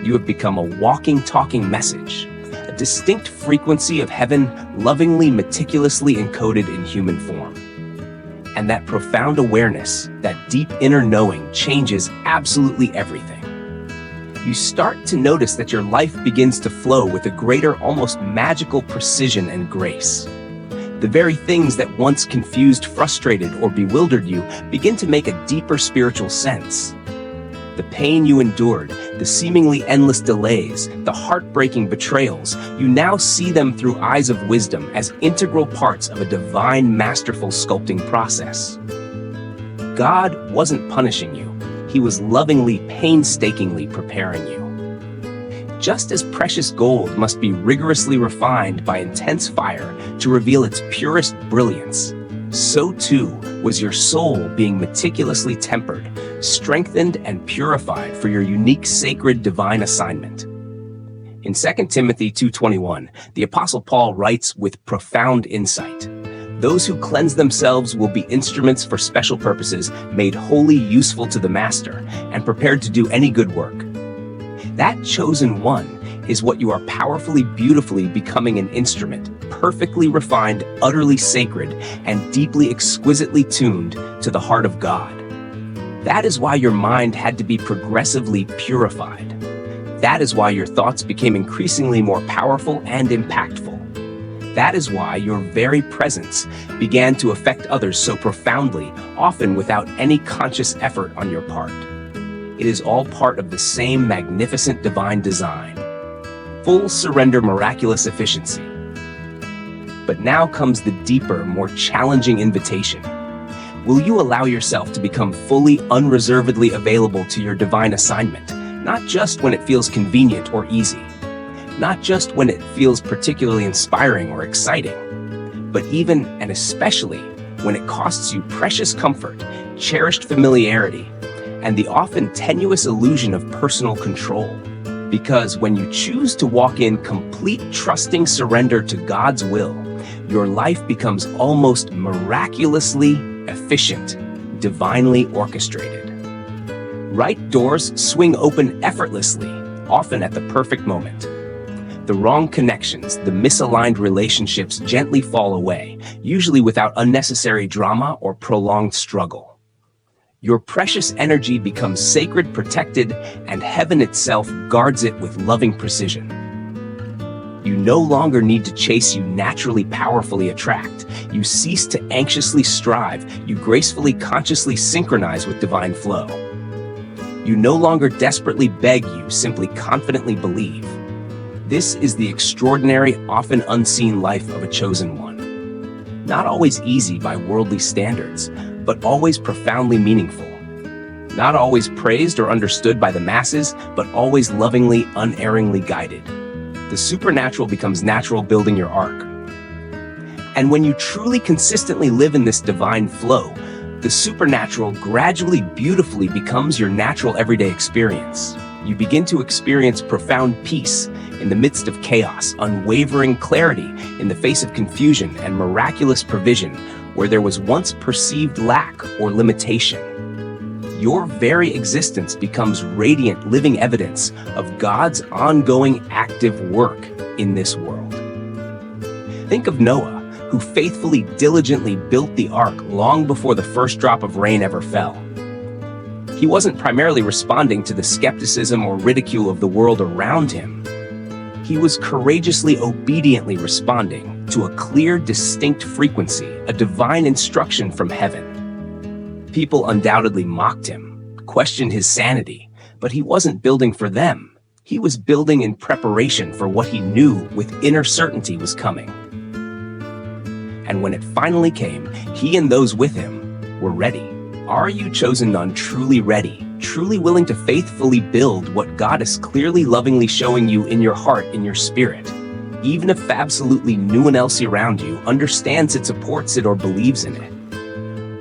You have become a walking, talking message, a distinct frequency of heaven, lovingly, meticulously encoded in human form. And that profound awareness, that deep inner knowing, changes absolutely everything. You start to notice that your life begins to flow with a greater, almost magical precision and grace. The very things that once confused, frustrated, or bewildered you begin to make a deeper spiritual sense. The pain you endured, the seemingly endless delays, the heartbreaking betrayals, you now see them through eyes of wisdom as integral parts of a divine, masterful sculpting process. God wasn't punishing you. He was lovingly, painstakingly preparing you. Just as precious gold must be rigorously refined by intense fire to reveal its purest brilliance, so too was your soul being meticulously tempered, strengthened, and purified for your unique, sacred, divine assignment. In 2 Timothy 2:21, the Apostle Paul writes with profound insight, "Those who cleanse themselves will be instruments for special purposes, made wholly useful to the master, and prepared to do any good work." That chosen one is what you are powerfully, beautifully becoming, an instrument, perfectly refined, utterly sacred, and deeply, exquisitely tuned to the heart of God. That is why your mind had to be progressively purified. That is why your thoughts became increasingly more powerful and impactful. That is why your very presence began to affect others so profoundly, often without any conscious effort on your part. It is all part of the same magnificent divine design. Full surrender, miraculous efficiency. But now comes the deeper, more challenging invitation. Will you allow yourself to become fully, unreservedly available to your divine assignment, not just when it feels convenient or easy, not just when it feels particularly inspiring or exciting, but even and especially when it costs you precious comfort, cherished familiarity, and the often tenuous illusion of personal control? Because when you choose to walk in complete, trusting surrender to God's will, your life becomes almost miraculously efficient, divinely orchestrated. Right doors swing open effortlessly, often at the perfect moment. The wrong connections, the misaligned relationships gently fall away, usually without unnecessary drama or prolonged struggle. Your precious energy becomes sacred, protected, and heaven itself guards it with loving precision. You no longer need to chase, you naturally, powerfully attract. You cease to anxiously strive, you gracefully, consciously synchronize with divine flow. You no longer desperately beg, you simply confidently believe. This is the extraordinary, often unseen life of a chosen one. Not always easy by worldly standards, but always profoundly meaningful. Not always praised or understood by the masses, but always lovingly, unerringly guided. The supernatural becomes natural, building your ark. And when you truly, consistently live in this divine flow, the supernatural gradually, beautifully becomes your natural everyday experience. You begin to experience profound peace in the midst of chaos, unwavering clarity in the face of confusion, and miraculous provision where there was once perceived lack or limitation. Your very existence becomes radiant, living evidence of God's ongoing active work in this world. Think of Noah, who faithfully, diligently built the ark long before the first drop of rain ever fell. He wasn't primarily responding to the skepticism or ridicule of the world around him. He was courageously, obediently responding to a clear, distinct frequency, a divine instruction from heaven. People undoubtedly mocked him, questioned his sanity, but he wasn't building for them. He was building in preparation for what he knew with inner certainty was coming. And when it finally came, he and those with him were ready. Are you, chosen one, truly ready, truly willing to faithfully build what God is clearly lovingly showing you in your heart, in your spirit, even if absolutely no one else around you understands it, supports it, or believes in it?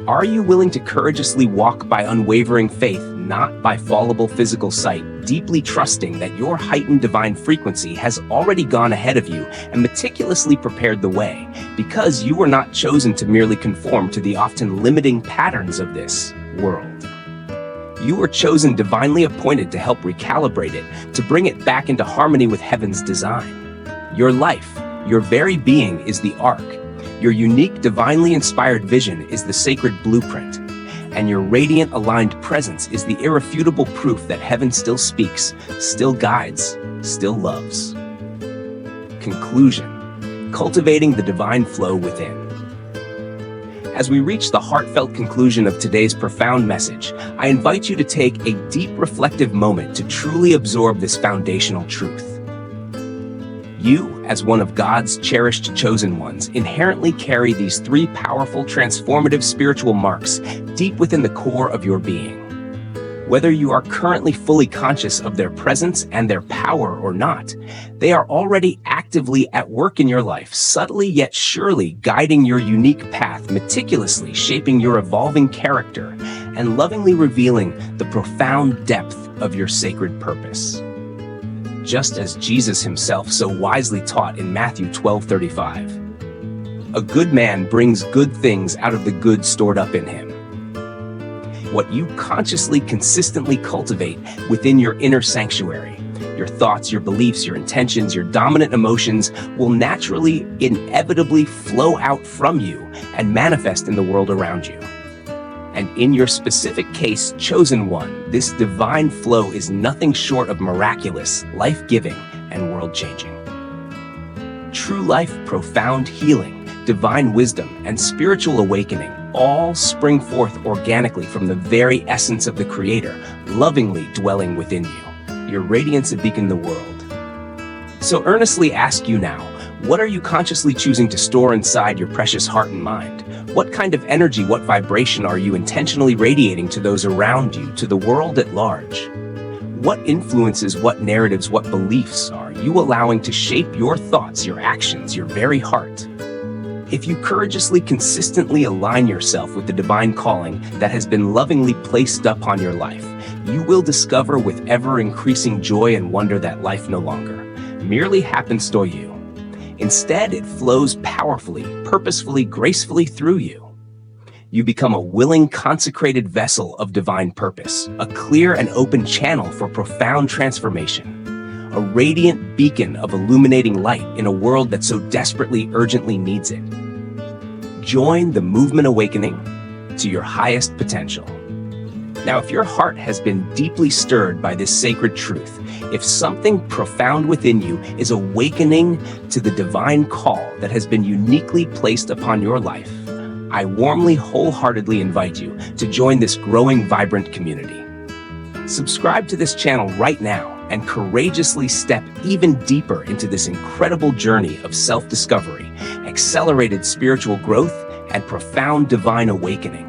Are you willing to courageously walk by unwavering faith, not by fallible physical sight, deeply trusting that your heightened divine frequency has already gone ahead of you and meticulously prepared the way, because you were not chosen to merely conform to the often limiting patterns of this world? You were chosen, divinely appointed to help recalibrate it, to bring it back into harmony with heaven's design. Your life, your very being, is the ark. Your unique, divinely inspired vision is the sacred blueprint. And your radiant, aligned presence is the irrefutable proof that heaven still speaks, still guides, still loves. Conclusion: cultivating the divine flow within. As we reach the heartfelt conclusion of today's profound message, I invite you to take a deep reflective moment to truly absorb this foundational truth. You, as one of God's cherished chosen ones, inherently carry these three powerful, transformative spiritual marks deep within the core of your being. Whether you are currently fully conscious of their presence and their power or not, they are already actively at work in your life, subtly yet surely guiding your unique path, meticulously shaping your evolving character, and lovingly revealing the profound depth of your sacred purpose. Just as Jesus himself so wisely taught in Matthew 12:35, "A good man brings good things out of the good stored up in him." What you consciously, consistently cultivate within your inner sanctuary, your thoughts, your beliefs, your intentions, your dominant emotions, will naturally, inevitably flow out from you and manifest in the world around you. And in your specific case, chosen one, this divine flow is nothing short of miraculous, life-giving, and world-changing. True life, profound healing, divine wisdom, and spiritual awakening all spring forth organically from the very essence of the Creator, lovingly dwelling within you. Your radiance, a beacon in the world. So earnestly ask you now, what are you consciously choosing to store inside your precious heart and mind? What kind of energy, what vibration are you intentionally radiating to those around you, to the world at large? What influences, what narratives, what beliefs are you allowing to shape your thoughts, your actions, your very heart? If you courageously, consistently align yourself with the divine calling that has been lovingly placed upon your life, you will discover with ever-increasing joy and wonder that life no longer merely happens to you. Instead, it flows powerfully, purposefully, gracefully through you. You become a willing, consecrated vessel of divine purpose, a clear and open channel for profound transformation, a radiant beacon of illuminating light in a world that so desperately, urgently needs it. Join the movement awakening to your highest potential. Now, if your heart has been deeply stirred by this sacred truth, if something profound within you is awakening to the divine call that has been uniquely placed upon your life, I warmly, wholeheartedly invite you to join this growing, vibrant community. Subscribe to this channel right now and courageously step even deeper into this incredible journey of self-discovery, accelerated spiritual growth, and profound divine awakening.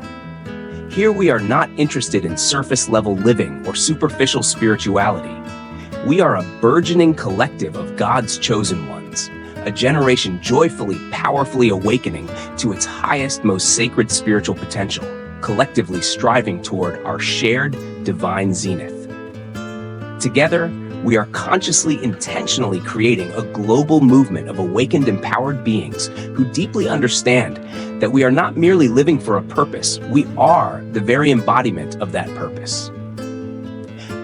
Here we are not interested in surface-level living or superficial spirituality. We are a burgeoning collective of God's chosen ones, a generation joyfully, powerfully awakening to its highest, most sacred spiritual potential, collectively striving toward our shared divine zenith. Together, we are consciously, intentionally creating a global movement of awakened, empowered beings who deeply understand that we are not merely living for a purpose, we are the very embodiment of that purpose.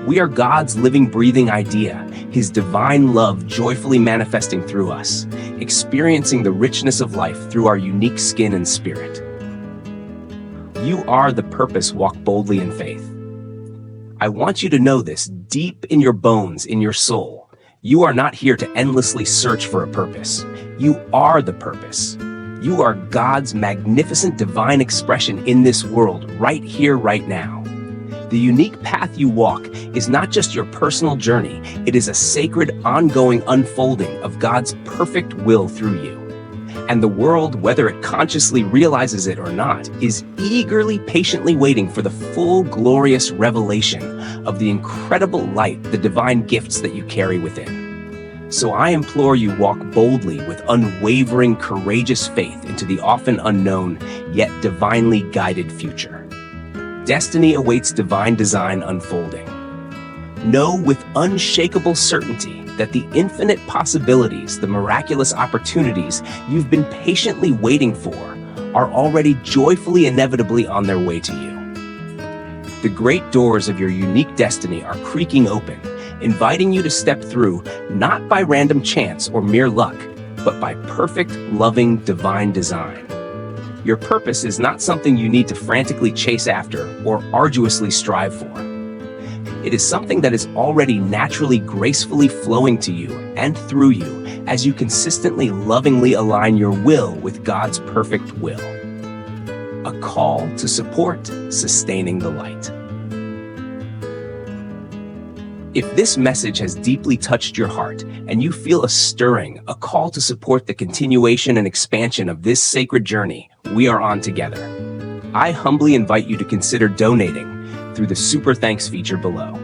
We are God's living, breathing idea, His divine love joyfully manifesting through us, experiencing the richness of life through our unique skin and spirit. You are the purpose. Walk boldly in faith. I want you to know this deep in your bones, in your soul. You are not here to endlessly search for a purpose. You are the purpose. You are God's magnificent divine expression in this world, right here, right now. The unique path you walk is not just your personal journey, it is a sacred, ongoing unfolding of God's perfect will through you. And the world, whether it consciously realizes it or not, is eagerly, patiently waiting for the full, glorious revelation of the incredible light, the divine gifts that you carry within. So I implore you, walk boldly with unwavering, courageous faith into the often unknown, yet divinely guided future. Destiny awaits divine design unfolding. Know with unshakable certainty that the infinite possibilities, the miraculous opportunities you've been patiently waiting for are already joyfully, inevitably on their way to you. The great doors of your unique destiny are creaking open, inviting you to step through, not by random chance or mere luck, but by perfect, loving, divine design. Your purpose is not something you need to frantically chase after or arduously strive for. It is something that is already naturally, gracefully flowing to you and through you as you consistently, lovingly align your will with God's perfect will. A call to support sustaining the light. If this message has deeply touched your heart and you feel a stirring, a call to support the continuation and expansion of this sacred journey we are on together, I humbly invite you to consider donating through the Super Thanks feature below.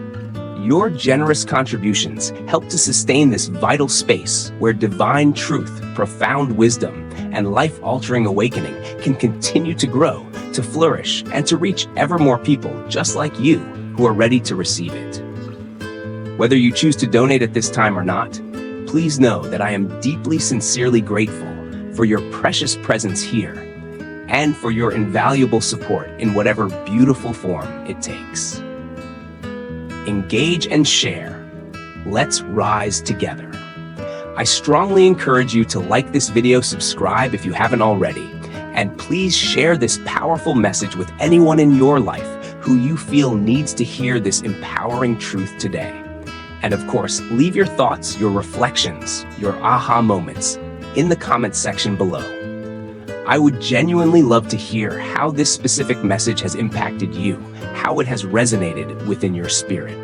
Your generous contributions help to sustain this vital space where divine truth, profound wisdom, and life-altering awakening can continue to grow, to flourish, and to reach ever more people just like you who are ready to receive it. Whether you choose to donate at this time or not, please know that I am deeply, sincerely grateful for your precious presence here and for your invaluable support in whatever beautiful form it takes. Engage and share. Let's rise together. I strongly encourage you to like this video, subscribe if you haven't already, and please share this powerful message with anyone in your life who you feel needs to hear this empowering truth today. And of course, leave your thoughts, your reflections, your aha moments in the comments section below. I would genuinely love to hear how this specific message has impacted you, how it has resonated within your spirit.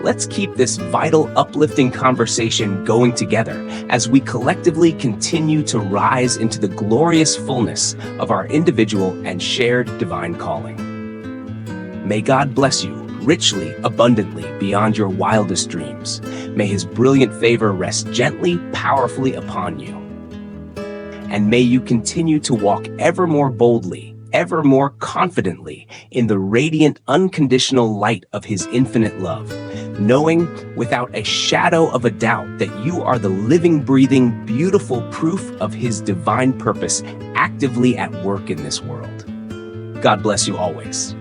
Let's keep this vital, uplifting conversation going together as we collectively continue to rise into the glorious fullness of our individual and shared divine calling. May God bless you richly, abundantly, beyond your wildest dreams. May His brilliant favor rest gently, powerfully upon you. And may you continue to walk ever more boldly, ever more confidently in the radiant, unconditional light of His infinite love, knowing without a shadow of a doubt that you are the living, breathing, beautiful proof of His divine purpose actively at work in this world. God bless you always.